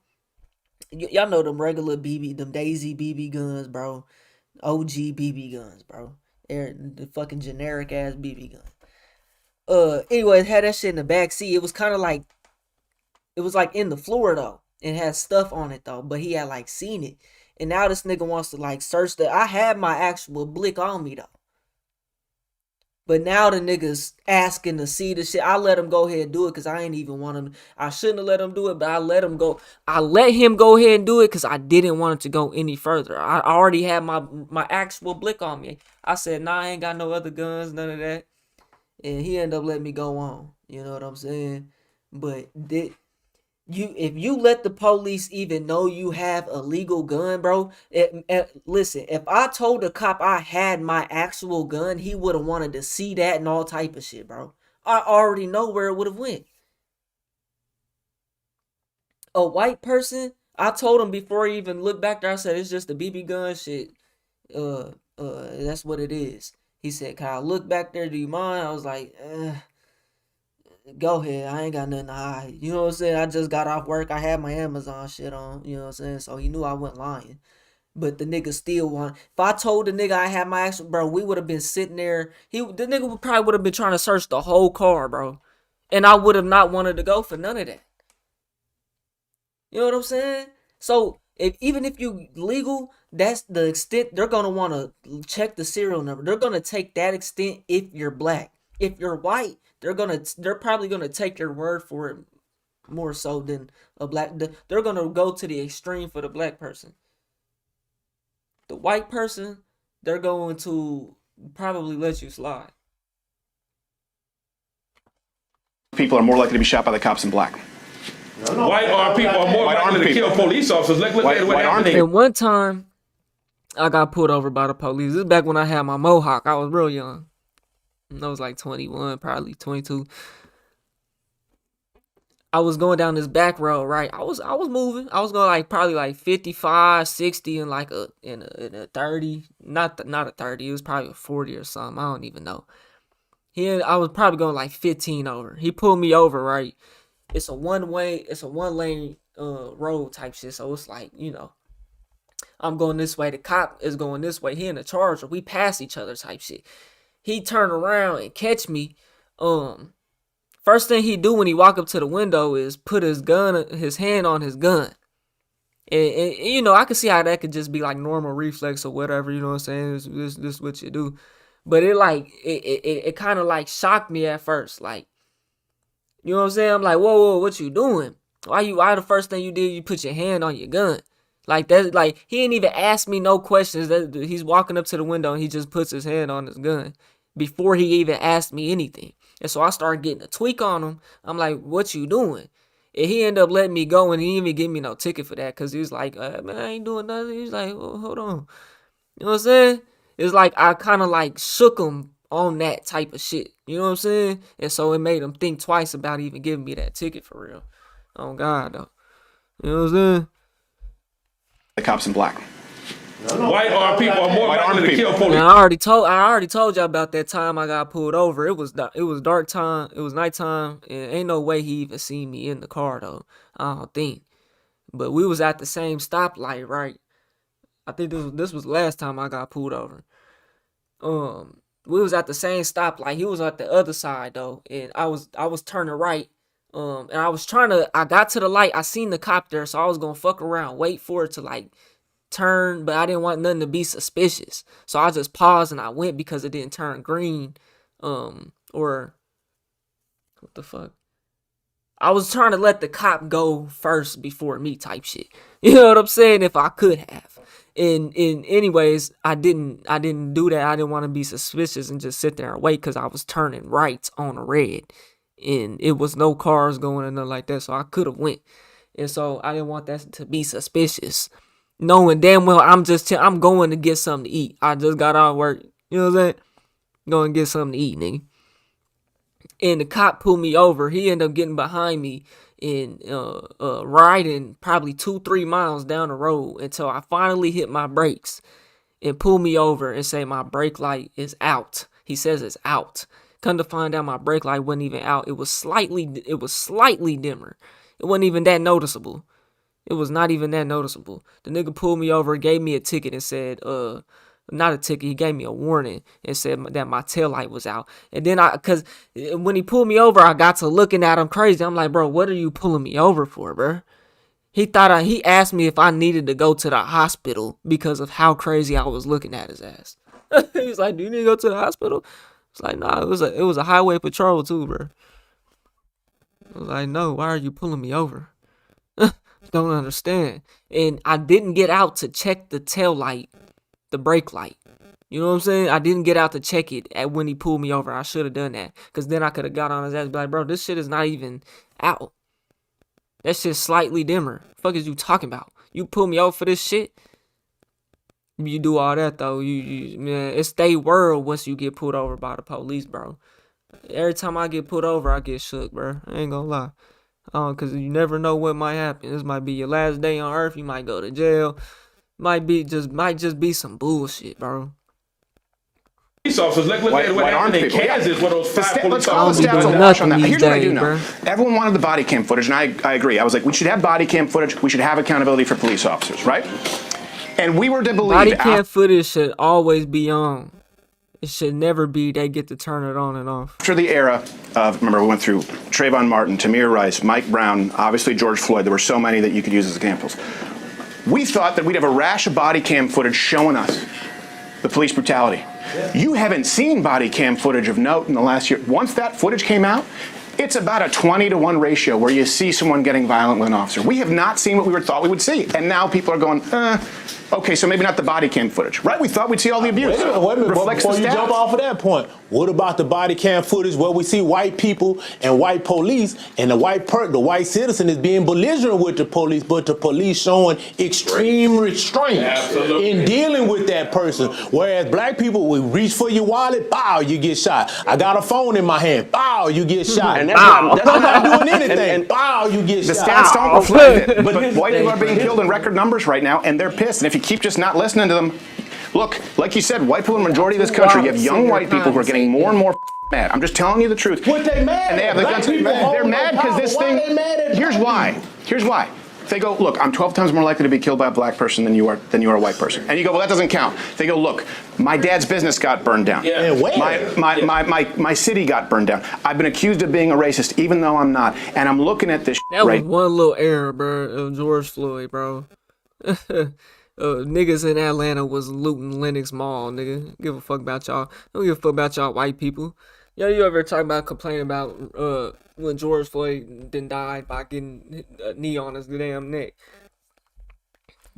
Y'all know them regular them Daisy BB guns, bro. OG BB guns, bro. They're the fucking generic ass BB gun. Anyway, it had that shit in the back seat. It was kind of like, it was like in the floor though. It had stuff on it though, but he had like seen it. And now this nigga wants to like search I had my actual blick on me though. But now the nigga's asking to see the shit. I let him go ahead and do it because I ain't even want him. I shouldn't have let him do it, but I let him go. I let him go ahead and do it because I didn't want it to go any further. I already had my actual blick on me. I said, nah, I ain't got no other guns, none of that. And he ended up letting me go on. You know what I'm saying? But if you let the police even know you have a legal gun, bro, listen, if I told the cop I had my actual gun, he would have wanted to see that and all type of shit, bro. I already know where it would have went. A white person, I told him before he even looked back there, I said, it's just a BB gun shit. That's what it is. He said, can I look back there? Do you mind? I was like, go ahead. I ain't got nothing to hide. You know what I'm saying? I just got off work. I had my Amazon shit on. You know what I'm saying? So he knew I wasn't lying. But the nigga still want. If I told the nigga I had my actual, bro, we would have been sitting there. The nigga probably would have been trying to search the whole car, bro. And I would have not wanted to go for none of that. You know what I'm saying? So even if you legal, that's the extent they're gonna want to check the serial number. They're gonna take that extent if you're black. If you're white, they're probably gonna take your word for it more so than a black. They're gonna go to the extreme for the black person. The white person, they're going to probably let you slide. People are more likely to be shot by the cops in black. White armed people are more likely to kill police officers. Look at what happened. And one time, I got pulled over by the police. This is back when I had my mohawk. I was real young. I was like 21, probably 22. I was going down this back road, right? I was moving. I was going like probably like 55, 60, and like in a 30. Not a 30. It was probably a 40 or something. I don't even know. I was probably going like 15 over. He pulled me over, right? It's a one lane road type shit. So it's like, you know, I'm going this way. The cop is going this way. He in the Charger. We pass each other type shit. He turned around and catch me. First thing he do when he walk up to the window is put his hand on his gun. And you know, I can see how that could just be like normal reflex or whatever, you know what I'm saying? This is what you do. But it kind of like shocked me at first. Like, you know what I'm saying? I'm like, whoa, what you doing? Why the first thing you did, you put your hand on your gun? Like that, like he didn't even ask me no questions. He's walking up to the window and he just puts his hand on his gun before he even asked me anything. And so I started getting a tweak on him. I'm like, what you doing? And he ended up letting me go, and he didn't even give me no ticket for that because he was like, man, I ain't doing nothing. He's like, well, hold on. You know what I'm saying? It's like I kind of like shook him on that type of shit. You know what I'm saying? And so it made him think twice about even giving me that ticket for real. Oh, God, though. You know what I'm saying? The cops in black. White armed people are more likely to kill police. Now, I already told y'all about that time I got pulled over. It was dark time. It was nighttime. And ain't no way he even seen me in the car though. I don't think. But we was at the same stoplight, right? I think this was the last time I got pulled over. We was at the same stoplight. He was at the other side though, and I was turning right. And I got to the light. I seen the cop there, so I was gonna fuck around, wait for it to like turn, but I didn't want nothing to be suspicious. So I just paused and I went because it didn't turn green. Or what the fuck? I was trying to let the cop go first before me type shit. You know what I'm saying? If I could have. And anyways, I didn't do that. I didn't want to be suspicious and just sit there and wait because I was turning right on a red. And it was no cars going or nothing like that. So I could have went. And so I didn't want that to be suspicious. Knowing damn well I'm going to get something to eat. I just got out of work. You know what I'm saying? Going to get something to eat, nigga. And the cop pulled me over. He ended up getting behind me and riding probably 2-3 miles down the road until I finally hit my brakes and pulled me over and say my brake light is out. He says it's out. Come to find out, my brake light wasn't even out. It was slightly dimmer. It wasn't even that noticeable. It was not even that noticeable. The nigga pulled me over, gave me a ticket and said, not a ticket, he gave me a warning and said that my tail light was out. And then cause when he pulled me over, I got to looking at him crazy. I'm like, bro, what are you pulling me over for, bro? He asked me if I needed to go to the hospital because of how crazy I was looking at his ass. He was like, do you need to go to the hospital? It's like, nah, it was a highway patrol too, bro. I was like, no, why are you pulling me over? Don't understand. And I didn't get out to check the tail light, the brake light. You know what I'm saying? I didn't get out to check it when he pulled me over. I should have done that. Because then I could have got on his ass and be like, bro, this shit is not even out. That shit's slightly dimmer. The fuck is you talking about? You pull me over for this shit? You do all that, though. Man, it's they world once you get pulled over by the police, bro. Every time I get pulled over, I get shook, bro. I ain't gonna lie. Cause you never know what might happen. This might be your last day on earth. You might go to jail. Might just be some bullshit, bro. Police officers, look at what happened in Kansas where those 5 police Let's call the stats awash on that. Here's what I do know. Everyone wanted the body cam footage, and I agree. I was like, we should have body cam footage. We should have accountability for police officers, right? And we were to believe body cam footage should always be on. It should never be they get to turn it on and off. After the era of, remember, we went through Trayvon Martin, Tamir Rice, Mike Brown, obviously George Floyd. There were so many that you could use as examples. We thought that we'd have a rash of body cam footage showing us the police brutality. You haven't seen body cam footage of note in the last year. Once that footage came out, it's about a 20-to-1 ratio where you see someone getting violent with an officer. We have not seen what we thought we would see. And now people are going, okay, so maybe not the body cam footage, right? We thought we'd see all the abuse. Wait a minute, before you jump off of that point, what about the body cam footage where we see white people and white police and the white citizen is being belligerent with the police, but the police showing extreme restraint in dealing with that person. Whereas black people, we reach for your wallet, bow, you get shot. I got a phone in my hand, bow, you get shot. And that's not doing anything, bow, you get shot. The stats don't reflect it, but white people are being killed in record numbers right now, and they're pissed. And if you keep just not listening to them, look, like you said, white people in the majority of this country, you have young white people who are getting more and more mad. I'm just telling you the truth. What they mad? And they have the guns. They're mad because this thing. Here's why. Here's why. They go, look, I'm 12 times more likely to be killed by a black person than you are a white person. And you go, well, that doesn't count. They go, look, my dad's business got burned down. Yeah. My city got burned down. I've been accused of being a racist, even though I'm not. And I'm looking at this. That was one little error, bro, of George Floyd, bro. Niggas in Atlanta was looting Lenox Mall, nigga. Give a fuck about y'all. Don't give a fuck about y'all white people. Yo, you ever talk about complaining about when George Floyd then died by getting a knee on his damn neck?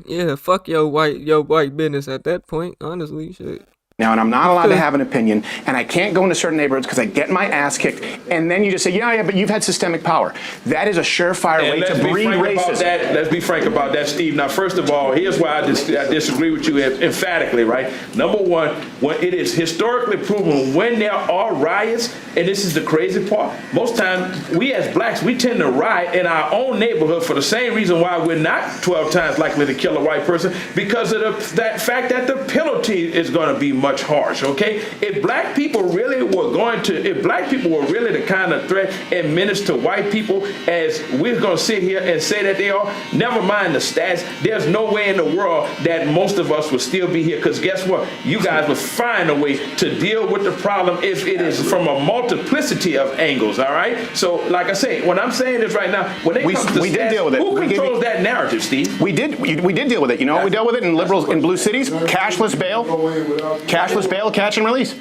Yeah, fuck your white business at that point, honestly, shit. Now, and I'm not allowed to have an opinion, and I can't go into certain neighborhoods because I get my ass kicked, and then you just say, yeah, but you've had systemic power. That is a surefire way to breed racism. Let's be frank about that, Steve. Now, first of all, here's why I disagree with you emphatically, right? Number one, when it is historically proven when there are riots, and this is the crazy part, most times we as blacks, we tend to riot in our own neighborhood for the same reason why we're not 12 times likely to kill a white person, because of that fact that the penalty is going to be much harsh, okay? If black people really were the kind of threat and menace to white people as we're going to sit here and say that they are, never mind the stats, there's no way in the world that most of us would still be here, because guess what? You guys will find a way to deal with the problem if it is from a multiplicity of angles, all right? So, like I say, when I'm saying this right now, when it comes to we stats, did deal with it. Who controls that narrative, Steve? We did deal with it. You know what we dealt with it in liberals in blue cities? Cashless bail, catch and release.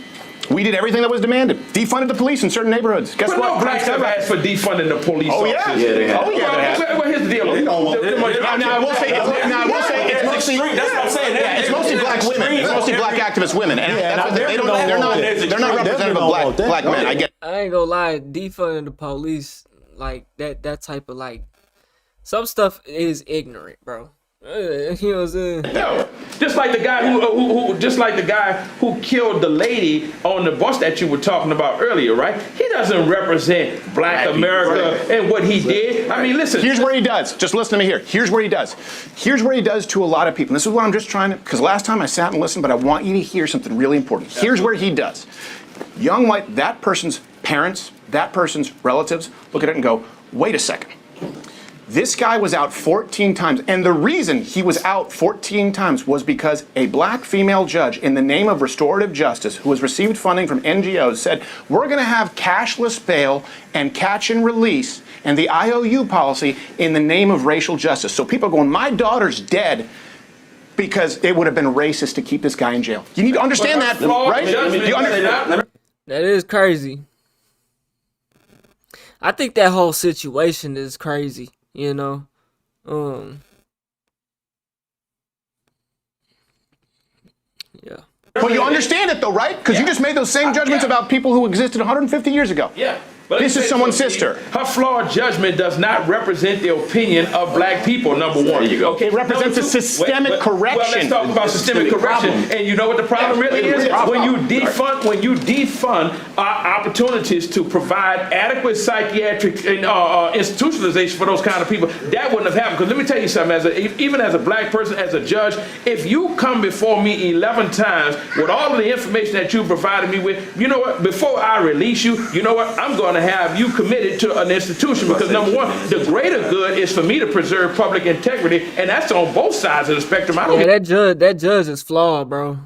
We did everything that was demanded. Defunded the police in certain neighborhoods. Guess but what? no blacks have asked for defunding the police officers. Yeah, they have. Well, here's the deal. Now, I will say it's mostly. That's what I'm saying. It's mostly black women. It's mostly black activist women, and they're not representative of black men. I get. I ain't gonna lie, defunding the police, like that type of like, some stuff is ignorant, bro. You know what I'm saying? No, Just like the guy who killed the lady on the bus that you were talking about earlier, right? He doesn't represent Black America and what he did. I mean, listen. Here's where he does. Just listen to me here. Here's where he does. Here's where he does to a lot of people. And this is what I'm just trying to, because last time I sat and listened, but I want you to hear something really important. Here's where he does. Young white, that person's parents, that person's relatives, look at it and go, wait a second. This guy was out 14 times, and the reason he was out 14 times was because a black female judge, in the name of restorative justice, who has received funding from NGOs, said, we're going to have cashless bail and catch and release and the IOU policy in the name of racial justice. So people are going, my daughter's dead because it would have been racist to keep this guy in jail. You need to understand that, right? That is crazy. I think that whole situation is crazy. You know, yeah. But you understand it though, right? Because you just made those same judgments about people who existed 150 years ago. Yeah. This is someone's sister. Her flawed judgment does not represent the opinion of black people, number one. There you go. Okay, it represents a systemic correction. Well, let's talk about systemic correction. And you know what the problem really is? When you defund opportunities to provide adequate psychiatric institutionalization for those kind of people, that wouldn't have happened. Because let me tell you something, even as a black person, as a judge, if you come before me 11 times with all of the information that you provided me with, you know what, before I release you, you know what, I'm going to have you committed to an institution, because number one, the greater good is for me to preserve public integrity, and that's on both sides of the spectrum. I don't that judge is flawed, bro.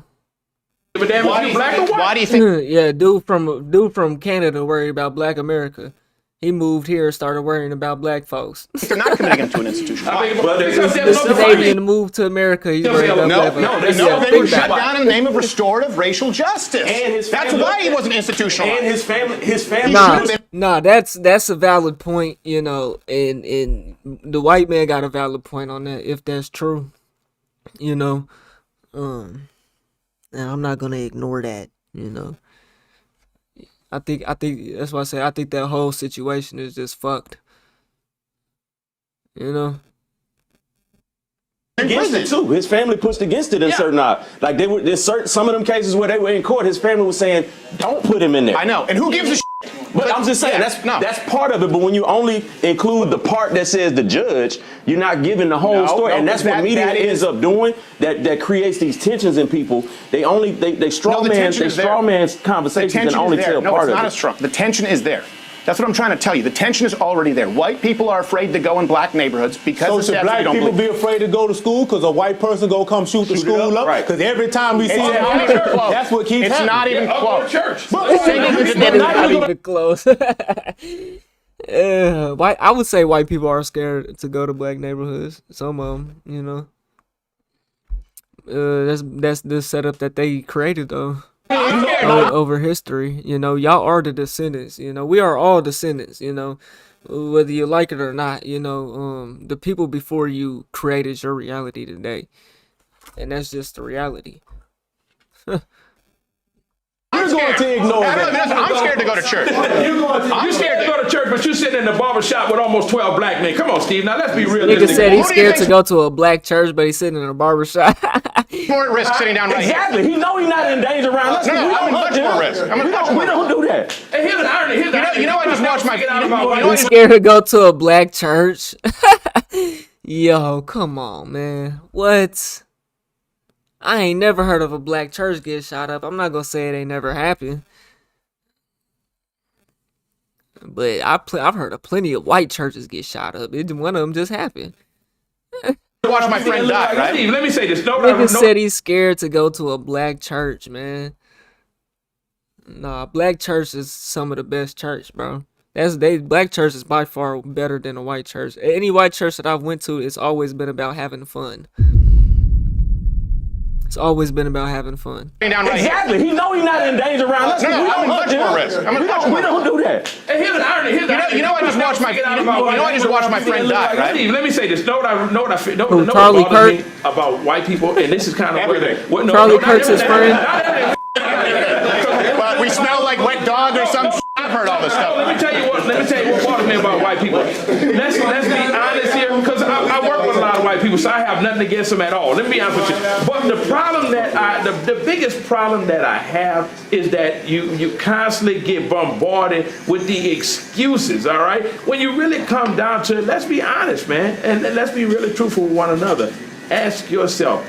give a damn if you black or white. Why do you think? Yeah, dude from Canada worried about Black America. He moved here and started worrying about black folks. They're not committing him to an institution. The Canadian moved to America. He's worried about black folks. They were shut down in the name of restorative racial justice. And that's why he wasn't institutionalized. And his family. Nah, that's a valid point, you know, and the white man got a valid point on that, if that's true, you know. And I'm not gonna ignore that, you know. I think that's why I say I think that whole situation is just fucked. You know? Against it too. His family pushed against it in certain like there's some of them cases where they were in court, his family was saying, don't put him in there. I know. And who gives a shit? But I'm just saying that's part of it. But when you only include the part that says the judge, you're not giving the whole story. And that's what media ends up doing. That creates these tensions in people. They straw man's conversations and only tell part of it. No, it's not a straw. The tension is there. That's what I'm trying to tell you. The tension is already there. White people are afraid to go in black neighborhoods because so should black people be afraid to go to school because a white person go come shoot the school up? Because every time we see it, that's what keeps happening. It's not even close. It's not even close. I would say white people are scared to go to black neighborhoods. Some of them, you know. That's the setup that they created, though. Over history, you know, y'all are the descendants, you know, we are all descendants, you know, whether you like it or not, you know, the people before you created your reality today, and that's just the reality. You're going to ignore that. I'm scared to go to church. You're scared to go to church, but you're sitting in the barber shop with almost 12 black men. Come on, Steve. Now let's be realistic. Nigga said he's scared to go to a black church, but he's sitting in a barber shop. More at risk sitting down right here. He know he's not in danger around us. I'm much more risk. We don't do that. Hey, here's an irony. You know, I just watched my. He's scared to go to a black church. Yo, come on, man. What? I ain't never heard of a black church get shot up. I'm not gonna say it ain't never happened, but I've heard of plenty of white churches get shot up. One of them just happened. Watch my friend die, right? Steve, let me say this. Nigga said he's scared to go to a black church, man. Nah, black church is some of the best church, bro. Black church is by far better than a white church. Any white church that I've went to, it's always been about having fun. It's always been about having fun. Exactly. He know he's not in danger around us. I'm much more risk. We don't do that. Hey, here's an irony. You know, I just watched my friend die, right? Steve, let me say this. Know what Charlie bothers Kirk me about white people, and this is kind of everything. Charlie Kirk's his friend. But we smell like wet dog or some. I've heard all this stuff. Let me tell you what bothers me about white people. Let's be honest here, because I work with a lot of white people, so I have nothing against them at all. Let me be honest with you. But the problem the biggest problem that I have is that you constantly get bombarded with the excuses, all right? When you really come down to it, let's be honest, man, and let's be really truthful with one another. Ask yourself,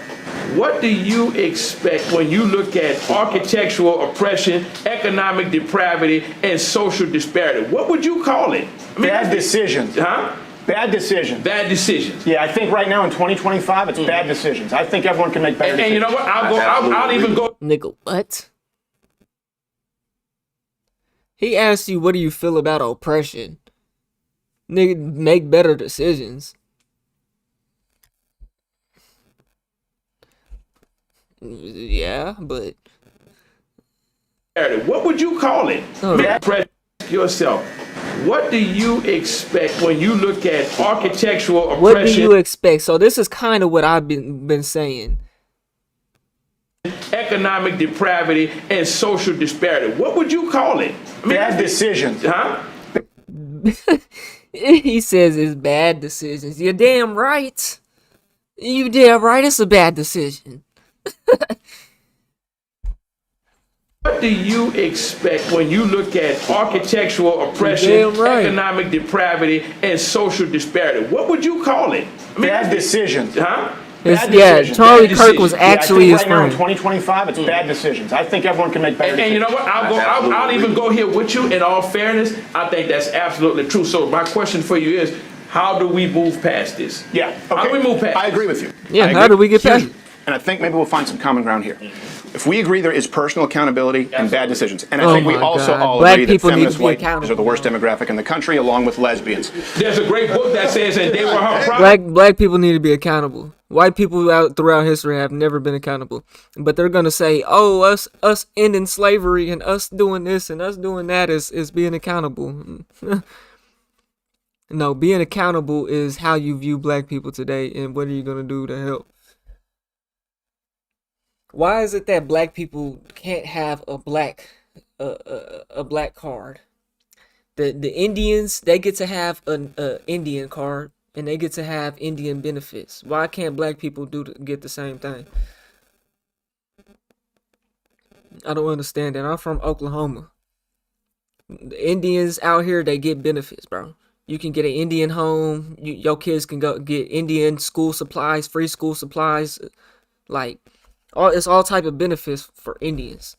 what do you expect when you look at architectural oppression, economic depravity, and social disparity? What would you call it? Bad decisions. Huh? Bad decisions. Bad decisions. Yeah, I think right now in 2025, it's bad decisions. I think everyone can make better decisions. And you know what? I'll even go. Nigga, what? He asked you, what do you feel about oppression? Nigga, make better decisions. Yeah, but what would you call it? Ask yourself, what do you expect when you look at architectural oppression? What do you expect? So this is kind of what I've been saying. Economic depravity and social disparity. What would you call it? Bad decisions. Huh? He says it's bad decisions. You're damn right. You damn right it's a bad decision. What do you expect when you look at architectural oppression, economic depravity, and social disparity? What would you call it? Bad decisions. Huh? Yeah, Charlie Kirk was actually his right now in friend. 2025, it's bad decisions. I think everyone can make better decisions. And you know what? I'll even go here with you. In all fairness, I think that's absolutely true. So my question for you is, how do we move past this? Yeah. Okay. How do we move past I agree with you. Yeah, how do we get past it? And I think maybe we'll find some common ground here. If we agree there is personal accountability and bad decisions, and I Oh think we my also God. all Black agree that people need to feminist be white accountable. are the worst demographic in the country, along with lesbians. There's a great book that says that they were her problem. Black people need to be accountable. White people throughout history have never been accountable. But they're gonna say, oh, us ending slavery and us doing this and us doing that is being accountable. No, being accountable is how you view black people today and what are you gonna do to help. Why is it that black people can't have a black card? The Indians, they get to have an Indian card and they get to have Indian benefits. Why can't black people get the same thing? I don't understand that. I'm from Oklahoma. The Indians out here, they get benefits, bro. You can get an Indian home. Your kids can go get Indian school supplies, free school supplies, like. It's all type of benefits for Indians.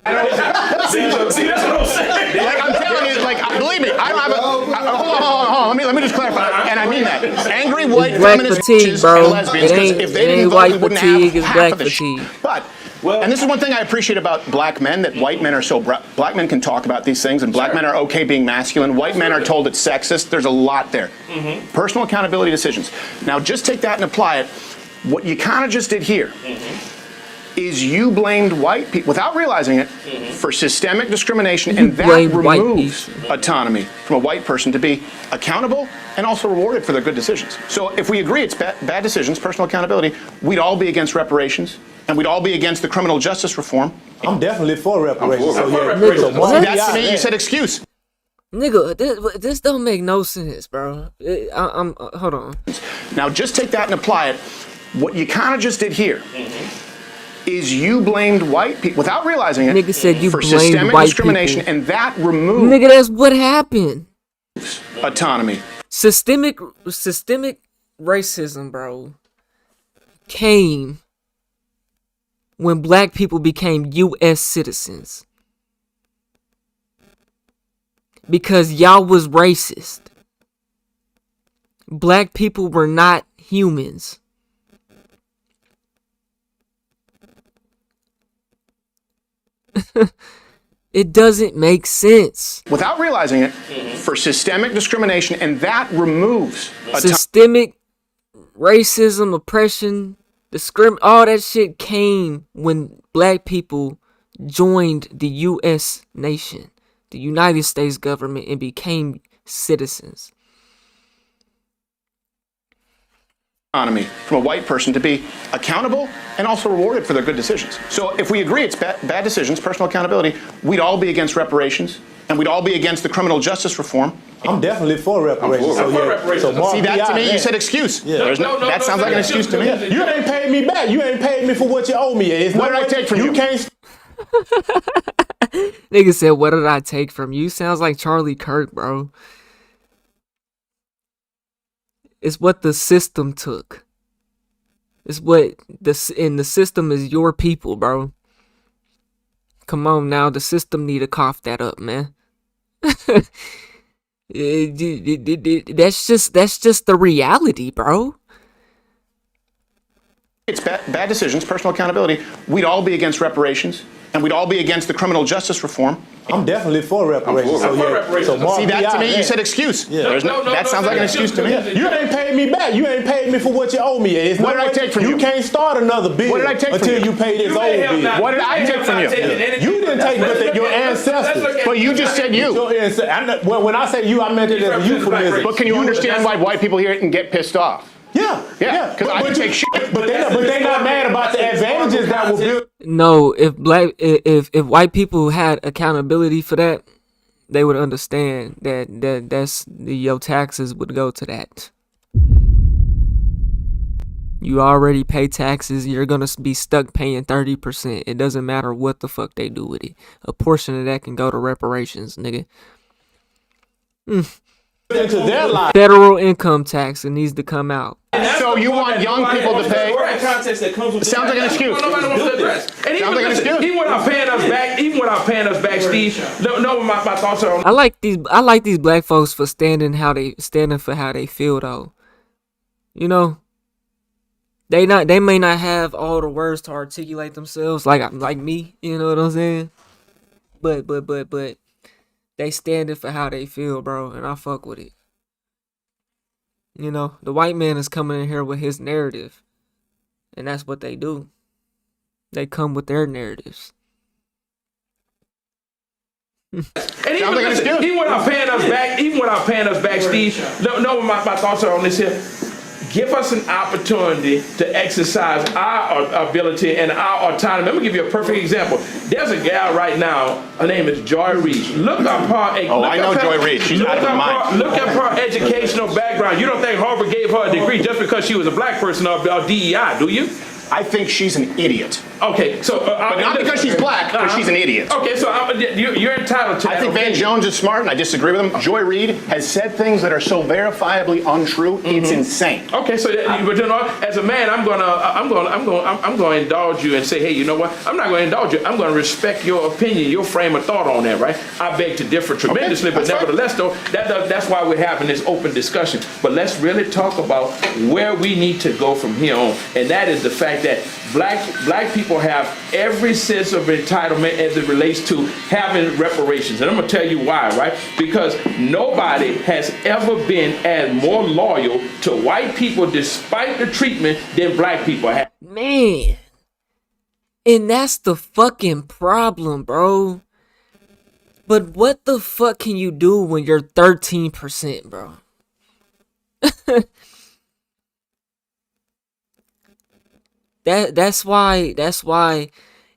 See, that's what I'm saying. Like I'm telling you, like believe me, I don't have a. Hold on. Let me just clarify, and I mean that. Angry white Black feminist fatigue, bitches bro. and lesbians, It because ain't- if it they didn't ain't vote, white we wouldn't fatigue, have it's half black of the fatigue. But. And this is one thing I appreciate about black men, that white men are so black men can talk about these things, and black men are okay being masculine. White men are told it's sexist. There's a lot there. Personal accountability decisions. Now, just take that and apply it. What you kind of just did here is you blamed white people, without realizing it, for systemic discrimination, and that removes autonomy from a white person to be accountable and also rewarded for their good decisions. So if we agree it's bad decisions, personal accountability, we'd all be against reparations, and we'd all be against the criminal justice reform. I'm definitely for reparations. That's to me, you said excuse. Nigga, this don't make no sense, bro. I'm hold on. Now just take that and apply it. What you kind of just did here is you blamed white people, without realizing it, Nigga said you for blamed systemic white discrimination, people. and that removes Nigga, that's what happened. autonomy. Systemic racism, bro, came when black people became U.S. citizens. Because y'all was racist. Black people were not humans. It doesn't make sense. Without realizing it, for systemic discrimination, and that removes Systemic racism, oppression, all that shit came when black people joined the U.S. nation, the United States government, and became citizens. economy from a white person to be accountable and also rewarded for their good decisions. So if we agree it's bad decisions, personal accountability, we'd all be against reparations and we'd all be against the criminal justice reform. I'm definitely for reparations. I'm for reparations. Mark See, that me to out me, there. you said excuse. Yeah. That sounds like an excuse to me. You ain't paid me back. You ain't paid me for what you owe me. It's What did I take from you? You can't. Nigga said, "What did I take from you?" Sounds like Charlie Kirk, bro. It's what the system took. It's what the system is your people, bro. Come on now, the system need to cough that up, man. That's just the reality, bro. It's bad decisions, personal accountability. We'd all be against reparations and we'd all be against the criminal justice reform. I'm definitely for reparations. I'm for reparations. So Mark See, that me to out me, there. you said excuse. Yeah. That sounds like an excuse to me. You ain't paid me back. You ain't paid me for what you owe me. It's What did I take from you? You can't start another bill What did I take from until you? you pay this old bill. What did I take from you? You didn't take but your ancestors. But you just said you. When I say you, I meant it as a euphemism. But can you understand why white people hear it and get pissed off? Yeah. Because I can take shit. But they not mad about the advantages that were built. No, if white people had accountability for that, they would understand that's your taxes would go to that. You already pay taxes. You're gonna be stuck paying 30%. It doesn't matter what the fuck they do with it. A portion of that can go to reparations, nigga. Into their life. Federal income tax, it needs to come out. So you want young people to pay? Sounds like an excuse. Nobody wants to address. And Sounds like an excuse. even without paying us back, Steve. No, my thoughts are on. I like these black folks for standing for how they feel though. You know, they may not have all the words to articulate themselves like me. You know what I'm saying? But they standing for how they feel, bro, and I fuck with it. You know, the white man is coming in here with his narrative, and that's what they do. They come with their narratives. And even without paying us back, Steve. No, my thoughts are on this here. Give us an opportunity to exercise our ability and our autonomy. Let me give you a perfect example. There's a gal right now. Her name is Joy Reid. Look up her. I know Joy Reid. She's out of her mind. Look up her educational background. You don't think Harvard gave her a degree just because she was a black person or DEI, do you? I think she's an idiot. Okay, so but not because she's black, but she's an idiot. Okay, so you're entitled to that. I think Van Jones is smart, and I disagree with him. Joy Reid has said things that are so verifiably untrue. It's insane. Okay, so but you know, as a man, I'm gonna indulge you and say, hey, you know what? I'm not gonna indulge you. I'm gonna respect your opinion, your frame of thought on that, right? I beg to differ tremendously, but nevertheless, though, that's why we're having this open discussion. But let's really talk about where we need to go from here on, and that is the fact that black people have every sense of entitlement as it relates to having reparations. And I'm going to tell you why, right? Because nobody has ever been as more loyal to white people despite the treatment than black people have. Man. And that's the fucking problem, bro. But what the fuck can you do when you're 13%, bro? That's why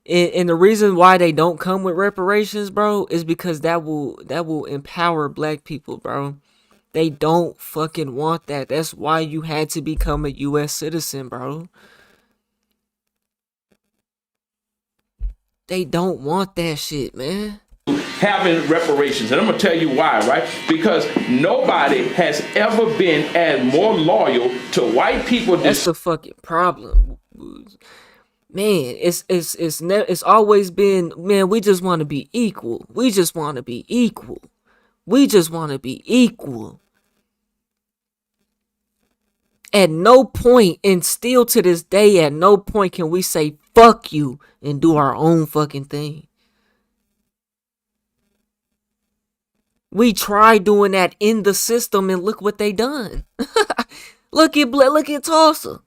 and the reason why they don't come with reparations, bro, is because that will empower black people, bro. They don't fucking want that. That's why you had to become a US citizen, bro. They don't want that shit, man. Having reparations, and I'm gonna tell you why, right? Because nobody has ever been as more loyal to white people. That's the fucking problem, man. It's always been, man. We just want to be equal. We just want to be equal. We just want to be equal. At no point, and still to this day, at no point can we say fuck you and do our own fucking thing. We tried doing that in the system, and look what they done. look at Tulsa.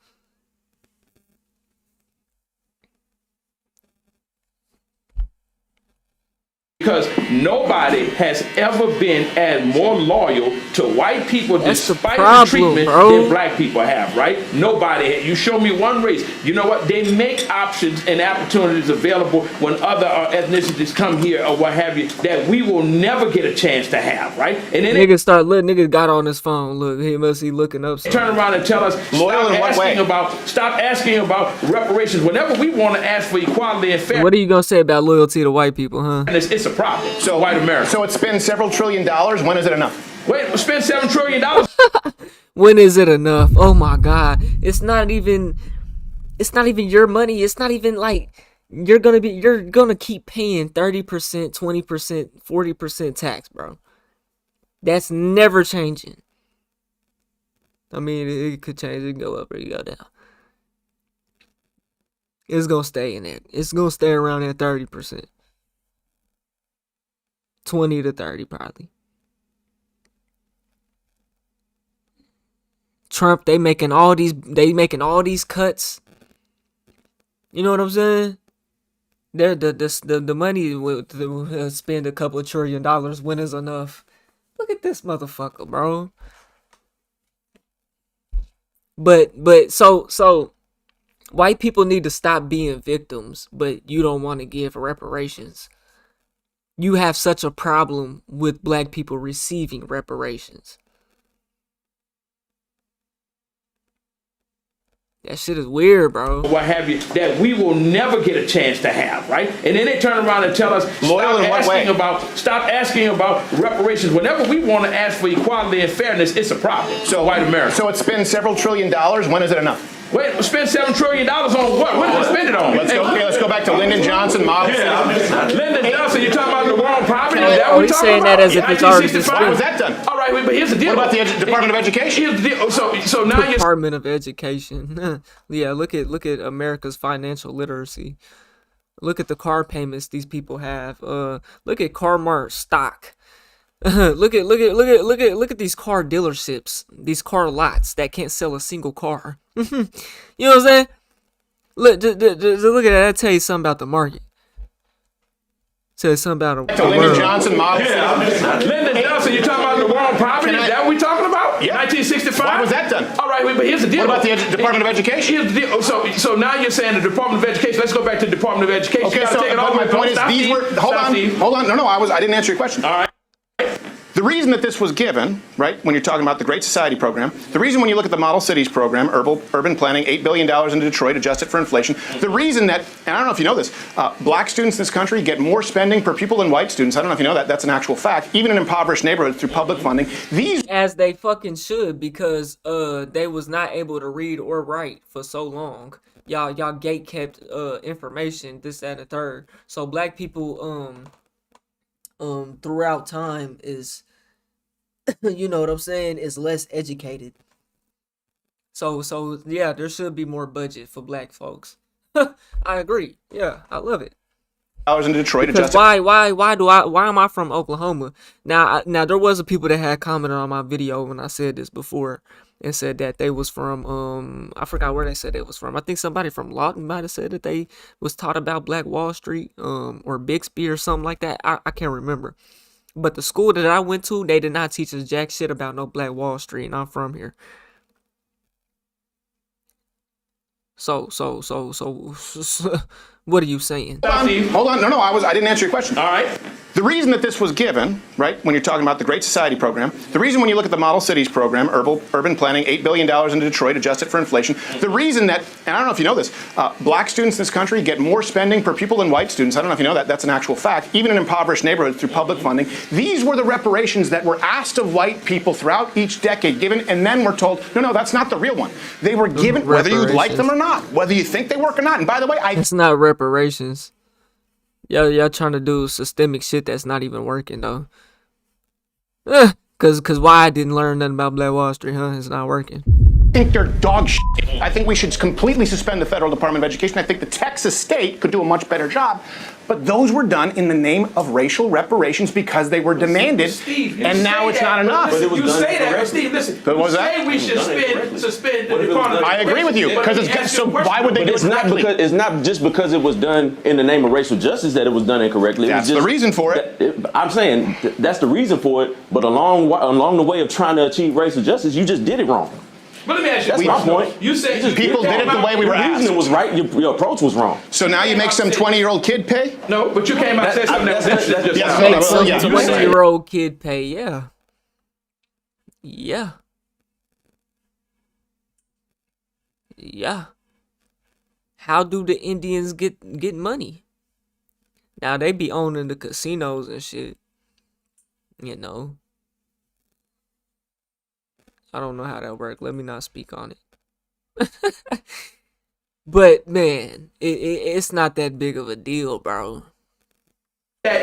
because nobody has ever been as more loyal to white people despite the treatment than black people have, right? Nobody. You show me one race. You know what? They make options and opportunities available when other ethnicities come here or what have you that we will never get a chance to have, right? And then niggas got on his phone. Look, he must be looking up. Turn around and tell us stop asking about reparations whenever we want to ask for equality and fairness. What are you gonna say about loyalty to white people, huh? It's a problem. So white America. So it spends several $1 trillion. When is it enough? Wait, spend $7 trillion. When is it enough? Oh my God! It's not even your money. It's not even like you're gonna keep paying 30%, 20%, 40% tax, bro. That's never changing. I mean, it could change. It can go up or it can go down. It's gonna stay in there. It's gonna stay around at 30%. 20 to 30 probably. Trump, they making all these cuts. You know what I'm saying? The money to spend a couple of $1 trillion when is enough. Look at this motherfucker, bro. But so white people need to stop being victims, but you don't want to give reparations. You have such a problem with black people receiving reparations. That shit is weird, bro. What have you that we will never get a chance to have, right? And then they turn around and tell us stop asking about reparations. Whenever we want to ask for equality and fairness, it's a problem. So white America. So it spends several $1 trillion. When is it enough? Wait, spend $7 trillion on what? What did they spend it on? Let's go back to Lyndon Johnson model. Lyndon Johnson, you're talking about the war on poverty? Is that Oh, what he's we're saying talking that as if it's already been 1965? spent. Why was that done? All right, but here's the deal. What about the Department of Education? Here's the deal. So now you're Department of Education. Yeah, look at America's financial literacy. Look at the car payments these people have. Look at Carmart stock. Look at these car dealerships, these car lots that can't sell a single car. You know what I'm saying? Look, just look at that. I tell you something about the market. Tell you something about the Lyndon Johnson model. Lyndon Johnson, you're talking about the war on poverty? Is that what we're talking about? Yeah. 1965? Why was that done? All right, but here's the deal. What about the Department of Education? Here's the deal. So now you're saying the Department of Education. Let's go back to the Department of Education. Okay, so my point is, these were. Hold on. No, I didn't answer your question. All right. The reason that this was given, right, when you're talking about the Great Society program, the reason when you look at the Model Cities program, urban planning, $8 billion into Detroit, adjusted for inflation, the reason that, and I don't know if you know this, black students in this country get more spending per pupil than white students. I don't know if you know that. That's an actual fact. Even in impoverished neighborhoods through public funding. As they fucking should, because they was not able to read or write for so long. Y'all gate kept information, this, that, and the third. So black people throughout time is you know what I'm saying, is less educated. So yeah, there should be more budget for black folks. I agree. Yeah, I love it. In Detroit, because why am I from Oklahoma? Now there was a people that had commented on my video when I said this before and said that they was from I forgot where they said they was from. I think somebody from Lawton might have said that they was taught about Black Wall Street or Bixby or something like that. I can't remember. But the school that I went to, they did not teach us jack shit about no Black Wall Street, and I'm from here. So what are you saying? Hold on. No, I didn't answer your question. All right. The reason that this was given, right, when you're talking about the Great Society program, the reason when you look at the Model Cities program, urban planning, $8 billion into Detroit, adjusted for inflation, the reason that, and I don't know if you know this, black students in this country get more spending per pupil than white students. I don't know if you know that. That's an actual fact. Even in impoverished neighborhoods through public funding. These were the reparations that were asked of white people throughout each decade, given, and then we're told, no, that's not the real one. They were given, whether you like them or not, whether you think they work or not. And by the way, it's not reparations. Y'all trying to do systemic shit that's not even working though. Cause why I didn't learn nothing about Black Wall Street, huh? It's not working. I think they're dog shit. I think we should completely suspend the Federal Department of Education. I think the Texas state could do a much better job. But those were done in the name of racial reparations because they were demanded, Steve, and now it's not enough. Listen, you say that, but Steve, listen. But what was you that? say we should suspend the Department of I agree with you, Education, because but it's so. Why would they But do it's it not correctly? because it's not just because it was done in the name of racial justice that it was done incorrectly. It was That's the just, reason for it. I'm saying that's the reason for it. But along the way of trying to achieve racial justice, you just did it wrong. But let me ask you, That's my point. You said People did it the way we were Your asked. reasoning was right. Your approach was wrong. So now you make some 20-year-old kid pay? No, but you came out and said something that was interesting just Yes, now. make some You said- 20-year-old kid pay, yeah. Yeah. Yeah. How do the Indians get money? Now they be owning the casinos and shit. You know. I don't know how that works. Let me not speak on it. But man, it's not that big of a deal, bro.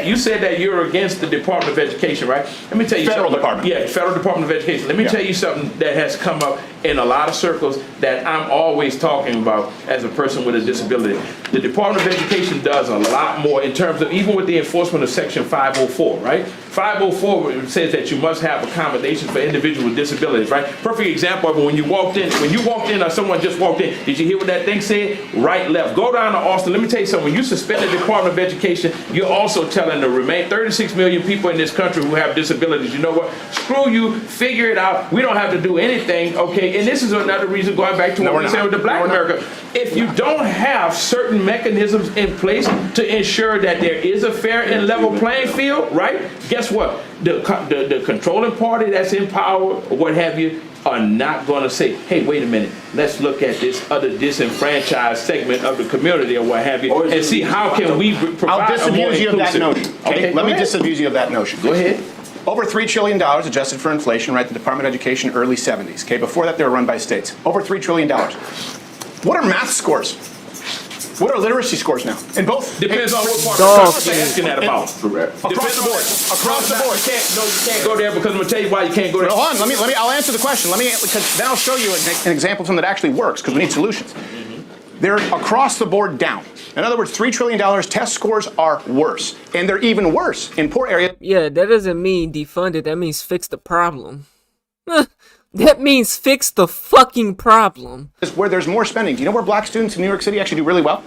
You said that you're against the Department of Education, right? Let me tell you Federal something. Department. Yeah, Federal Department of Education. Let me tell you something that has come up in a lot of circles that I'm always talking about as a person with a disability. The Department of Education does a lot more in terms of, even with the enforcement of Section 504, right? 504 says that you must have accommodations for individuals with disabilities, right? Perfect example of it, when you walked in or someone just walked in, did you hear what that thing said? Right, left. Go down to Austin. Let me tell you something. When you suspend the Department of Education, you're also telling the remain 36 million people in this country who have disabilities, you know what? Screw you, figure it out. We don't have to do anything, okay? And this is another reason, going back to what we said with the Black America. If you don't have certain mechanisms in place to ensure that there is a fair and level playing field, right? Guess what? The controlling party that's in power, or what have you, are not going to say, hey, wait a minute, let's look at this other disenfranchised segment of the community or what have you, and see how can we provide I'll disabuse you of that notion. Okay, let me disabuse you of that notion. Go ahead. Over $3 trillion adjusted for inflation, right? The Department of Education, early 70s. Okay, before that they were run by states. Over $3 trillion. What are math scores? What are literacy scores now? In both? Depends on what part of the country you're asking that about. Across the board. Across the board. You can't go there because I'm going to tell you why you can't go there. Hold on, let me, I'll answer the question. Because then I'll show you an example of something that actually works, because we need solutions. They're across the board down. In other words, $3 trillion, test scores are worse. And they're even worse in poor areas. Yeah, that doesn't mean defund it. That means fix the problem. That means fix the fucking problem. Where there's more spending. Do you know where black students in New York City actually do really well?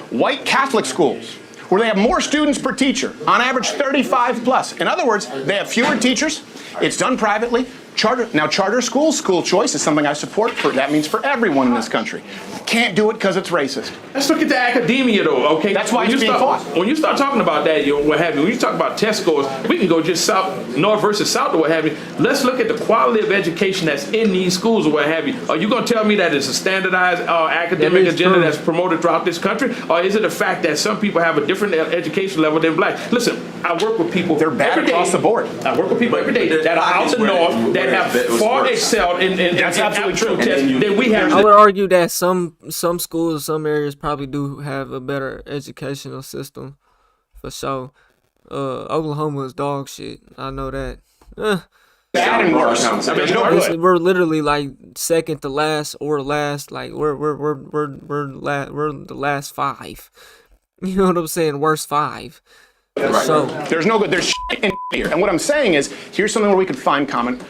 White Catholic schools, where they have more students per teacher, on average 35 plus. In other words, they have fewer teachers. It's done privately. Charter schools, school choice is something I support. That means for everyone in this country. Can't do it because it's racist. Let's look at the academia, though, okay? That's why it's being fought. When you start talking about that, what have you, when you talk about test scores, we can go just south, north versus south or what have you. Let's look at the quality of education that's in these schools or what have you. Are you going to tell me that it's a standardized academic agenda that's promoted throughout this country? Or is it a fact that some people have a different education level than black? Listen, I work with people. They're bad across the board. I work with people every day that are out the north that have far excelled in that's absolutely true. Tests than we have. I would argue that some schools, some areas probably do have a better educational system, for sure. Oklahoma is dog shit. I know that. Bad and worse. We're literally like second to last or last. Like we're the last five. You know what I'm saying? Worst five. So there's no good. There's shit in here. And what I'm saying is, here's something where we could find common.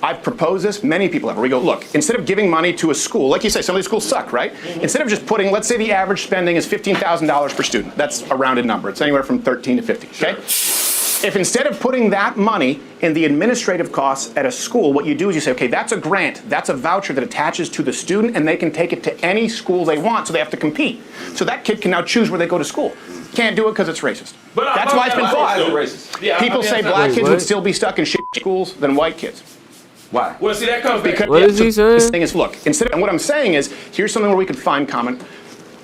I've proposed this, many people have, where we go, look, instead of giving money to a school, like you say, some of these schools suck, right? Instead of just putting, let's say the average spending is $15,000 per student. That's a rounded number. It's anywhere from 13 to 50, okay? If instead of putting that money in the administrative costs at a school, what you do is you say, okay, that's a grant, that's a voucher that attaches to the student, and they can take it to any school they want, so they have to compete. So that kid can now choose where they go to school. Can't do it because it's racist. That's why it's been fought. People say black kids would still be stuck in shit schools than white kids. Why? Well, see, that comes because what is he saying? This thing is, look, and what I'm saying is, here's something where we could find common.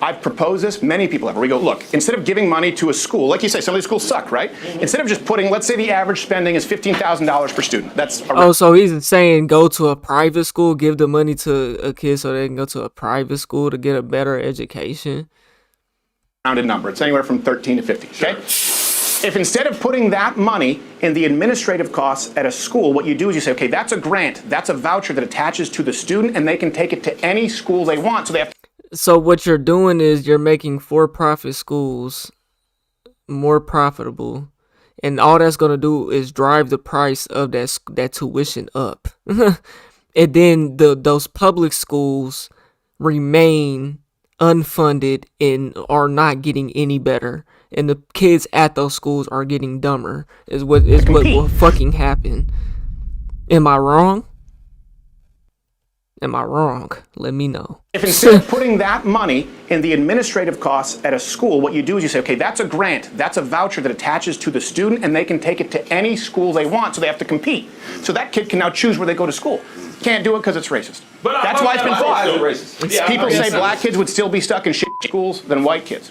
I've proposed this, many people have, where we go, look, instead of giving money to a school, like you say, some of these schools suck, right? Instead of just putting, let's say the average spending is $15,000 per student. That's so he's saying go to a private school, give the money to a kid so they can go to a private school to get a better education. Rounded number. It's anywhere from 13 to 50, okay? If instead of putting that money in the administrative costs at a school, what you do is you say, okay, that's a grant, that's a voucher that attaches to the student, and they can take it to any school they want. So they have. So what you're doing is you're making for-profit schools more profitable, and all that's gonna do is drive the price of that tuition up. And then those public schools remain unfunded and are not getting any better, and the kids at those schools are getting dumber. Is what will fucking happen. Am I wrong? Am I wrong? Let me know. If instead of putting that money in the administrative costs at a school, what you do is you say, okay, that's a grant, that's a voucher that attaches to the student, and they can take it to any school they want, so they have to compete. So that kid can now choose where they go to school. Can't do it because it's racist. That's why it's been fought. People say black kids would still be stuck in shit schools than white kids.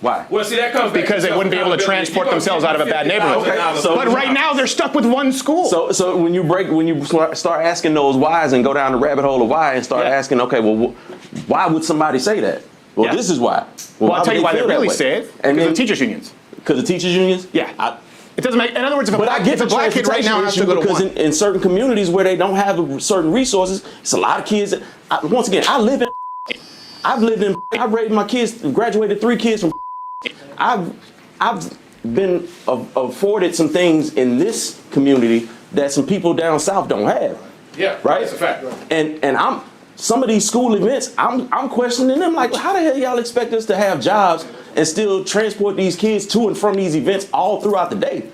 Why? Well, see, that comes because they wouldn't be able to transport themselves out of a bad neighborhood. But right now they're stuck with one school. So when you start asking those whys and go down the rabbit hole of why and start asking, okay, well, why would somebody say that? Well, this is why. Well, I'll tell you why they really say it. Because of the teachers unions. Because of teachers unions? Yeah. It doesn't make. In other words, if a black kid right now has to go to because in certain communities where they don't have certain resources, it's a lot of kids. Once again, I've raised my kids, graduated 3 kids from. I've been afforded some things in this community that some people down south don't have. Yeah, right. That's a fact. And some of these school events, I'm questioning them like, how the hell y'all expect us to have jobs and still transport these kids to and from these events all throughout the day?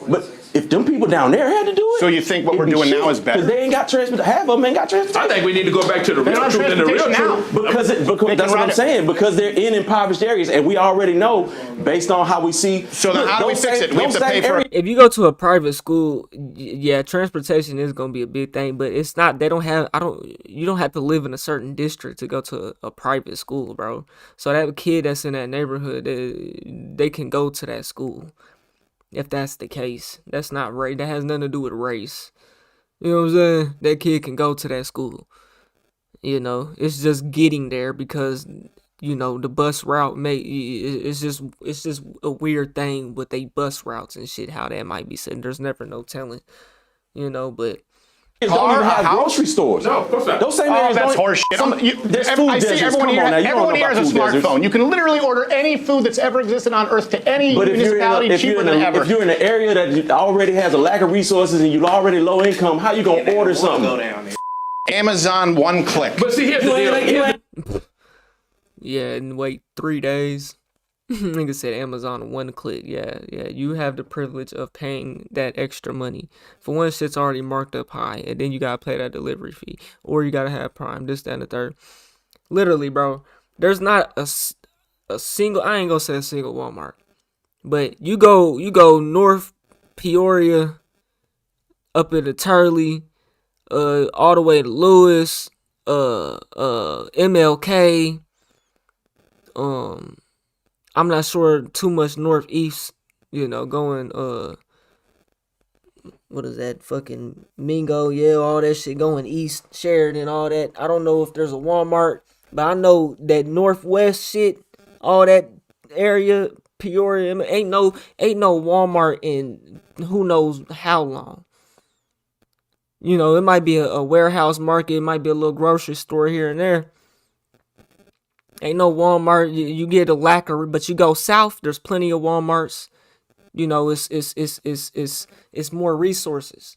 But if them people down there had to do it, so you think what we're doing now is better? Because they ain't got transportation. Half of them ain't got transportation. I think we need to go back to the real truth and the real truth. Because that's what I'm saying. Because they're in impoverished areas, and we already know based on how we see. So then how do we fix it? We have to pay for. If you go to a private school, yeah, transportation is gonna be a big thing, but it's not. They don't have. You don't have to live in a certain district to go to a private school, bro. So that kid that's in that neighborhood, they can go to that school. If that's the case, that's not race. That has nothing to do with race. You know what I'm saying? That kid can go to that school. You know, it's just getting there because, you know, the bus route it's just a weird thing with they bus routes and shit. How that might be said. There's never no telling. You know, but. Don't even have grocery stores. No, of course not. Those same areas that's horse shit. I see everyone here has a smartphone. You can literally order any food that's ever existed on Earth to any municipality cheaper than ever. If you're in an area that already has a lack of resources and you're already low income, how you gonna order something? Amazon, one click. But see, here's the deal. Yeah, and wait 3 days. Nigga said Amazon one click. Yeah, you have the privilege of paying that extra money. For one, shit's already marked up high, and then you gotta pay that delivery fee, or you gotta have Prime, this, that, and the third. Literally, bro, there's not a single. I ain't gonna say a single Walmart, but you go north Peoria, up into Turley, all the way to Lewis, MLK, I'm not sure too much northeast, you know, going, what is that, fucking Mingo, yeah, all that shit going east, Sheridan, all that. I don't know if there's a Walmart, but I know that northwest shit, all that area, Peoria, ain't no Walmart in who knows how long. You know, it might be a warehouse market, it might be a little grocery store here and there. Ain't no Walmart. You get a lacquer, but you go south. There's plenty of Walmarts. You know, it's more resources.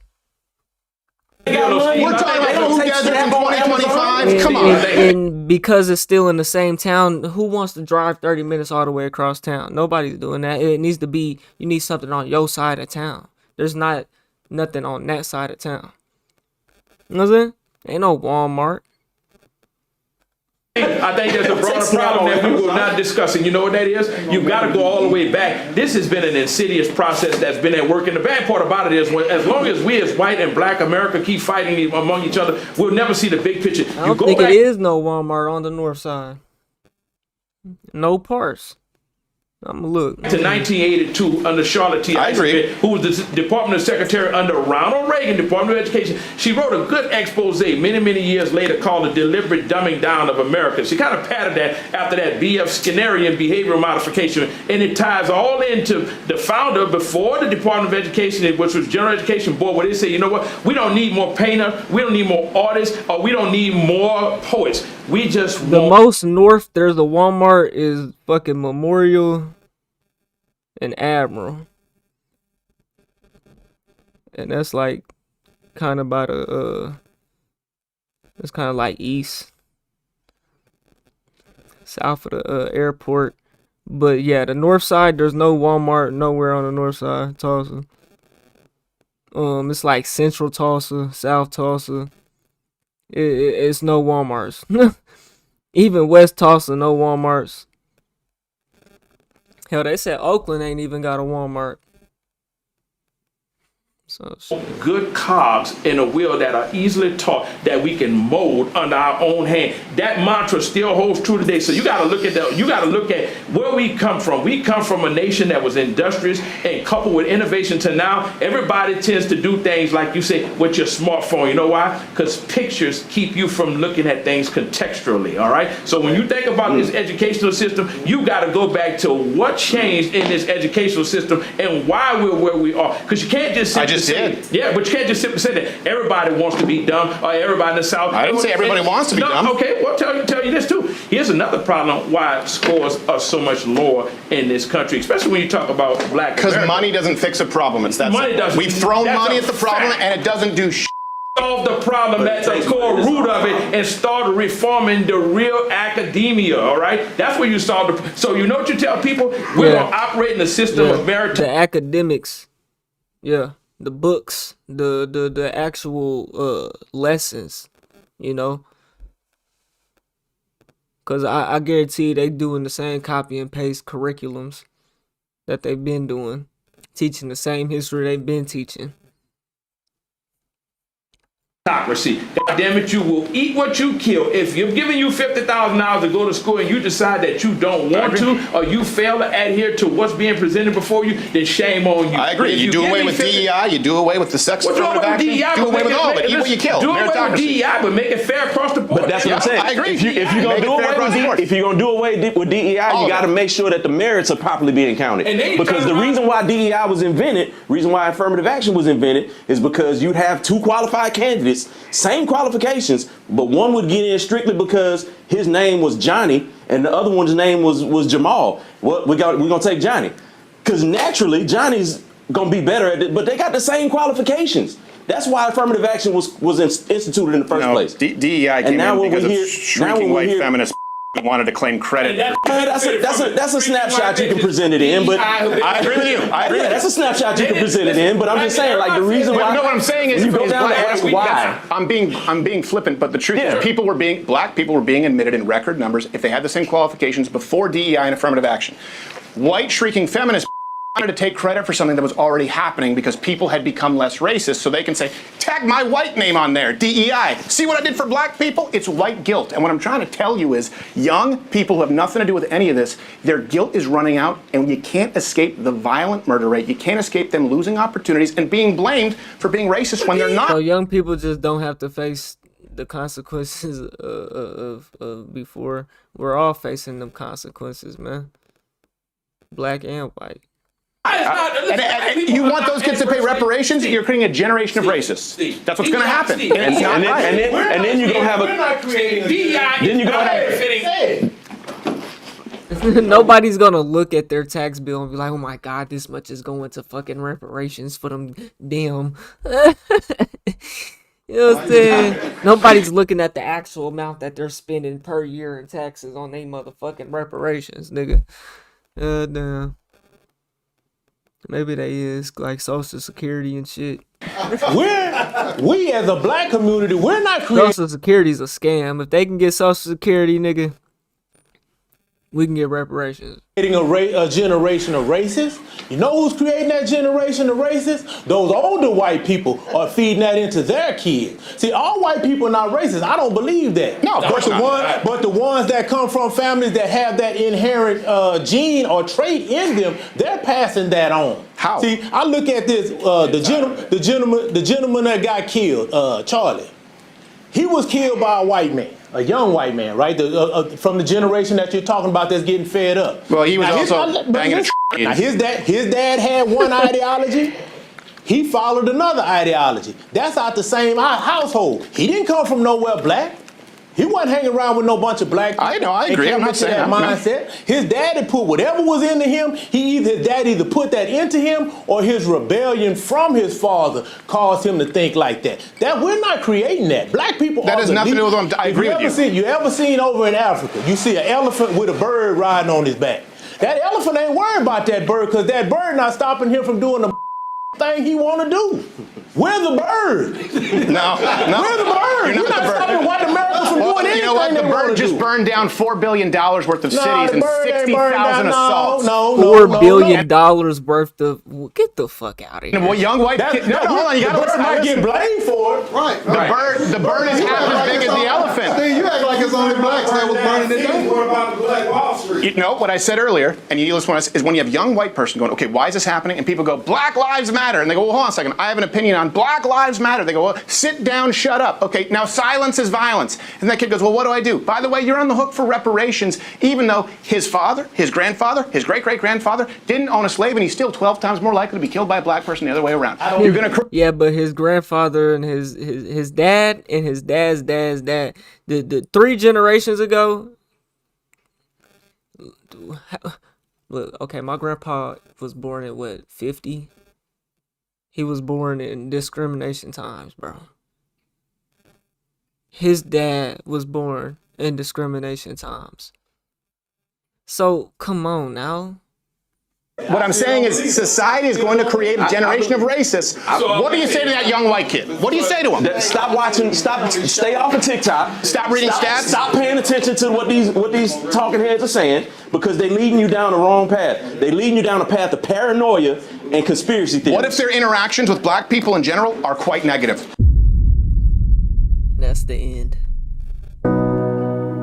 We're talking about food desert in 2025. Come on. And because it's still in the same town, who wants to drive 30 minutes all the way across town? Nobody's doing that. It needs to be. You need something on your side of town. There's not nothing on that side of town. You know what I'm saying? Ain't no Walmart. I think there's a broader problem that we were not discussing. You know what that is? You've got to go all the way back. This has been an insidious process that's been at work. And the bad part about it is, as long as we as white and black America keep fighting among each other, we'll never see the big picture. I don't think it is no Walmart on the north side. No parts. I'm gonna look. To 1982 under Charlotte T. Eisenberg, who was the Department of Secretary under Ronald Reagan, Department of Education. She wrote a good expose many years later called The Deliberate Dumbing Down of America. She kind of patterned that after that B.F. Skinnerian behavioral modification, and it ties all into the founder before the Department of Education, which was General Education Board, where they say, you know what, we don't need more painters, we don't need more artists, or we don't need more poets. We just the most north there's a Walmart is fucking Memorial. and Admiral. And that's like kind of by the it's kind of like east, south of the airport. But yeah, the north side, there's no Walmart nowhere on the north side, Tulsa. It's like central Tulsa, south Tulsa. It's no Walmarts. Even West Tulsa, no Walmarts. Hell, they said Oakland ain't even got a Walmart. So good cogs in a wheel that are easily taught, that we can mold under our own hand. That mantra still holds true today. So you got to look at that. You got to look at where we come from. We come from a nation that was industrious and coupled with innovation. To now, everybody tends to do things like you say with your smartphone. You know why? Because pictures keep you from looking at things contextually. All right. So when you think about this educational system, you got to go back to what changed in this educational system and why we're where we are. Because you can't just say, yeah, but you can't just simply say that everybody wants to be dumb or everybody in the South. I didn't say everybody wants to be dumb. Okay, well, tell you this too. Here's another problem why scores are so much lower in this country, especially when you talk about black. Because money doesn't fix a problem. It's that money doesn't. We've thrown money at the problem and it doesn't do shit. Solve the problem at the core root of it and start reforming the real academia. All right, that's where you solve the. So you know what you tell people? We're gonna operate in the system of merit. The academics, the books, the actual lessons, you know. Cause I guarantee they doing the same copy and paste curriculums that they've been doing, teaching the same history they've been teaching. Democracy. God damn it, you will eat what you kill. If you're giving you $50,000 to go to school and you decide that you don't want to, or you fail to adhere to what's being presented before you, then shame on you. I agree. You do away with DEI, you do away with the sex affirmative action, do away with all of it. Eat what you kill. Do away with DEI, but make it fair across the board. But that's what I'm saying. I agree. If you're gonna do away with DEI, you got to make sure that the merits are properly being counted. Because the reason why DEI was invented, reason why affirmative action was invented, is because you'd have two qualified candidates, same qualifications, but one would get in strictly because his name was Johnny and the other one's name was Jamal. Well, we're gonna take Johnny because naturally Johnny's gonna be better at it, but they got the same qualifications. That's why affirmative action was instituted in the first place. DEI came in because of shrinking white feminists wanted to claim credit. That's a snapshot you can present it in, but I agree with you. I agree. That's a snapshot you can present it in, but I'm just saying, like, the reason why. No, what I'm saying is, you go down to ask why. I'm being flippant, but the truth is, black people were being admitted in record numbers if they had the same qualifications before DEI and affirmative action. White shrieking feminists wanted to take credit for something that was already happening because people had become less racist, so they can say, tag my white name on there, DEI. See what I did for black people? It's white guilt. And what I'm trying to tell you is young people who have nothing to do with any of this, their guilt is running out, and you can't escape the violent murder rate. You can't escape them losing opportunities and being blamed for being racist when they're not. So young people just don't have to face the consequences of before. We're all facing them consequences, man. Black and white. And you want those kids to pay reparations? You're creating a generation of racists. That's what's going to happen. And it's not right. And then you're going to have a. We're not creating DEI. Then you're going to have. Nobody's gonna look at their tax bill and be like, "Oh my God, this much is going to fucking reparations for them damn." You know what I'm saying? Nobody's looking at the actual amount that they're spending per year in taxes on they motherfucking reparations, nigga. Damn. Maybe they is like Social Security and shit. We as a black community, we're not creating. Social Security's a scam. If they can get Social Security, nigga, we can get reparations. Creating a generation of racists. You know who's creating that generation of racists? Those older white people are feeding that into their kids. See, all white people are not racist. I don't believe that. No, of course not. But the ones that come from families that have that inherent gene or trait in them, they're passing that on. How? See, I look at this. The gentleman that got killed, Charlie. He was killed by a white man, a young white man, right? From the generation that you're talking about that's getting fed up. Well, he was also banging a Now, his dad had one ideology. He followed another ideology. That's out the same household. He didn't come from nowhere black. He wasn't hanging around with no bunch of black people. I know, I agree. And I'm not into saying that I'm- mindset. His daddy put whatever was into him. His dad either put that into him, or his rebellion from his father caused him to think like that. That we're not creating that. Black people. That are has the nothing to do with least- them. I If agree with you. You ever seen over in Africa? You see an elephant with a bird riding on his back. That elephant ain't worried about that bird because that bird not stopping him from doing the thing he want to do. We're the bird. No. We're the bird. You're We're not stopping white America from doing anything. You know what? The they wanna bird just do. burned down $4 billion worth of Nah, cities the and bird ain't 60,000 assaults. No, $4 billion worth of. Get the fuck out of here. Well, young white kid. No, hold on. You gotta listen. might get blamed for it. Right. The bird is half as big as the elephant. Steve, you act like it's only blacks that was burning it down. What about the Black Wall Street? You know what I said earlier, and you listen is when you have a young white person going, okay, why is this happening? And people go, Black Lives Matter. And they go, well, hold on a second. I have an opinion on Black Lives Matter. They go, well, sit down, shut up. Okay, now silence is violence. And that kid goes, well, what do I do? By the way, you're on the hook for reparations, even though his father, his grandfather, his great-great-grandfather didn't own a slave, and he's still 12 times more likely to be killed by a black person the other way around. You're going to Yeah, but his grandfather and his dad and his dad's dad, the 3 generations ago. Look, okay, my grandpa was born at what, 50? He was born in discrimination times, bro. His dad was born in discrimination times. So, come on now. What I'm saying is society is going to create a generation of racists. What do you say to that young white kid? What do you say to him? Stop watching, stay off of TikTok. Stop reading stats. Stop paying attention to what these talking heads are saying, because they're leading you down the wrong path. They're leading you down a path of paranoia and conspiracy theories. What if their interactions with black people in general are quite negative? That's the end.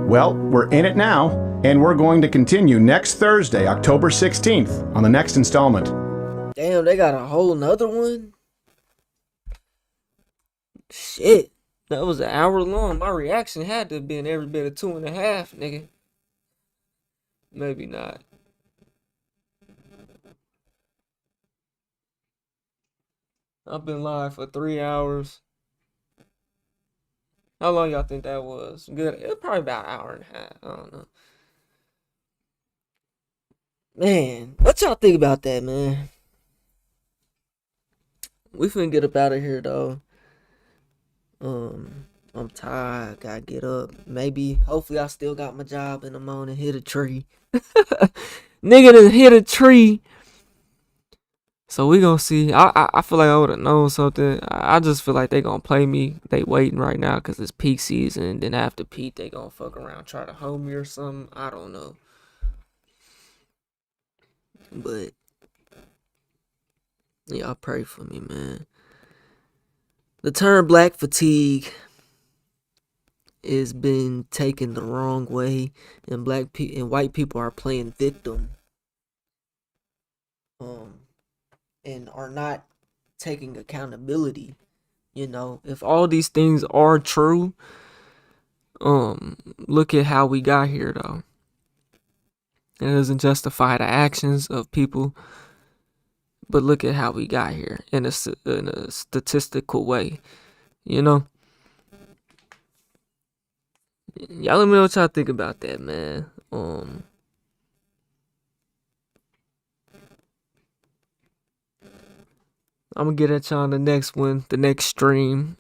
Well, we're in it now, and we're going to continue next Thursday, October 16th, on the next installment. Damn, they got a whole nother one? Shit. That was an hour long. My reaction had to have been every bit of 2.5, nigga. Maybe not. I've been live for 3 hours. How long y'all think that was? Good. It was probably about an hour and a half. I don't know. Man, what y'all think about that, man? We finna get up out of here, though. I'm tired. Gotta get up. Maybe, hopefully, I still got my job in the morning. Hit a tree. Nigga done hit a tree. So we gonna see. I feel like I would have known something. I just feel like they gonna play me. They waiting right now because it's peak season. And then after peak, they gonna fuck around, try to hold me or something. I don't know. But y'all pray for me, man. The term black fatigue is been taken the wrong way, and white people are playing victim. And are not taking accountability. You know, if all these things are true, look at how we got here, though. It doesn't justify the actions of people, but look at how we got here in a statistical way, you know? Y'all let me know what y'all think about that, man. I'm gonna get at y'all on the next one, the next stream.